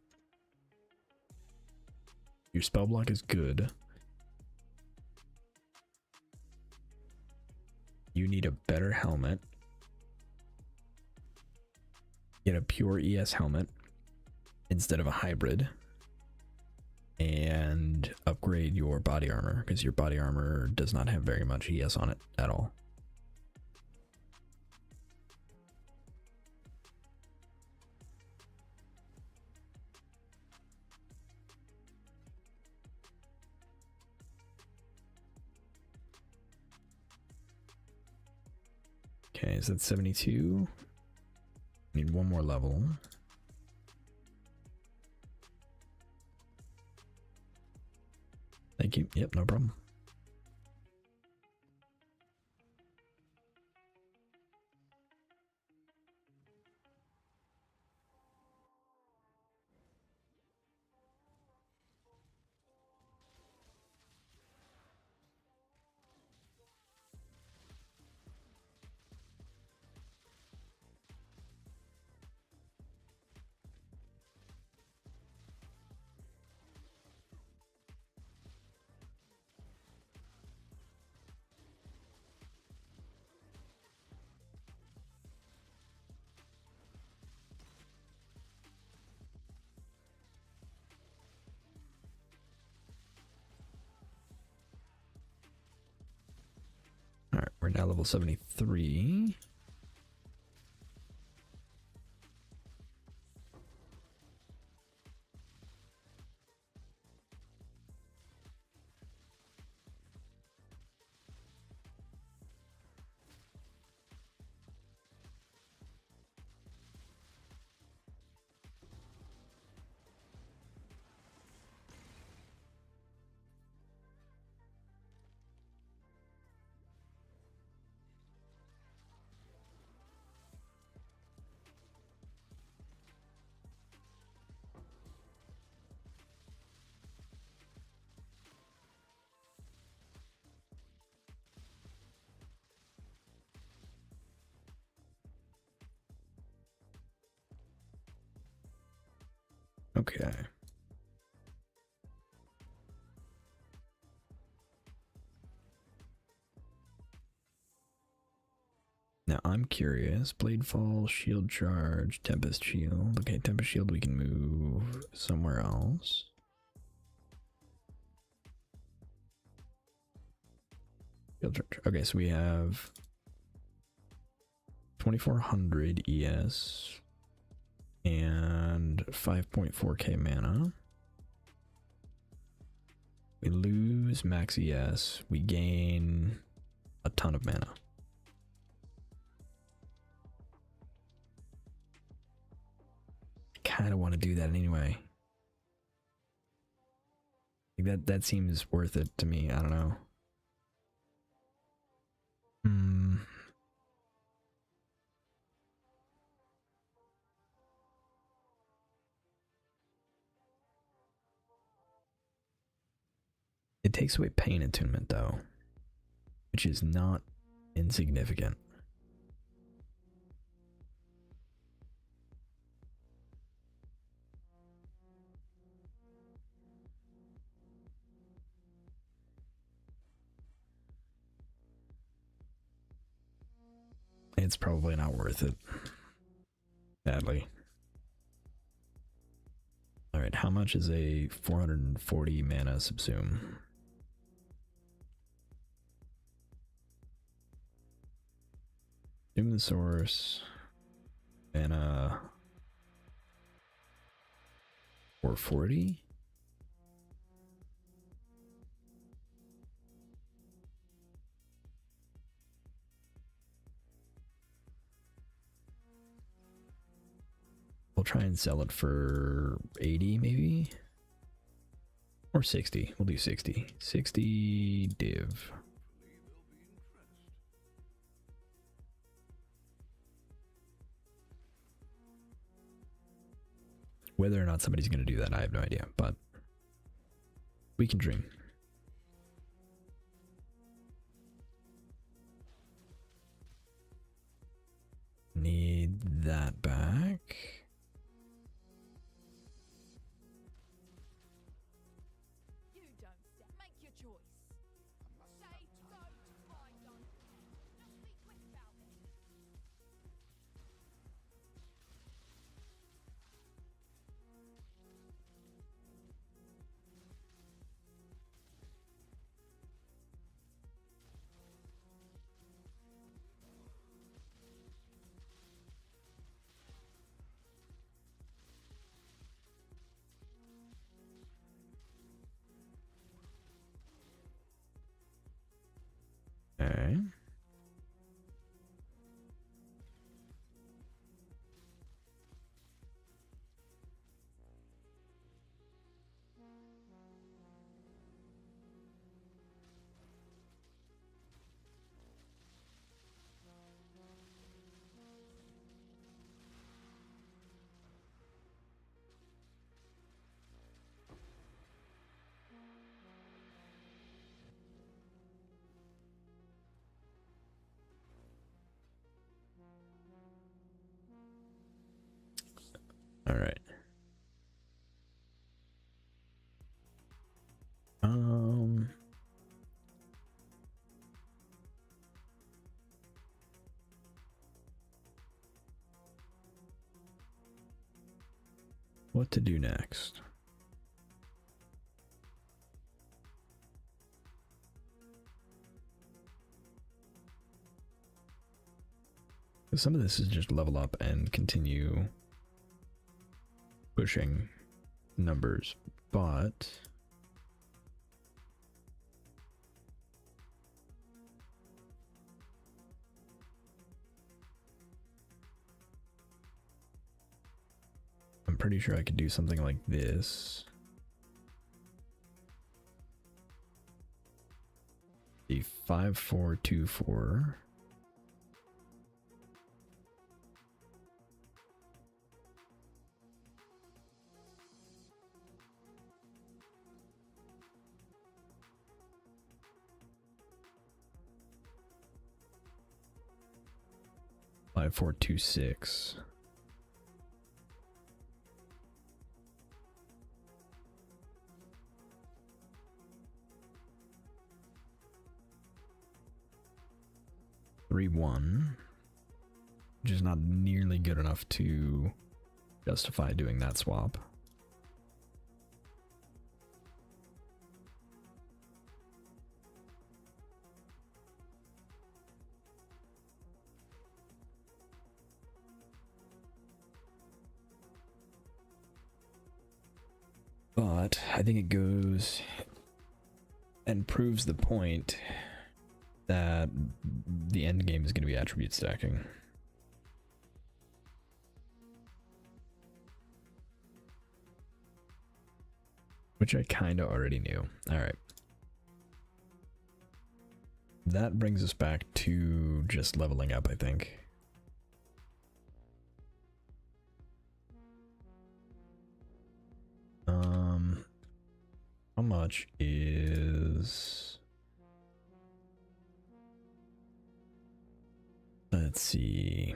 your spell block is good. You need a better helmet. Get a pure ES helmet instead of a hybrid. And upgrade your body armor, because your body armor does not have very much ES on it at all. Okay, is that 72? Need one more level. Thank you. Yep, no problem. Alright, we're now level 73. Okay. Now I'm curious. Bladefall, Shield Charge, Tempest Shield. Okay, Tempest Shield we can move somewhere else. Field charge. Okay, so we have 2400 ES and 5.4k mana. We lose max ES. We gain a ton of mana. I kind of want to do that anyway. That seems worth it to me. I don't know. It takes away pain attunement though, which is not insignificant. It's probably not worth it. Sadly. Alright, how much is a 440 mana subsume? Subsume the source. Mana 440? We'll try and sell it for 80 maybe? Or 60. We'll do 60. 60 div. Whether or not somebody's going to do that, I have no idea, but we can dream. Need that back. You don't step. Make your choice. Say go, I don't. Just be quick about it. Okay. All right. What to do next? Some of this is just level up and continue pushing numbers, but I'm pretty sure I could do something like this. The 5424. Five, 4, 2, 6. Three, 1, which is not nearly good enough to justify doing that swap. But I think it goes and proves the point that the end game is going to be attribute stacking. Which I kind of already knew. Alright. That brings us back to just leveling up, I think. How much is... Let's see...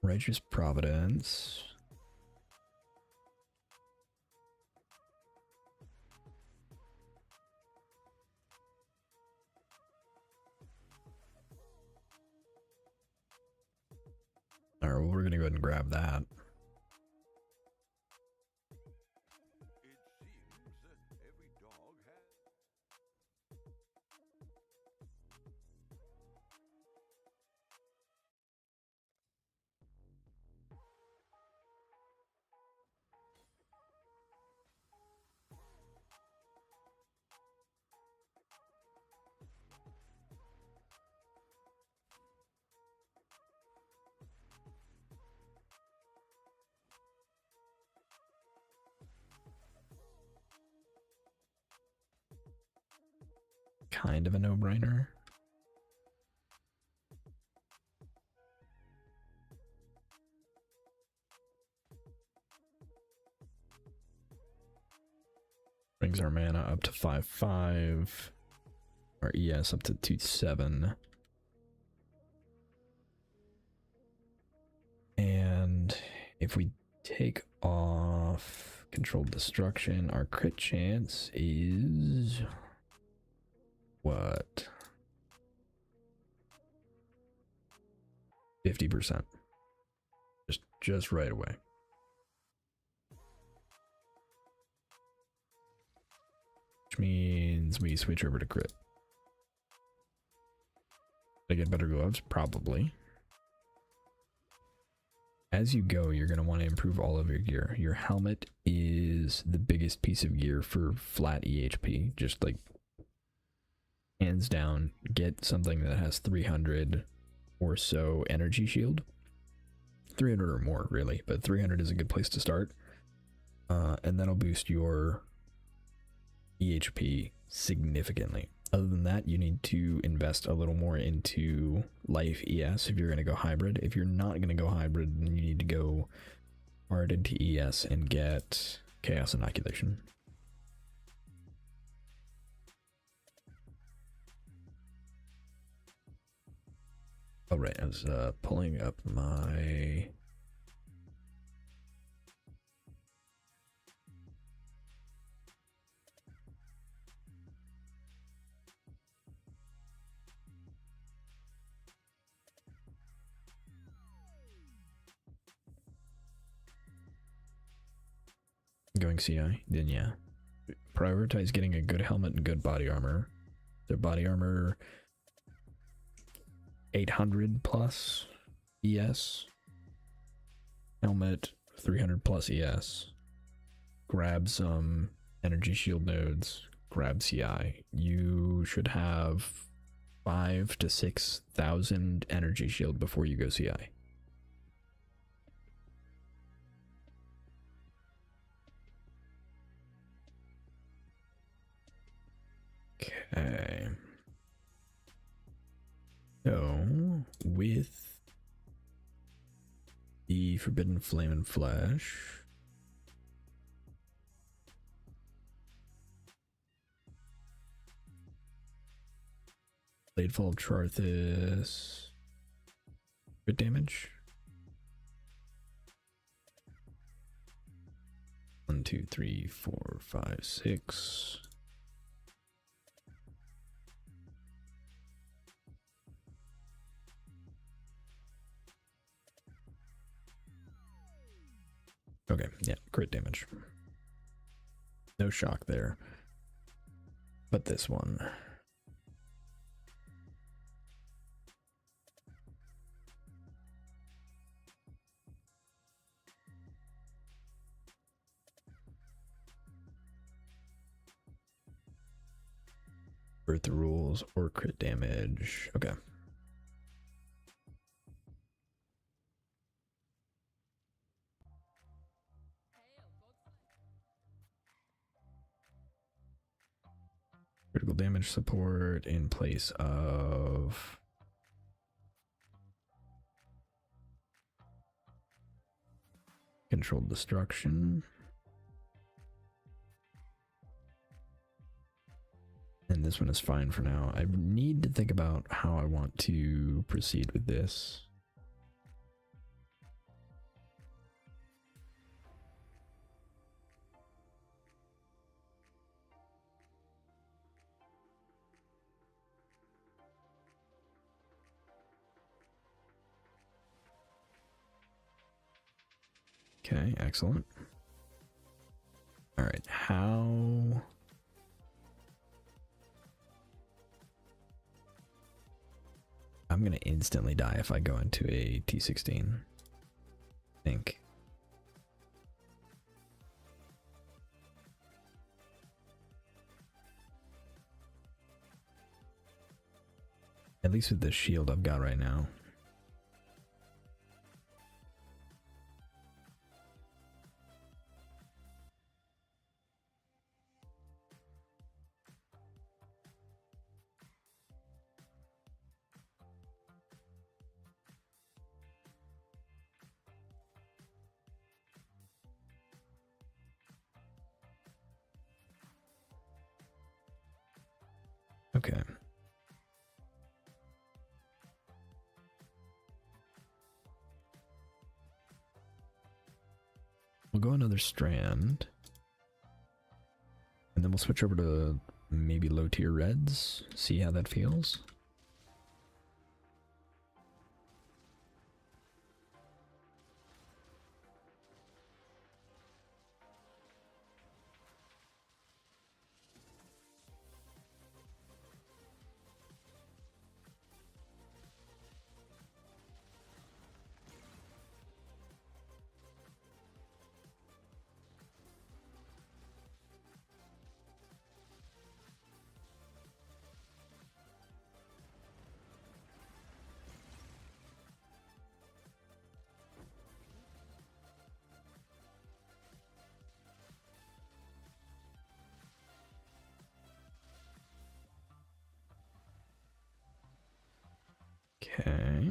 Righteous Providence. Alright, well, we're gonna go ahead and grab that. It seems that every dog has. Kind of a no-brainer. Brings our mana up to 5/5. Our ES up to 2/7. And if we take off Controlled Destruction, our crit chance is... what? 50%. Just right away. Which means we switch over to crit. I get better gloves? Probably. As you go, you're going to want to improve all of your gear. Your helmet is the biggest piece of gear for flat EHP. Just like, hands down, get something that has 300 or so energy shield. 300 or more, really, but 300 is a good place to start. And that'll boost your EHP significantly. Other than that, you need to invest a little more into life ES if you're going to go hybrid. If you're not going to go hybrid, then you need to go hard into ES and get Chaos Inoculation. Oh, right, I was pulling up my... going CI, then yeah. Prioritize getting a good helmet and good body armor. So body armor 800 plus ES. Helmet 300 plus ES. Grab some energy shield nodes. Grab CI. You should have 5,000 to 6,000 energy shield before you go CI. Okay. So, with the Forbidden Flame and Flesh, Bladefall of Trarthus, crit damage. 1, 2, 3, 4, 5, 6. Okay, yeah, crit damage. No shock there. But this one. Birth rules or crit damage. Okay. Critical damage support in place of controlled destruction. And this one is fine for now. I need to think about how I want to proceed with this. Okay, excellent. All right, how... I'm going to instantly die if I go into a T16. I think. At least with the shield I've got right now. Okay. We'll go another strand. And then we'll switch over to maybe low tier reds. See how that feels. Okay.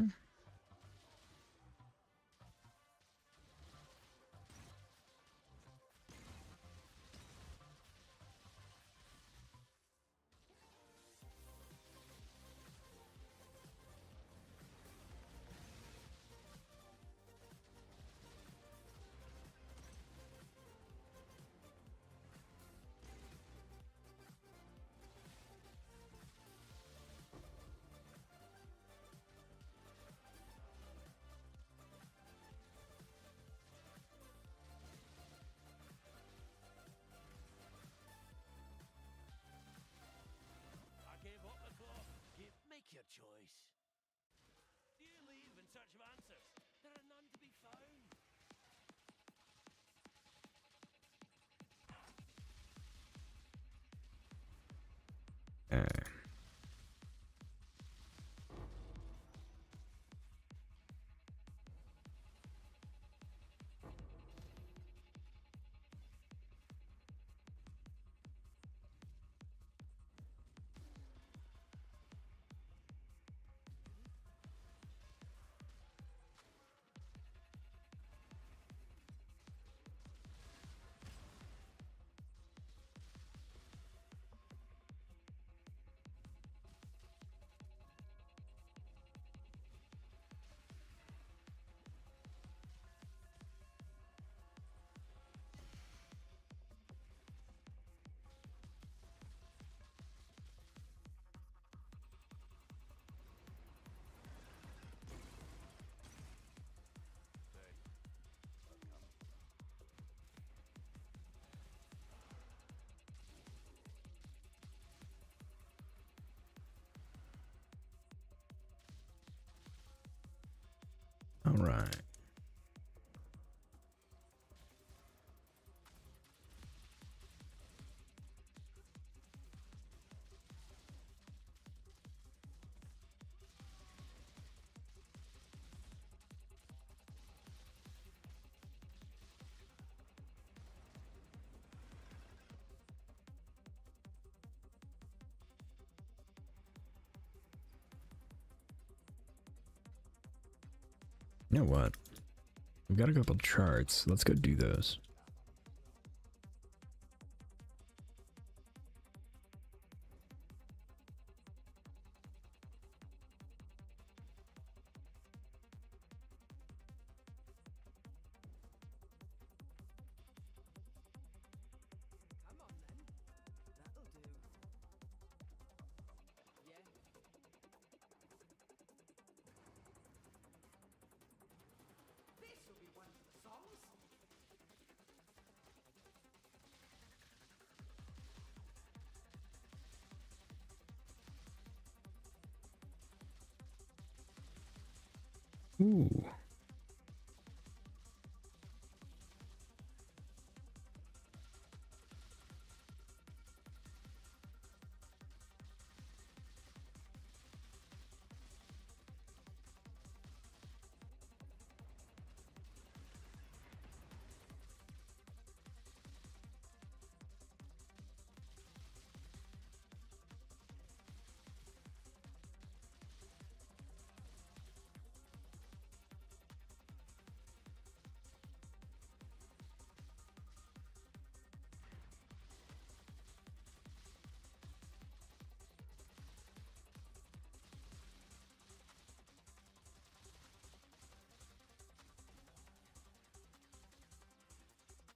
I gave up the club. Make your choice. Do you leave in search of answers? There are none to be found. All right. You know what? We've got a couple charts. Let's go do those. Come on then. That'll do. Yeah. This will be one for the songs. Ooh.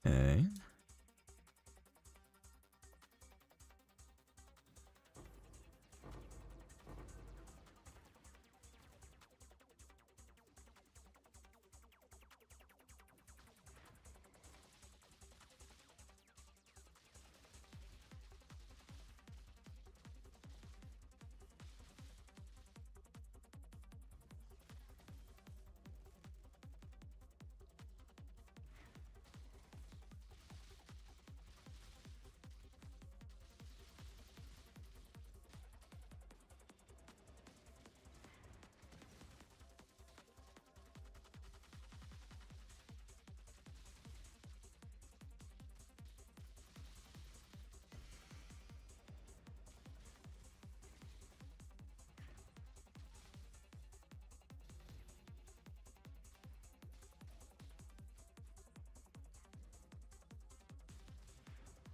Okay.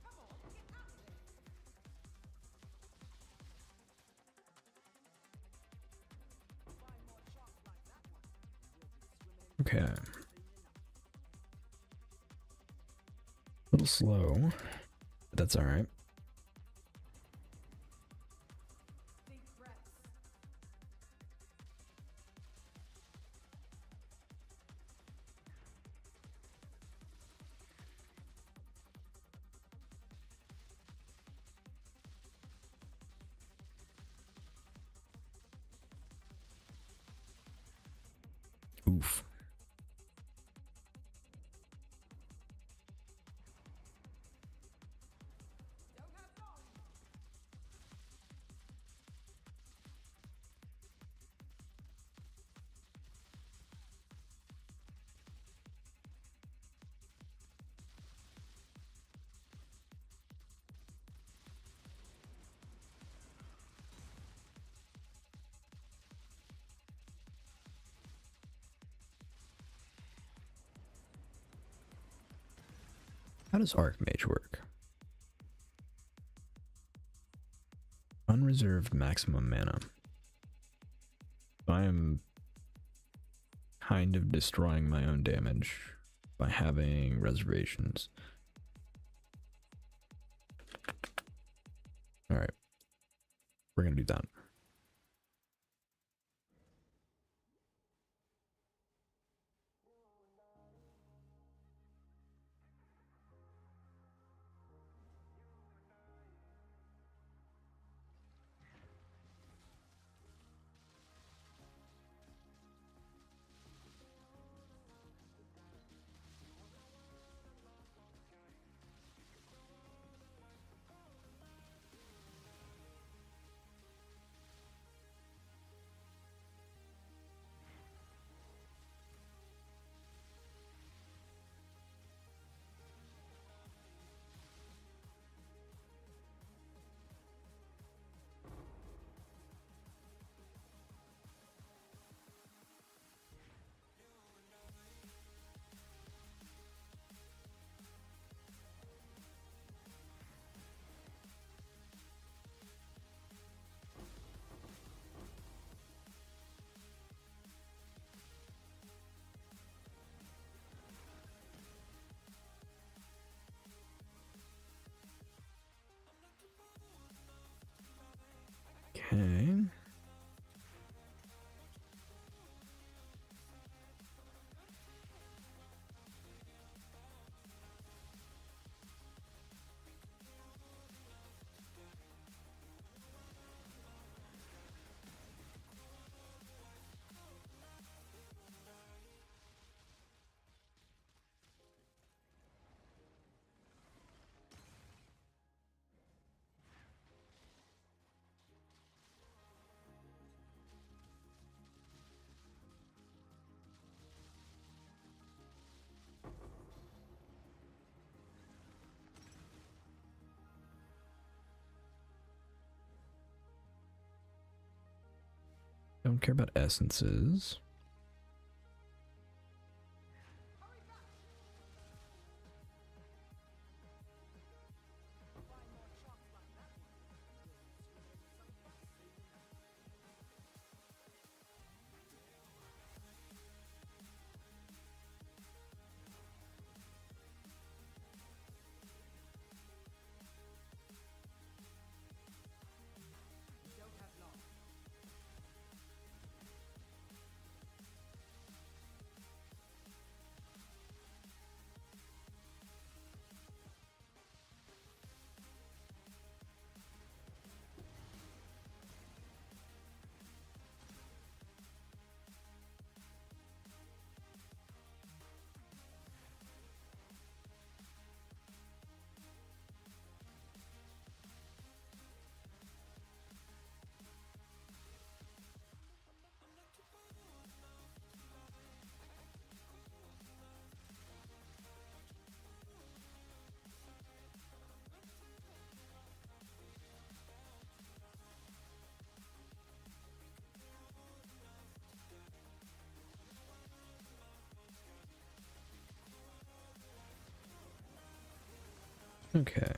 Come on, get out of it. Find more shots like that one. You'll be swimming in Okay. soon enough. A little slow, but that's all right. Deep breaths. Oof. Don't have long. How does Archmage work? Unreserved maximum mana. I am kind of destroying my own damage by having reservations. Alright. We're gonna do that. don't care about essences. Okay.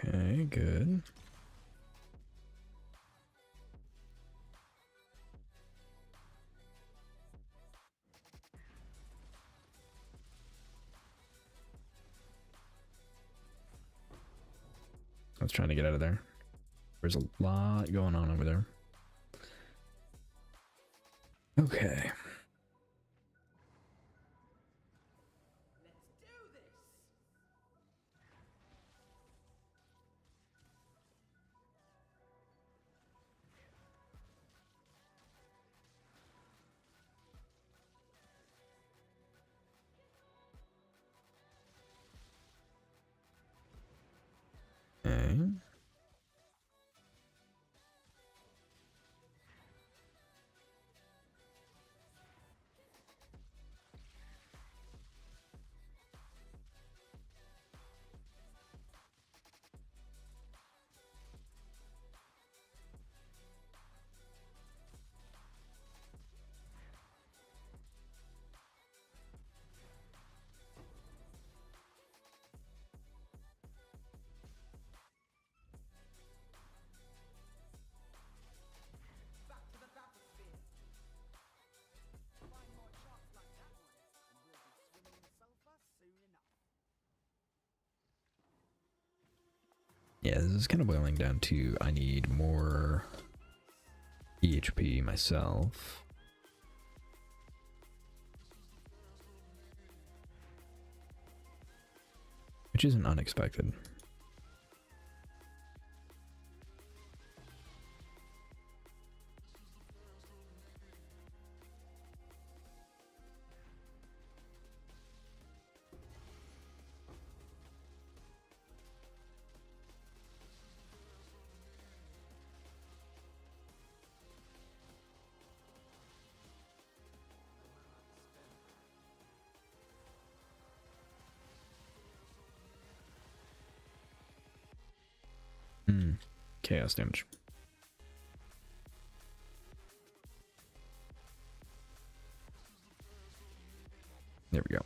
Okay, good. I was trying to get out of there. There's a lot going on over there. Okay. Okay. Yeah, this is kind of boiling down to I need more EHP myself. Which isn't unexpected. Chaos damage. There we go.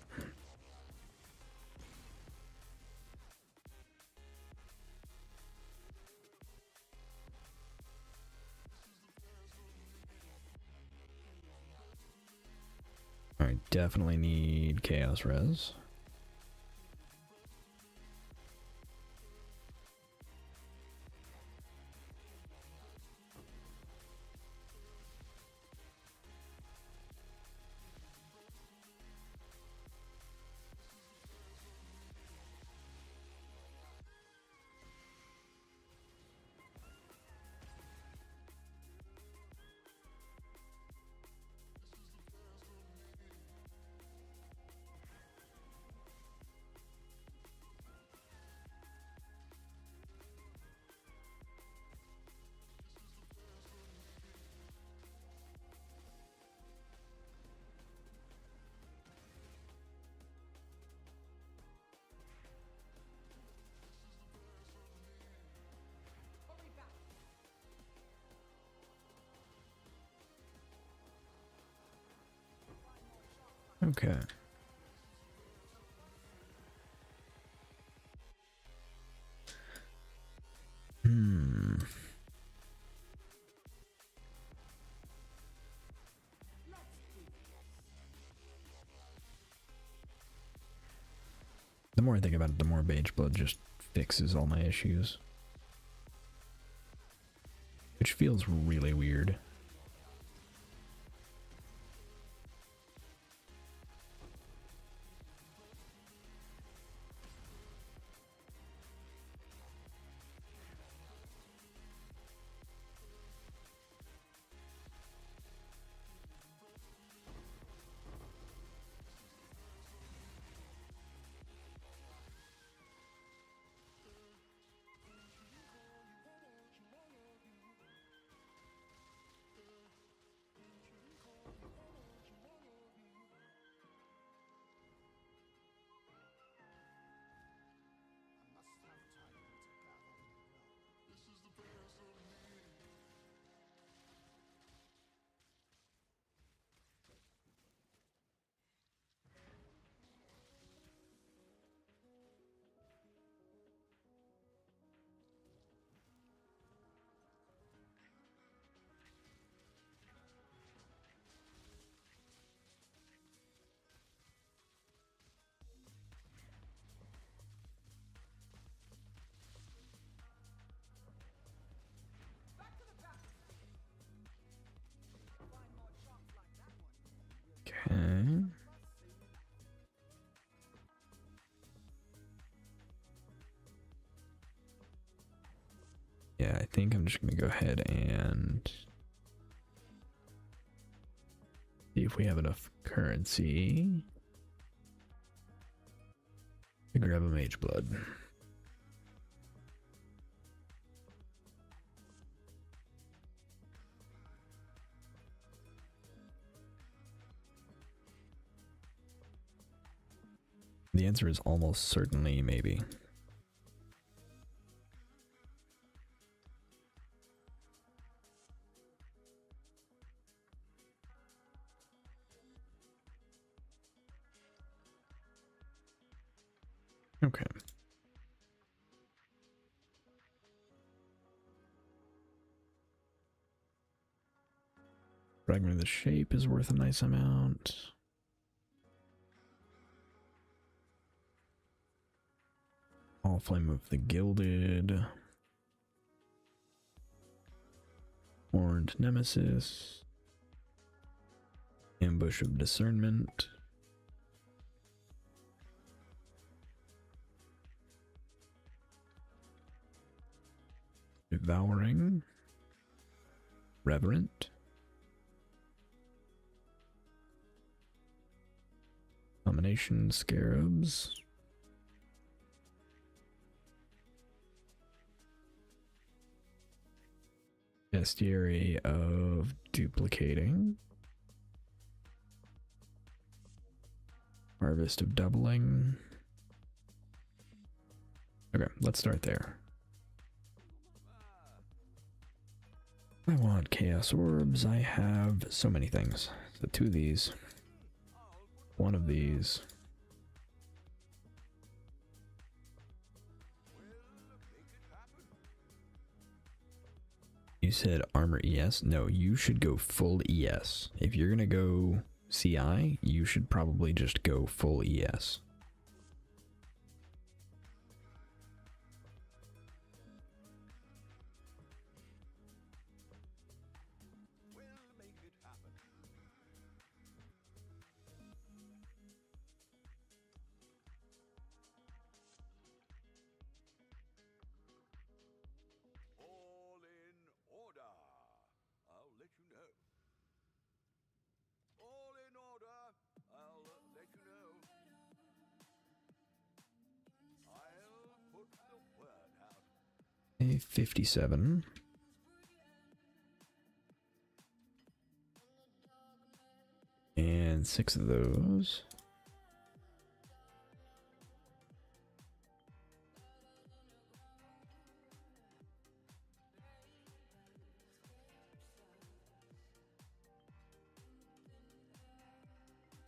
Alright, definitely need chaos res. Okay. The more I think about it, the more Mage Blood just fixes all my issues. Which feels really weird. Okay. Yeah, I think I'm just gonna go ahead and see if we have enough currency to grab a Mage Blood. The answer is almost certainly maybe. Okay. Fragment of the Shape is worth a nice amount. All Flame of the Gilded. Horned Nemesis. Ambush of Discernment. Devouring. Reverent. Domination Scarabs. Bestiary of Duplicating. Harvest of Doubling. Okay, let's start there. I want Chaos Orbs. I have so many things. So 2 of these. 1 of these. You said armor ES? No, you should go full ES. If you're gonna go CI, you should probably just go full ES. All in order. I'll let you know. All in order. I'll let you know. I'll put the word out. A 57. And 6 of those.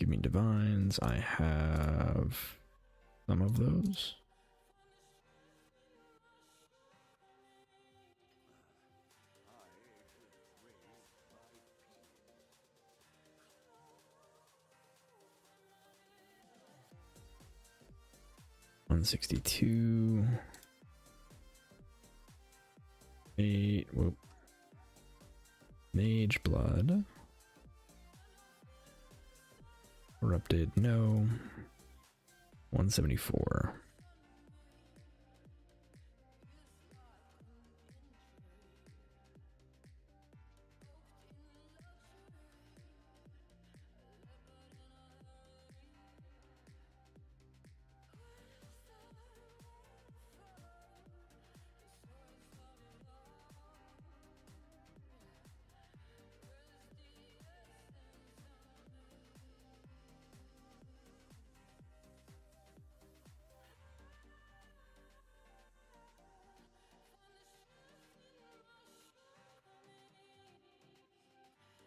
give me divines. I have some of those. $162. 8. Whoop. Mage blood. Corrupted, no. 174.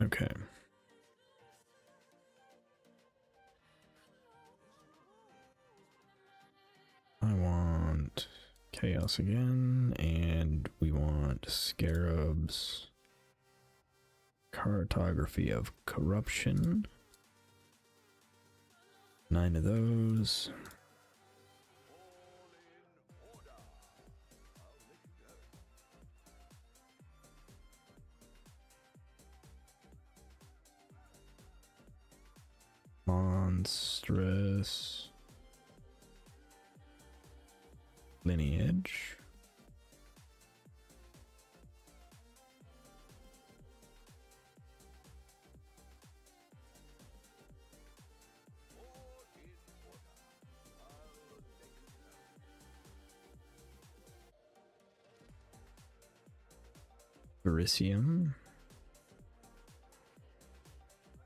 Okay. I want chaos again, and we want scarabs. Cartography of corruption. 9 of those. Monstrous lineage. Verisium.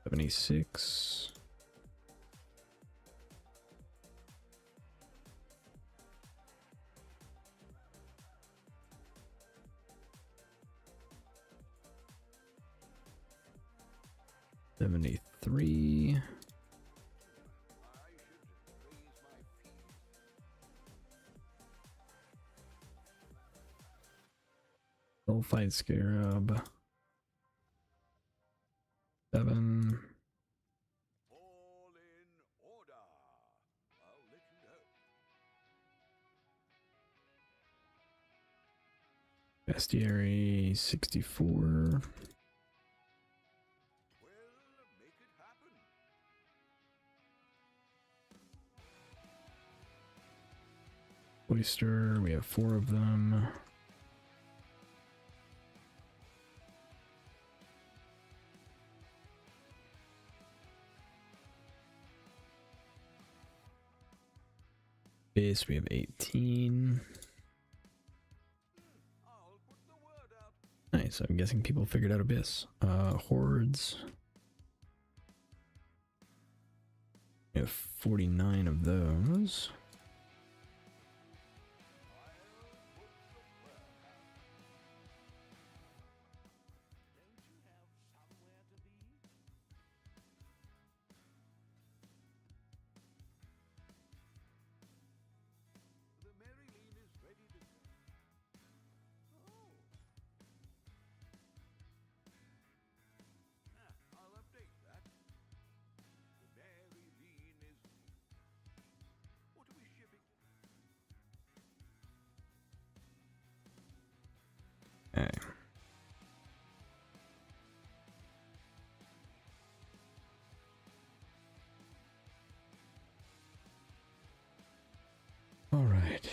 76. $73. Sulfide Scarab. 7. All in order. I'll let you know. Bestiary 64. Well, make it happen. Oyster, we have 4 of them. Base, we have 18. I'll put the word out. Nice, I'm guessing people figured out Abyss. Hordes. We have 49 of those. The Mary Lean is ready to go. Oh. I'll update that. The Mary Lean is new. What are we shipping? Okay. All right.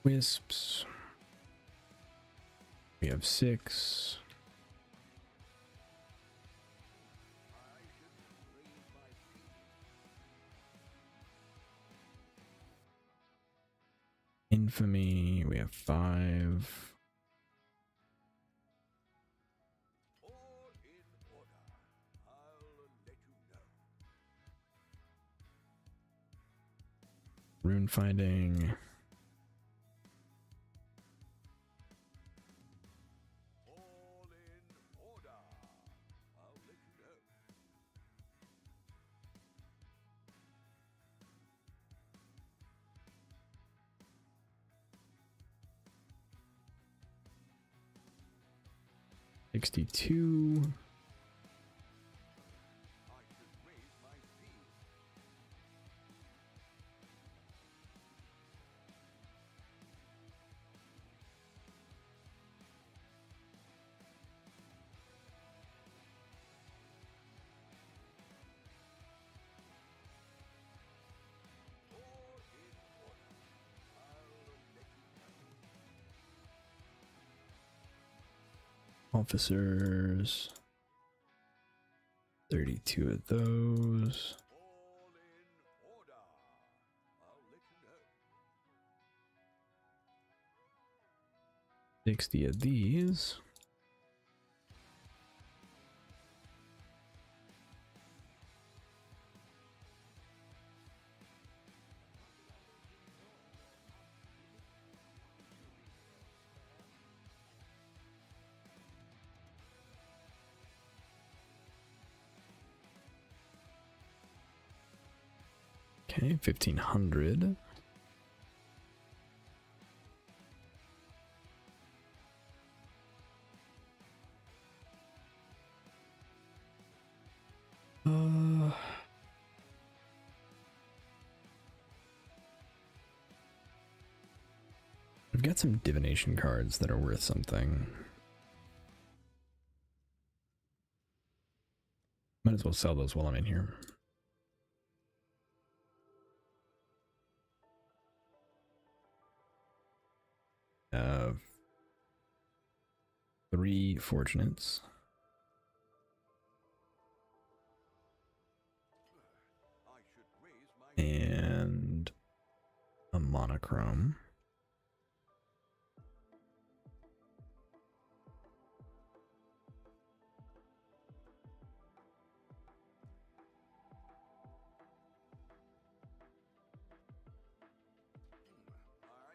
Wisps. We have 6. I should raise my feet. Infamy, we have 5. All in order. I'll let you know. Rune finding. All 62. I should raise my fees. All in order. I'll let you know. Officers. 32 of those. All in order. I'll let you know. 60 of these. Okay, 1500. I've got some divination cards that are worth something. Might as well sell those while I'm in here. Have 3 fortunates. I should raise my And a monochrome. I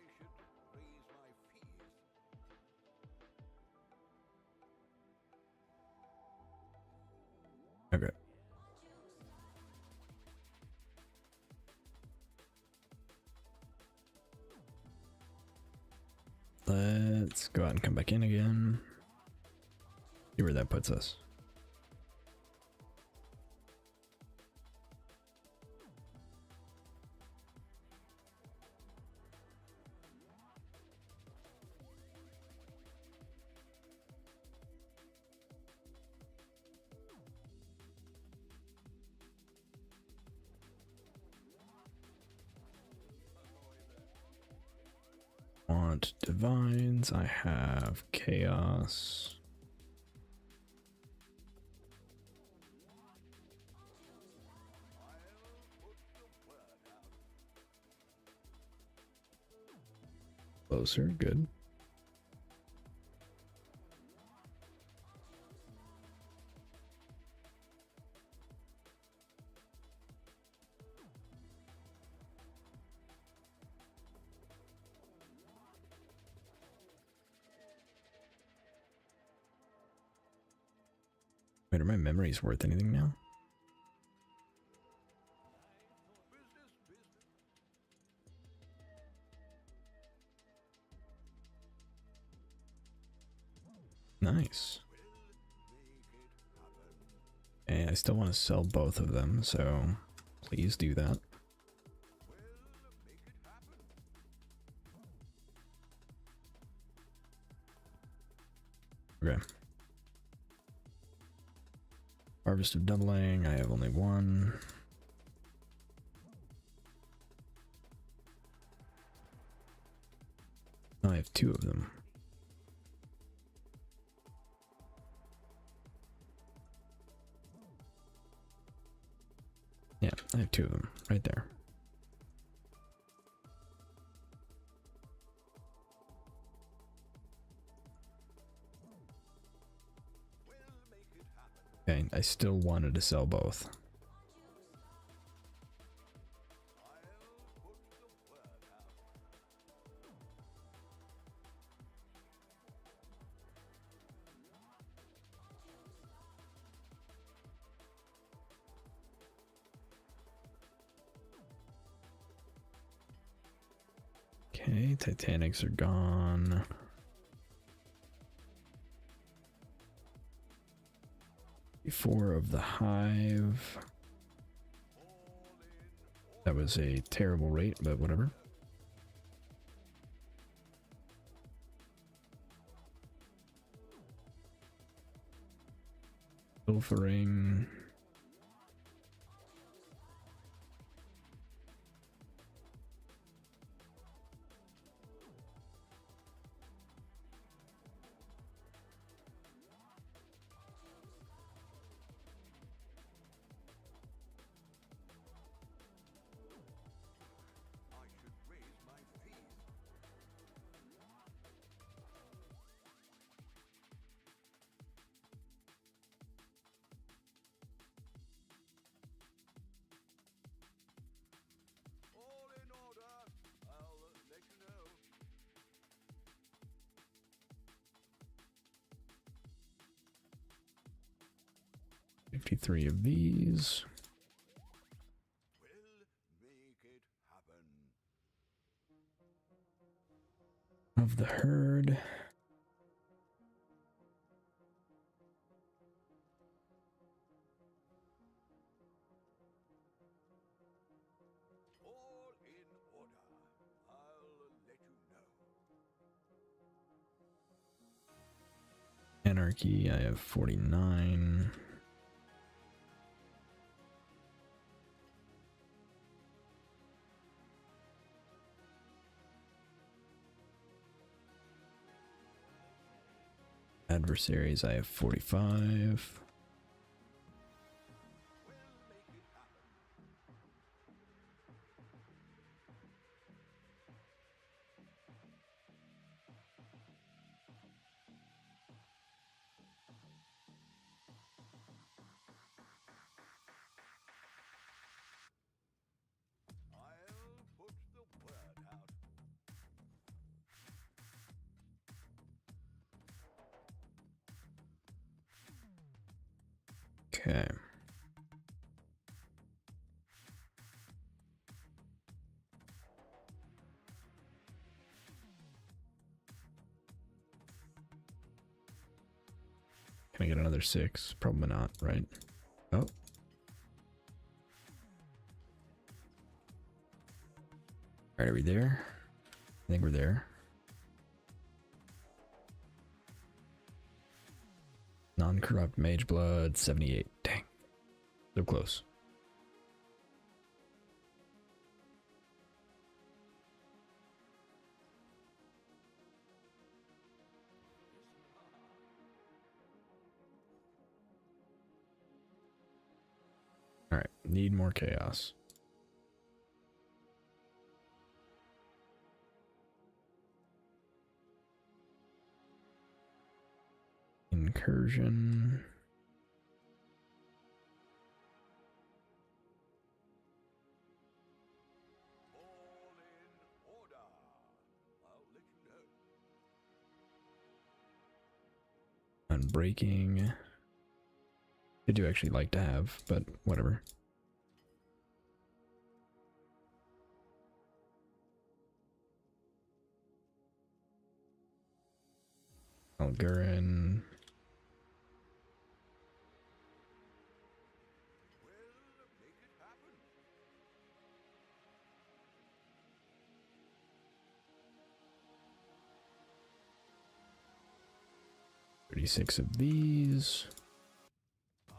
should raise my fees. Okay. Let's go out and come back in again. See where that puts us. Want divines. I have chaos. Closer, good. Wait, are my memories worth anything now? Nice. And I still want to sell both of them, so please do that. Okay. Harvest of doubling, I have only one. I have 2 of them. Yeah, I have 2 of them right there. Okay, I still wanted to sell both. Okay, Titanics are gone. 4 of the hive. That was a terrible rate, but whatever. Pilfering. I should raise my fees. All in order. I'll let you know. 53 of these. We'll make it happen. Of the herd. All in order. I'll let you know. Anarchy, I have 49. Adversaries, I have 45. I'll put the word out. Okay. Can I get another 6? Probably not, right? Oh. Alright, are we there? I think we're there. Non-corrupt mage blood, 78. Dang. So close. Alright, need more chaos. Incursion. All in order. I'll let you know. Unbreaking. I do actually like to have, but whatever. Algurin. We'll make it happen. 36 of these. I'll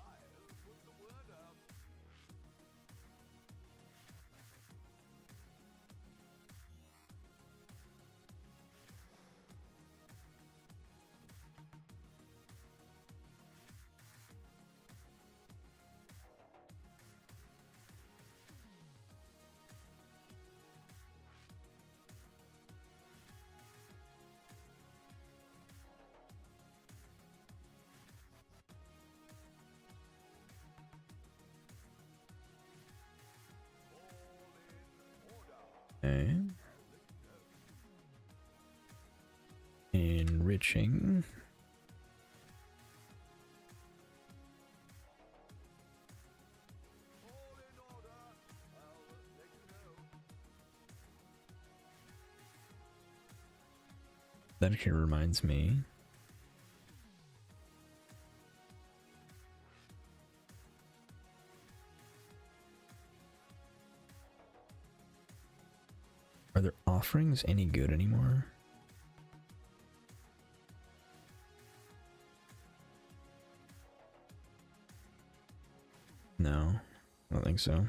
put the word out. Okay. Enriching. All in order. I'll let you know. That actually reminds me. Are their offerings any good anymore? No, I don't think so.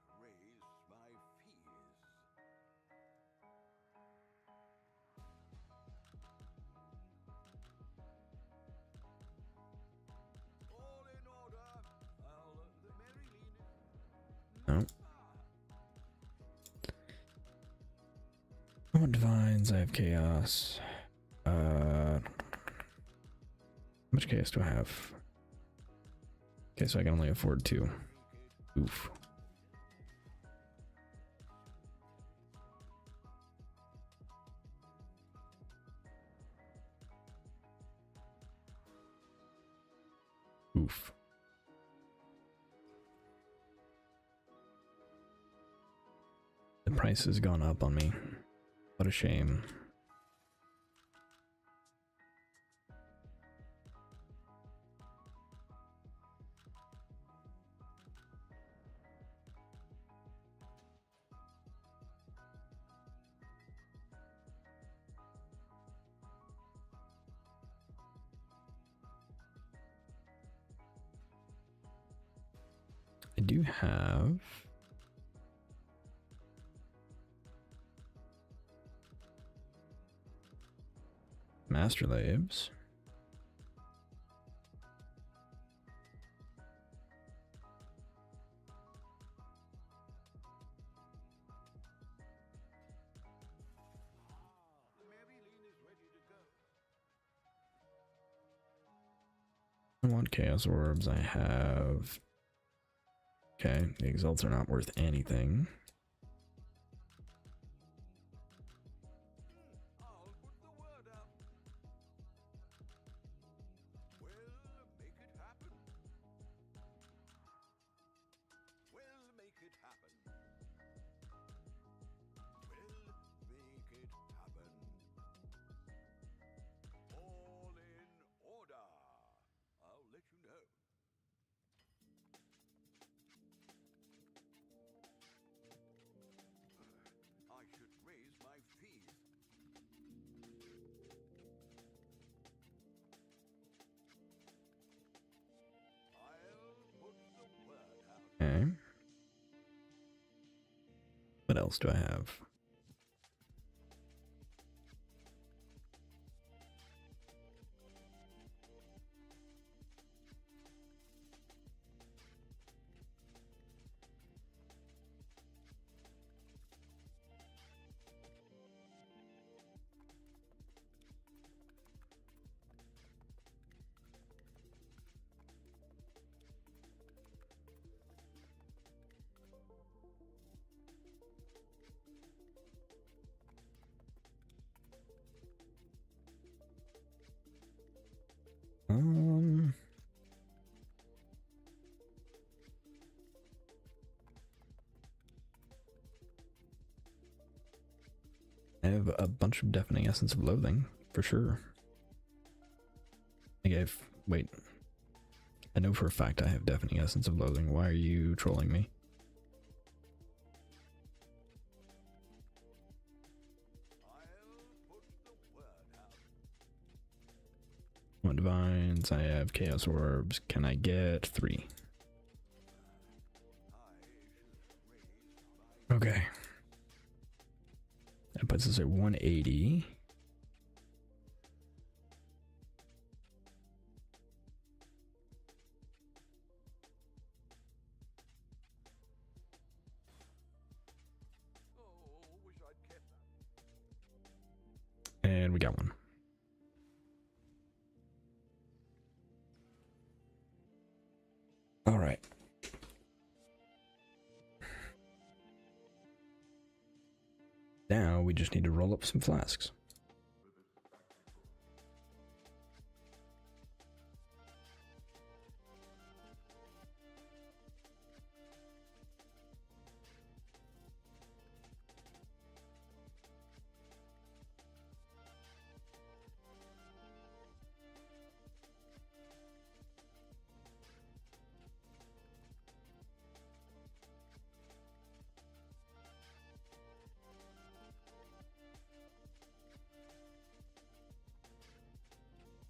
I should raise my fees. All in order. The Mary No. I want divines, I have chaos. How much chaos do I have? Okay, so I can only afford 2. Oof. Oof. The price has gone up on me. What a shame. I do have Master Labs. I want Chaos Orbs. I have... Okay, the Exalts are not worth anything. I'll put the word out. We'll make it happen. We'll make it happen. We'll make it happen. All in order. I'll let you know. I should raise my fees. I'll put the word out. Okay. What else do I have? I have a bunch of Deafening Essence of Loathing, for sure. I think I've... Wait. I know for a fact I have Deafening Essence of Loathing. Why are you trolling me? One Divines, I have Chaos Orbs. Can I get 3? Okay. That puts us at 180. And we got one. All right. Now we just need to roll up some flasks.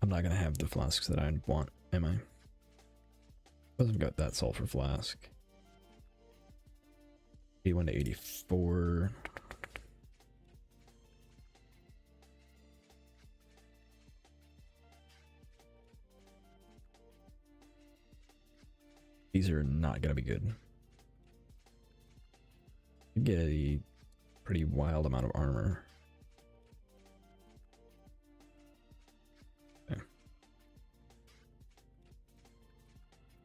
I'm not gonna have the flasks that I want, am I? Hasn't got that sulfur flask. 81 to 84. These are not gonna be good. You get a pretty wild amount of armor. Okay.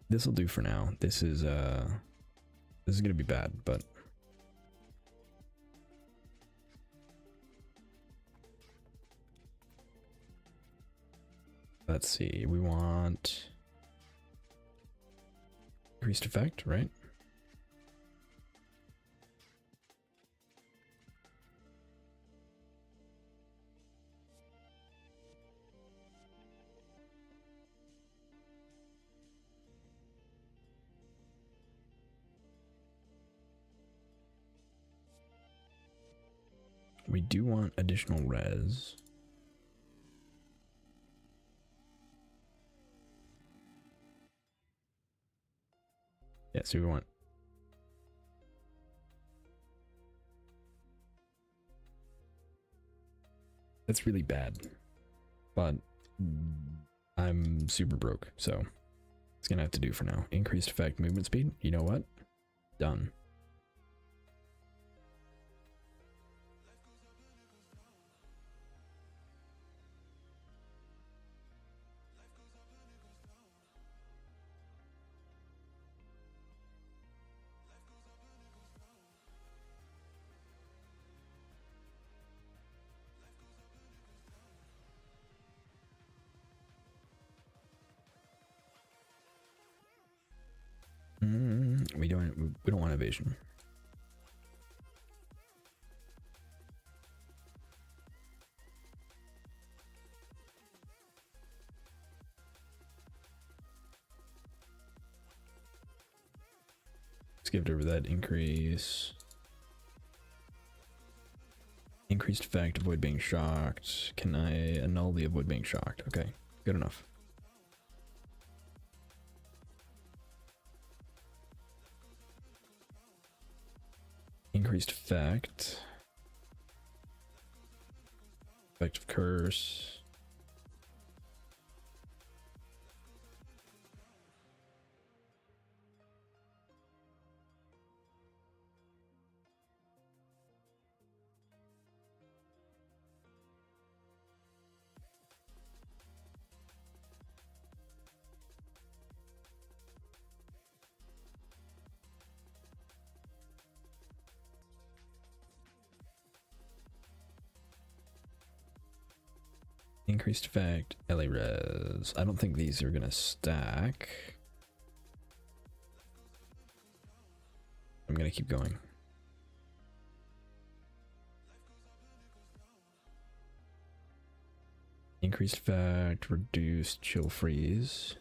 This will do for now. This is gonna be bad, but let's see. We want increased effect, right? We do want additional res. Yeah, so we want that's really bad, but I'm super broke, so it's gonna have to do for now. Increased effect movement speed. You know what? Done. We don't want evasion. Skipped over that increase. Increased effect, avoid being shocked. Can I annul the avoid being shocked? Okay, good enough. Increased effect. Effect of curse. Increased effect, LA res. I don't think these are gonna stack. I'm gonna keep going. Increased effect, reduced chill freeze.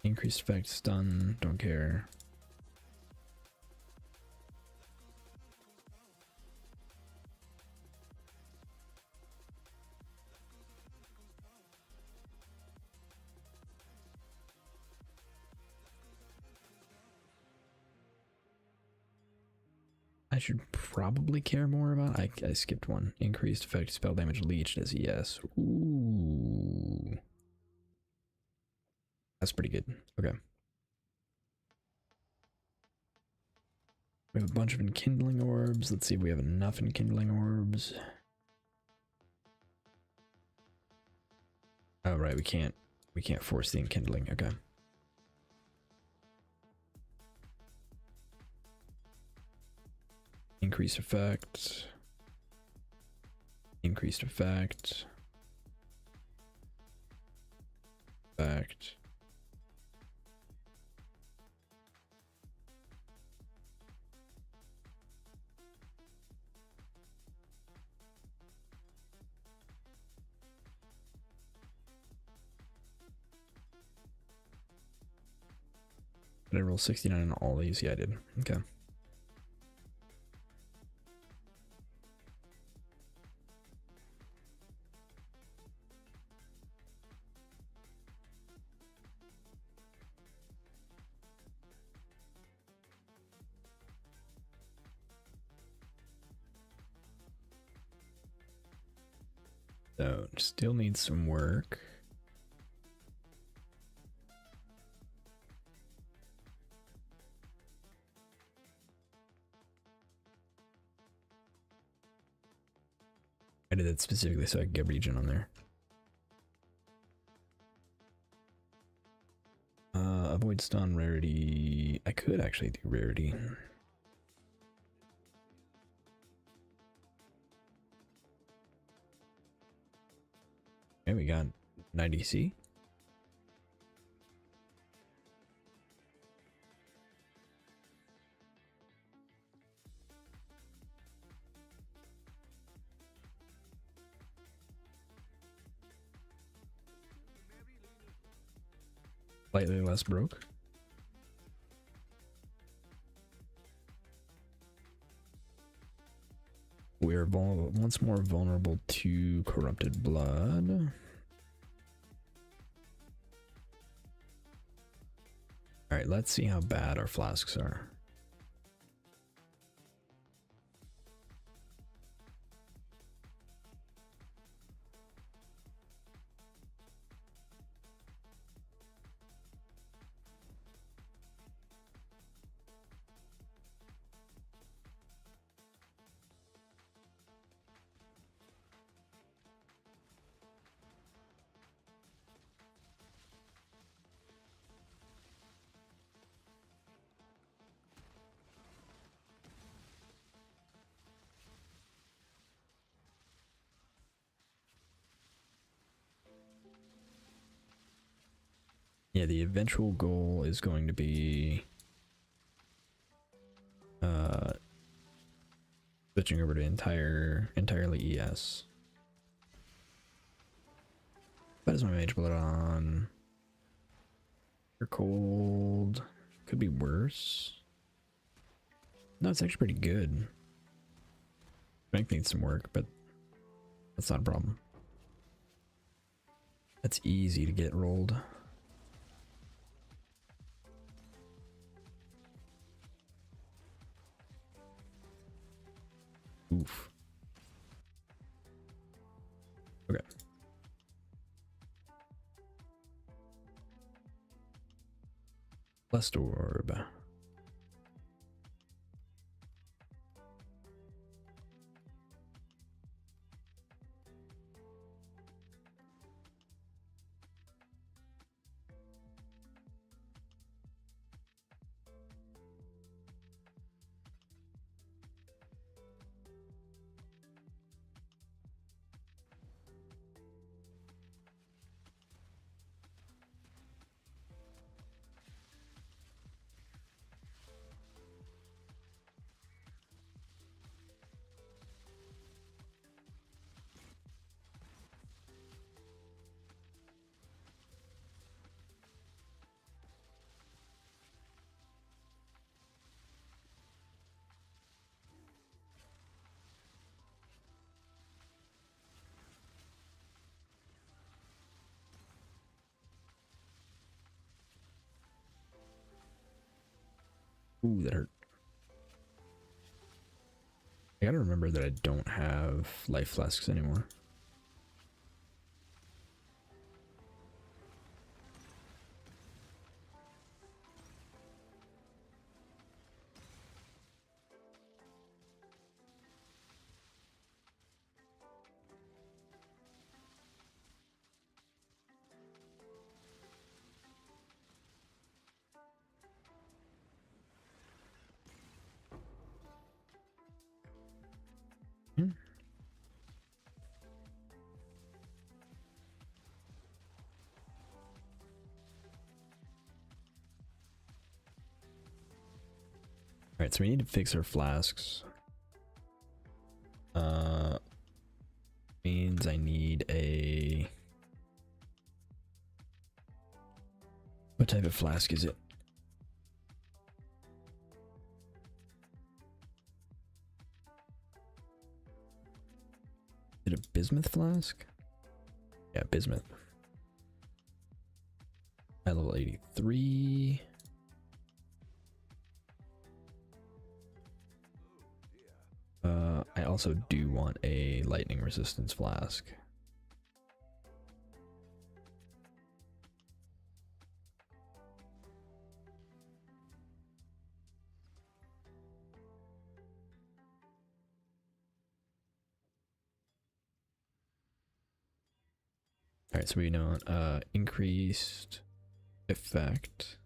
Increased effect, stun, don't care. I should probably care more about. I skipped one. Increased effect, spell damage leached as a yes. Ooh. That's pretty good. Okay. We have a bunch of enkindling orbs. Let's see if we have enough enkindling orbs. Oh right, we can't force the enkindling. Okay. Increased effect. Increased effect. Effect. Did I roll 69 on all these? Yeah, I did. Okay. So, still needs some work. I did that specifically so I could get region on there. Avoid stun rarity. I could actually do rarity. Okay, we got 90C. Slightly less broke. We are once more vulnerable to corrupted blood. Alright, let's see how bad our flasks are. Yeah, the eventual goal is going to be switching over to entirely ES. That is my mage blood on. You're cold. Could be worse. No, it's actually pretty good. Strength needs some work, but that's not a problem. That's easy to get rolled. Oof. Okay. Blessed orb. Ooh, that hurt. I gotta remember that I don't have life flasks anymore. Alright, so we need to fix our flasks. Means I need a... What type of flask is it? Is it a bismuth flask? Yeah, bismuth. At level 83. I also do want a lightning resistance flask. Alright, so we know increased effect.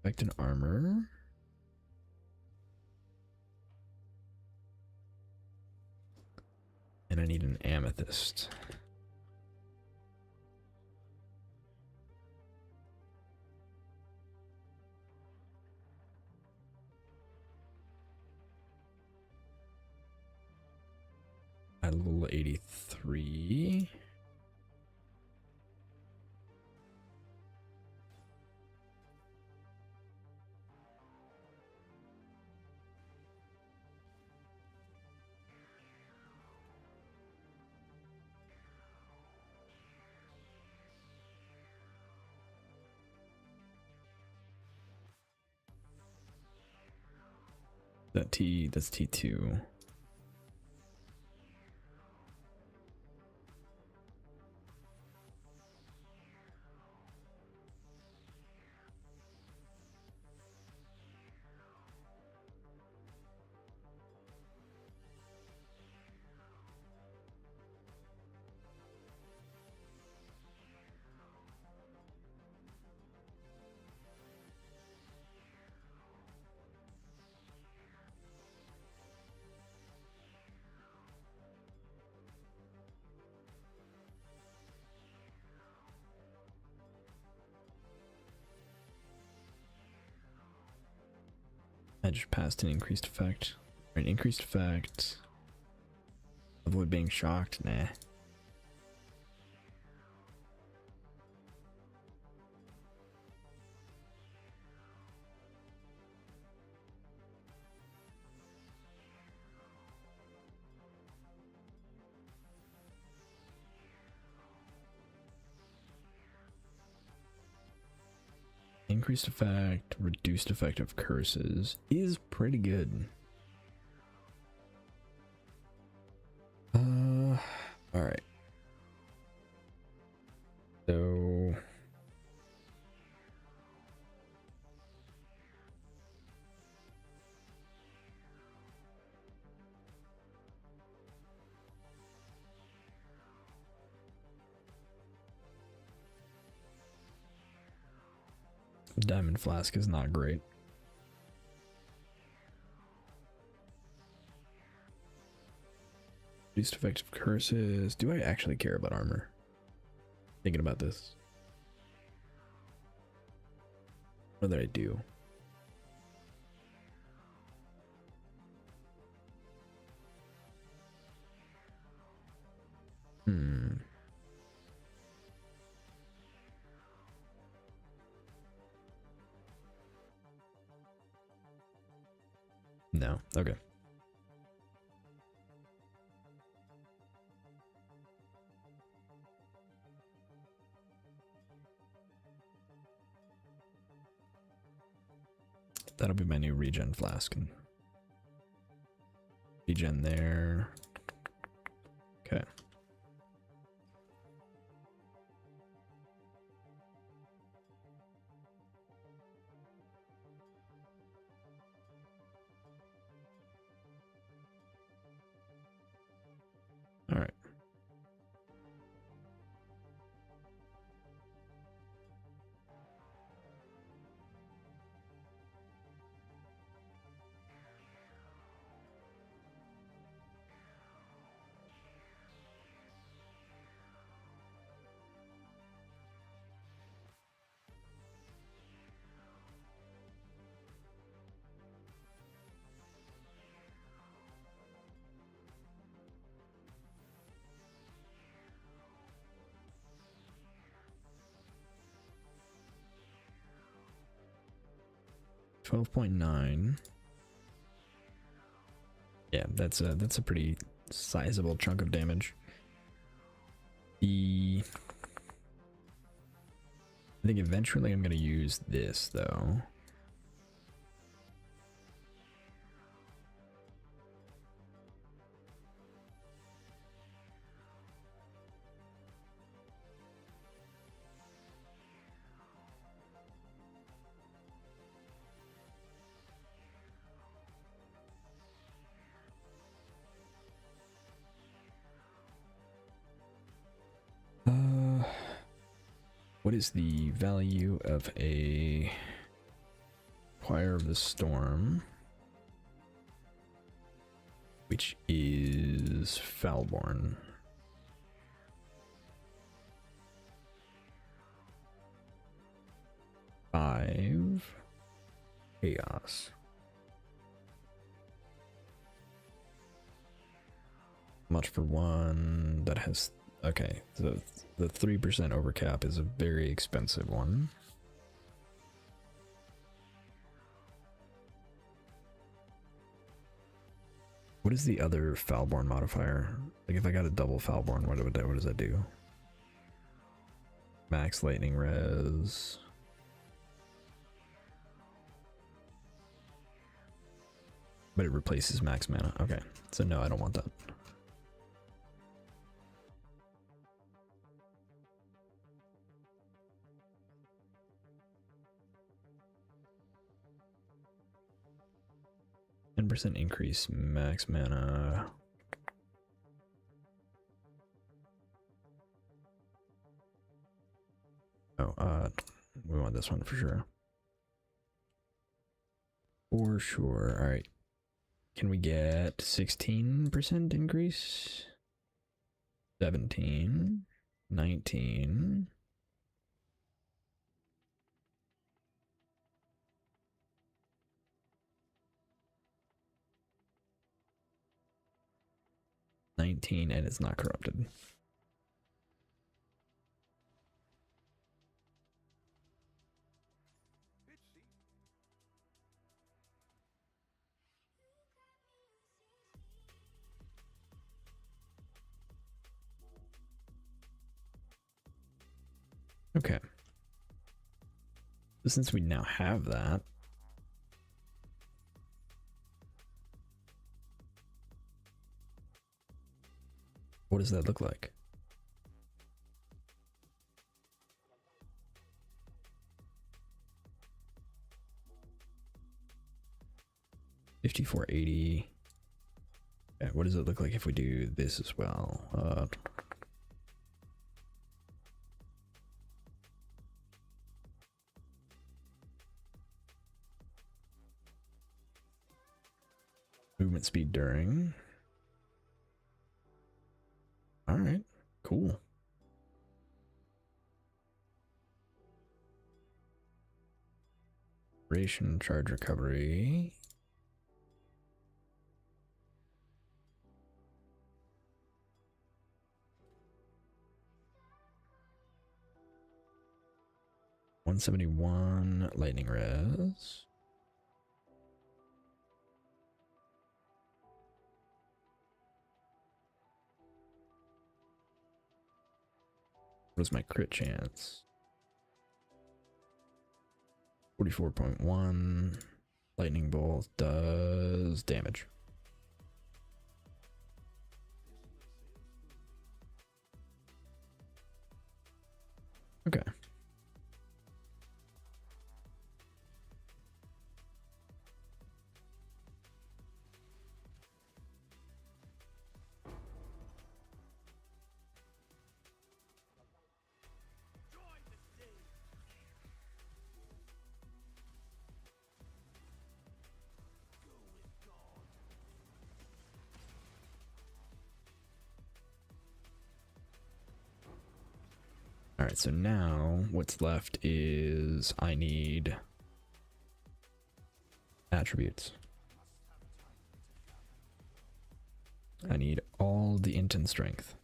Effect and armor. And I need an amethyst. At level 83. That's T2. I just passed an increased effect. Right, increased effect. Avoid being shocked? Nah. Increased effect, reduced effect of curses is pretty good. Alright. So diamond flask is not great. Reduced effect of curses. Do I actually care about armor? Thinking about this. Whether I do. No. Okay. That'll be my new regen flask. And regen there. Okay. All right. 12.9. Yeah, that's a pretty sizable chunk of damage. I think eventually I'm gonna use this though. What is the value of a Choir of the Storm, which is Foulborn? Five chaos. Much for one that has, okay, so the 3% overcap is a very expensive one. What is the other Foulborn modifier? Like if I got a double Foulborn, what does that do? Max lightning res. But it replaces max mana. Okay, so no, I don't want that. %, increase max mana. Oh, we want this one for sure. For sure. All right. Can we get 16% increase? 17, 19. And it's not corrupted. Okay. So since we now have that, what does that look like? $54.80. Yeah, what does it look like if we do this as well? Movement speed during. All right, cool. Duration, charge recovery. $171 lightning res. What is my crit chance? 44.1. Lightning bolt does damage. Okay. All right, so now what's left is I need attributes. I need all the int and strength.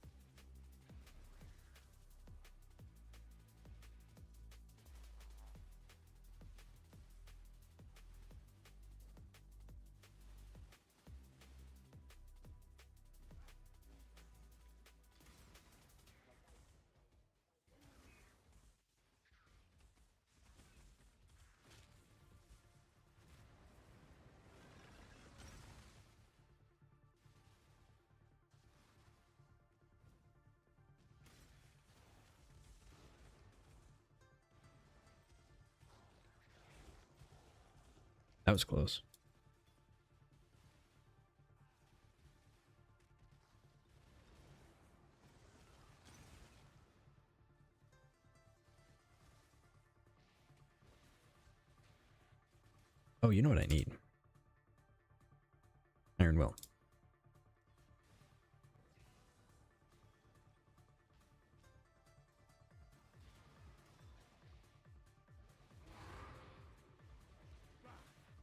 That was close. Oh, you know what I need? Iron Will.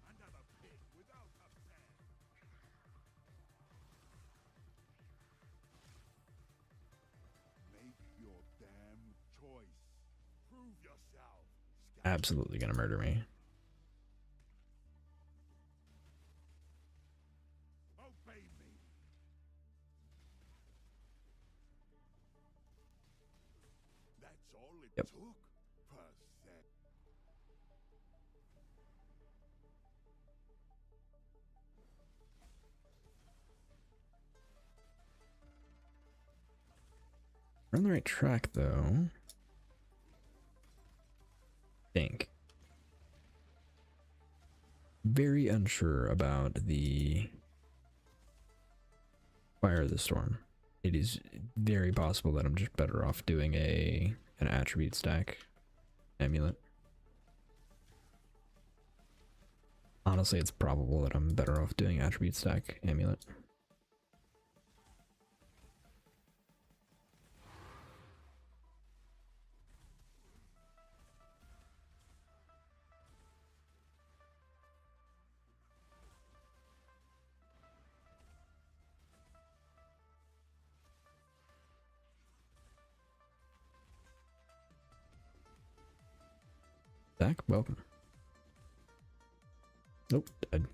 Another pig without a pen. Make your damn choice. Prove yourself. Absolutely gonna murder me. Obey me. That's all it Yep. took. Pathetic. We're on the right track, though. Think. Very unsure about the Fire of the Storm. It is very possible that I'm just better off doing an attribute stack amulet. Honestly, it's probable that I'm better off doing attribute stack amulet. Zach, welcome. Nope, dead.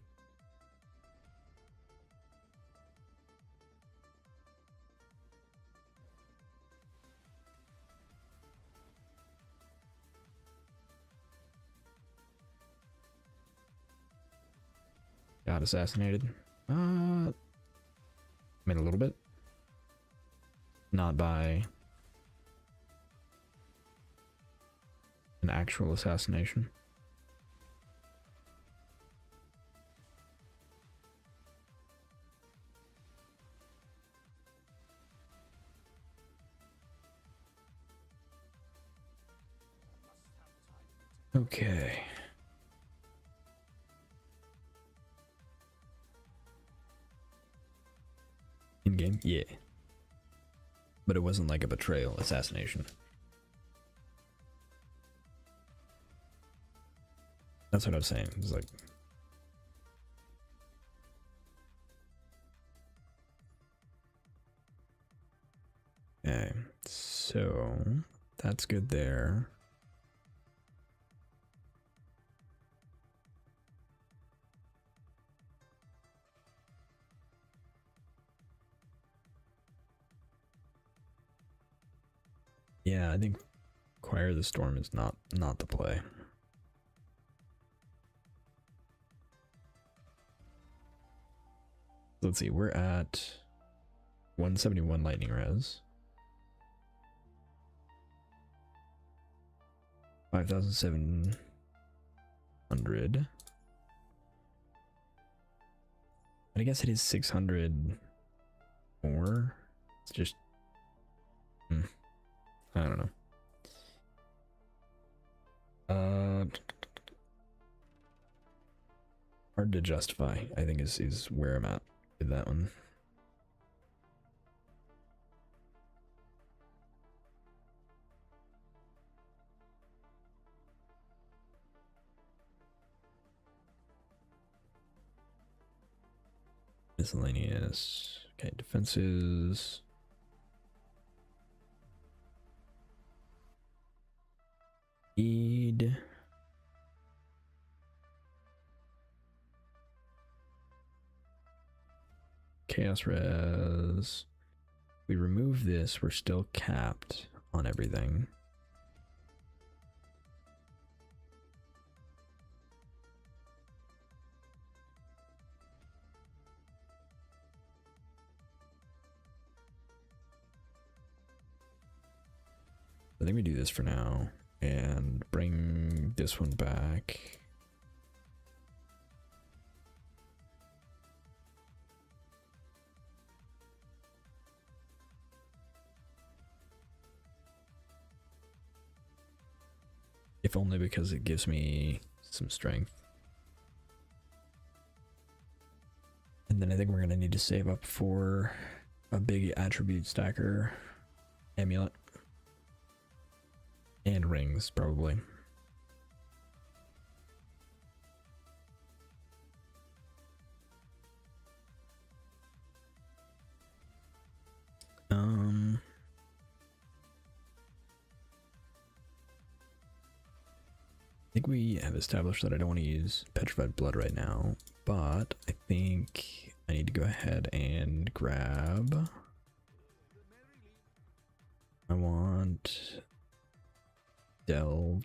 Got assassinated. I mean, a little bit. Not by an actual assassination. Okay. In game? Yeah. But it wasn't like a betrayal assassination. That's what I was saying. It was like... Okay. So, that's good there. Yeah, I think Choir of the Storm is not the play. Let's see, we're at 171 lightning res. 5,700. But I guess it is 600 more. It's just... I don't know. Hard to justify, I think is where I'm at with that one. Miscellaneous. Okay, defenses. Need chaos res. We remove this, we're still capped on everything. I think we do this for now and bring this one back. if only because it gives me some strength. And then I think we're gonna need to save up for a big attribute stacker amulet. And rings, probably. I think we have established that I don't want to use petrified blood right now, but I think I need to go ahead and grab. I want delve.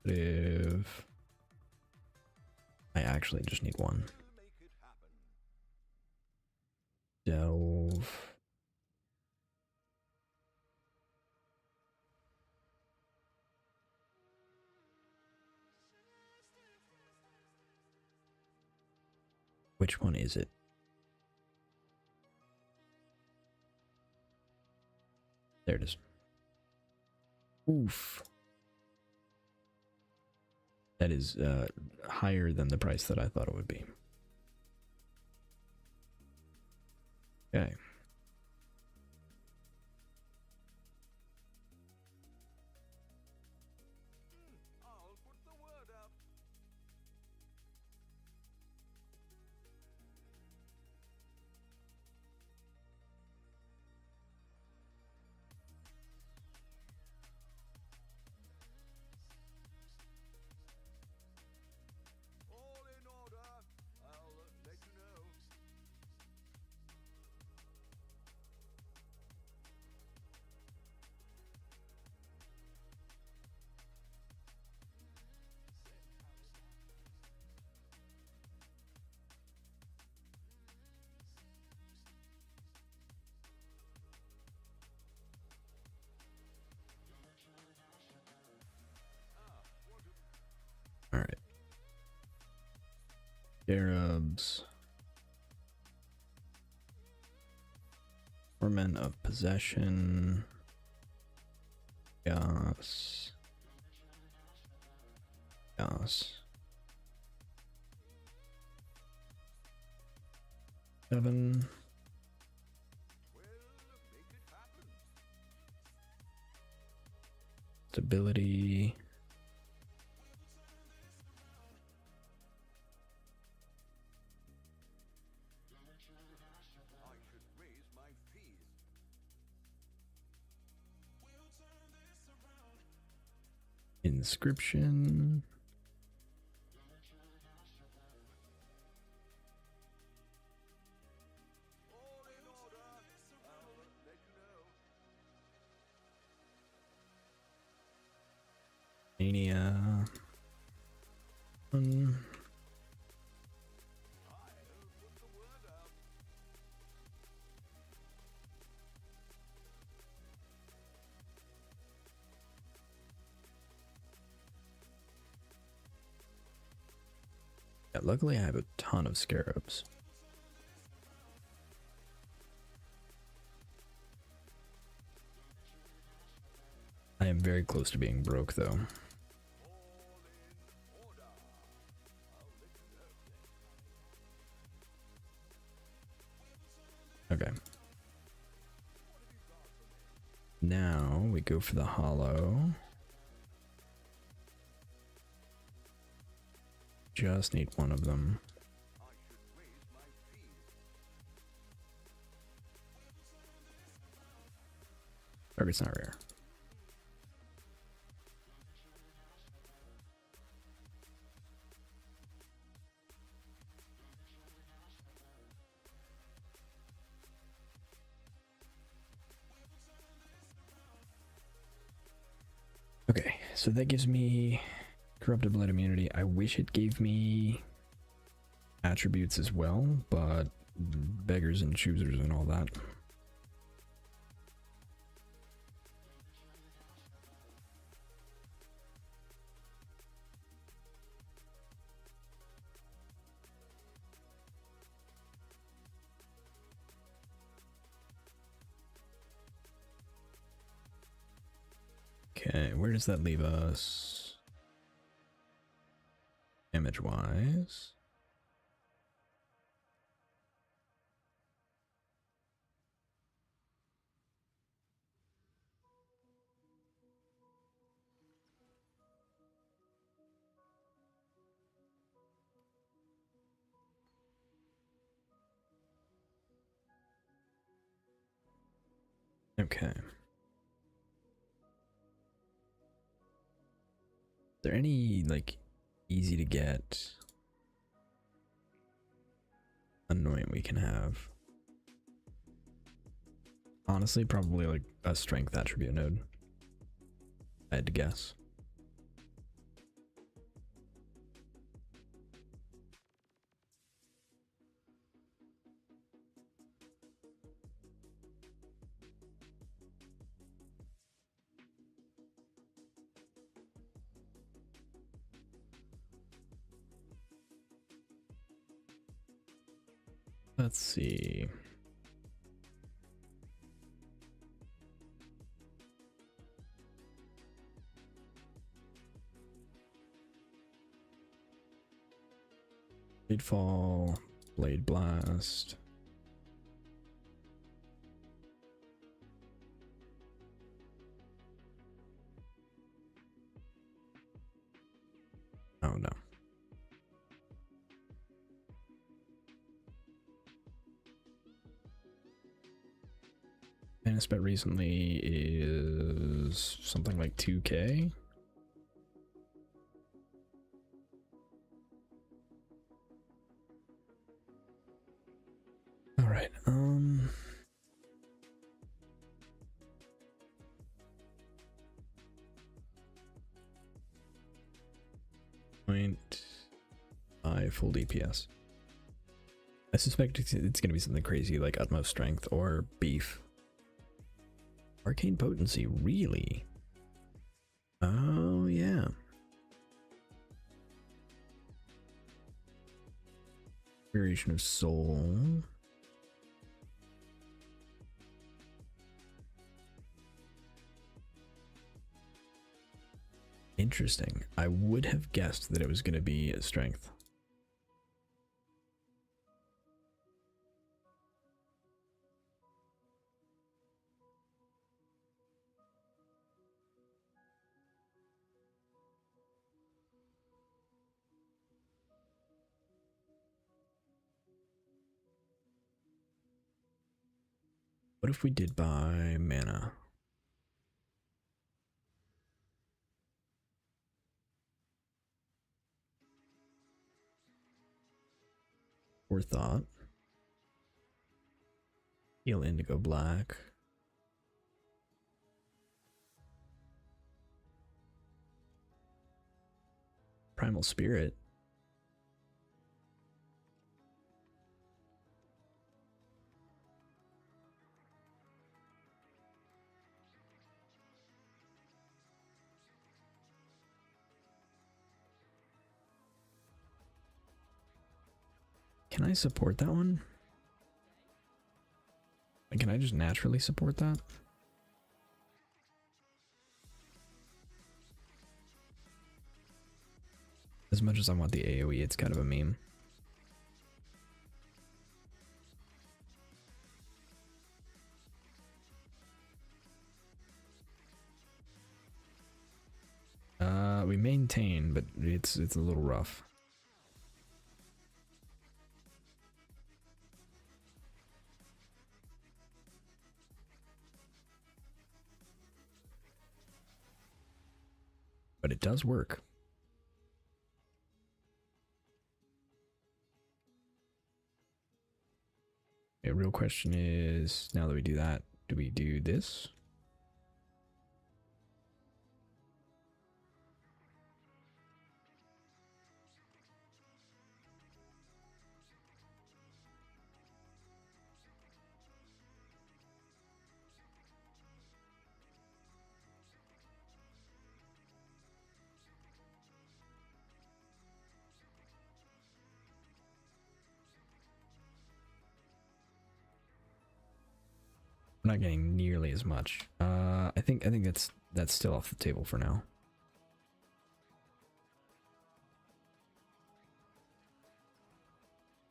If I actually just need one. Delve. Which one is it? There it is. Oof. That is higher than the price that I thought it would be. Okay. I'll put the word out. All in order. I'll let you know. All right. Scarabs. Torment of Possession. Yes. Yes. 7. Well, make it happen. Stability. I should raise my fees. Inscription. All in order. I'll let you know. Mania. I'll put the word out. Yeah, luckily I have a ton of scarabs. I am very close to being broke though. All in order. I'll let you know. Okay. Now we go for the hollow. Just need one of them. I should raise my fees. Target's not rare. Okay, so that gives me corrupted blood immunity. I wish it gave me attributes as well, but beggars and choosers and all that. Okay, where does that leave us? Damage wise. Okay. Is there any, like, easy to get annoyant we can have? Honestly, probably like a strength attribute node. I had to guess. Let's see. Bladefall, Blade Blast. Oh no. And I spent recently is something like 2K. All right. Point 5 full DPS. I suspect it's going to be something crazy like utmost strength or beef. Arcane potency, really? Oh, yeah. Variation of soul. Interesting. I would have guessed that it was going to be strength. What if we did buy mana? Or thought. Heal indigo black. Primal spirit. Can I support that one? Can I just naturally support that? As much as I want the AoE, it's kind of a meme. We maintain, but it's a little rough. But it does work. The real question is, now that we do that, do we do this? I'm not getting nearly as much. I think that's that's still off the table for now.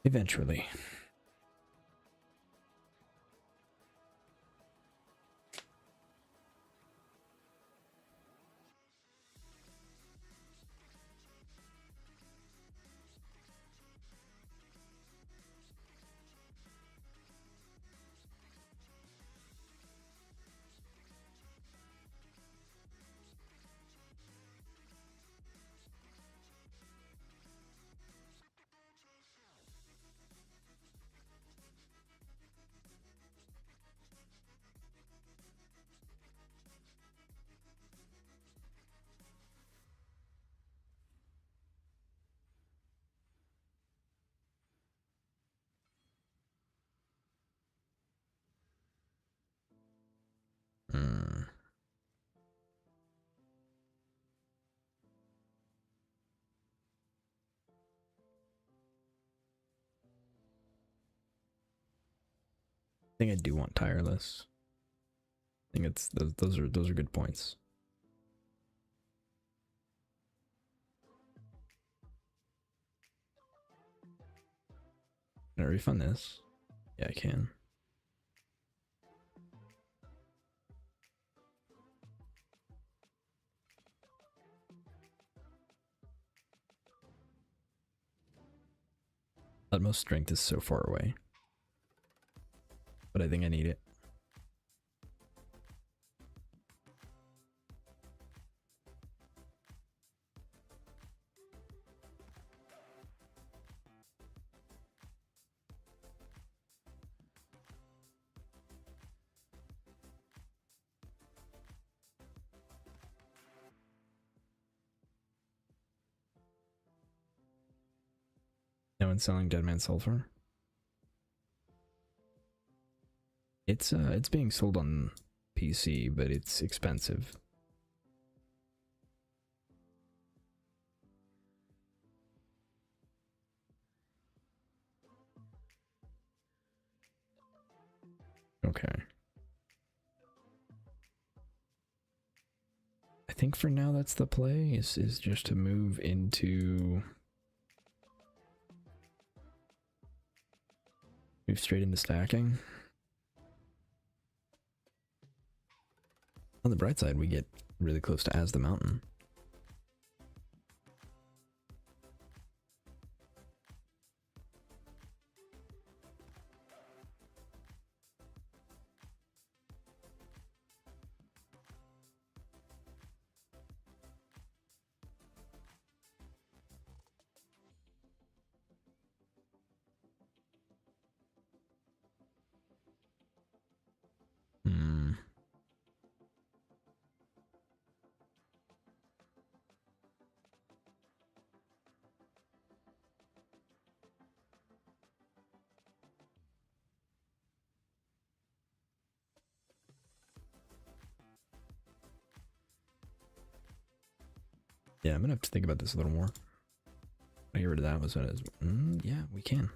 Eventually. I think I do want tireless. I think it's those are good points. Can I refund this? Yeah, I can. Utmost strength is so far away. But I think I need it. No one's selling Dead Man Sulfur. It's being sold on PC, but it's expensive. Okay. I think for now that's the play, is just to move into... Move straight into stacking. On the bright side, we get really close to As the Mountain. Yeah, I'm gonna have to think about this a little more. I get rid of that. Was that as? Yeah, we can.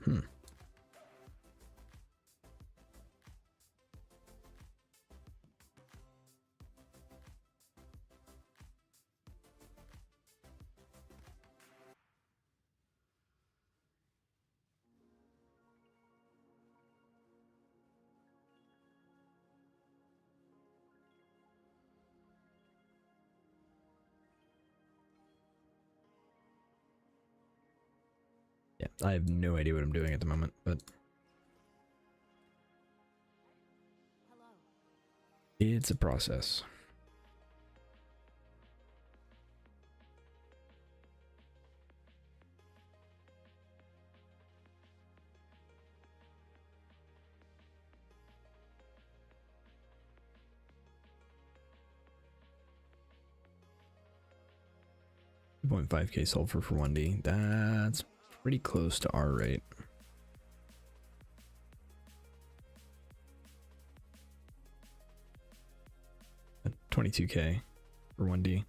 Yeah, I have no idea what I'm doing at the moment, but Hello. it's a process. $2.5k sulfur for 1D. That's pretty close to our rate. $22k for 1D.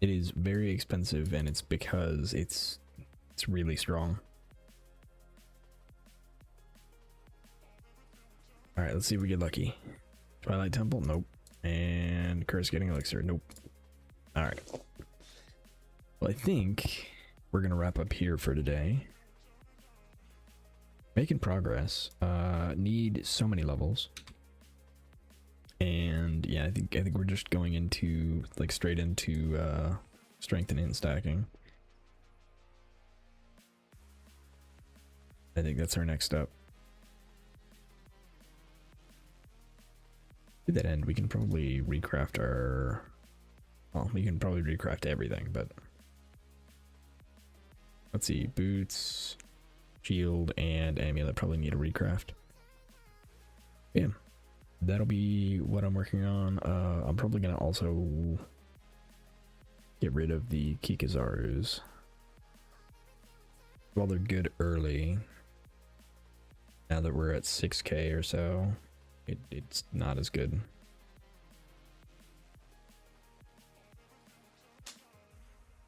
It is very expensive, and it's because it's really strong. All right, let's see if we get lucky. Twilight Temple? Nope. And Curse Getting Elixir? Nope. Alright. Well, I think we're going to wrap up here for today. Making progress. Need so many levels. And yeah, I think we're just going into, like, straight into strengthening and stacking. I think that's our next step. To that end, we can probably recraft our... Well, we can probably recraft everything, but... Let's see, boots, shield, and amulet probably need a recraft. Yeah, that'll be what I'm working on. I'm probably gonna also get rid of the Kikazarus. While they're good early, now that we're at 6k or so, it's not as good.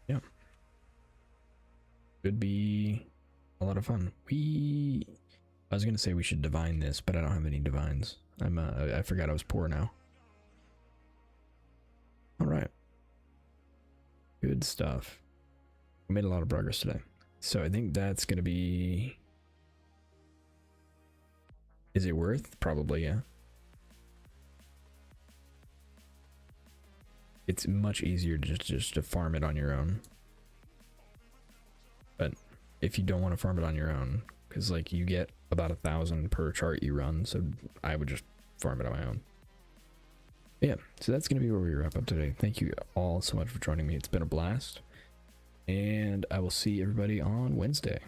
Yeah. Could be a lot of fun. I was gonna say we should divine this, but I don't have any divines. I forgot I was poor now. Alright. Good stuff. We made a lot of progress today. So I think that's gonna be... Is it worth? Probably, yeah. It's much easier just to farm it on your own. But if you don't want to farm it on your own, because like you get about 1,000 per chart you run, so I would just farm it on my own. But yeah, so that's going to be where we wrap up today. Thank you all so much for joining me. It's been a blast. And I will see everybody on Wednesday.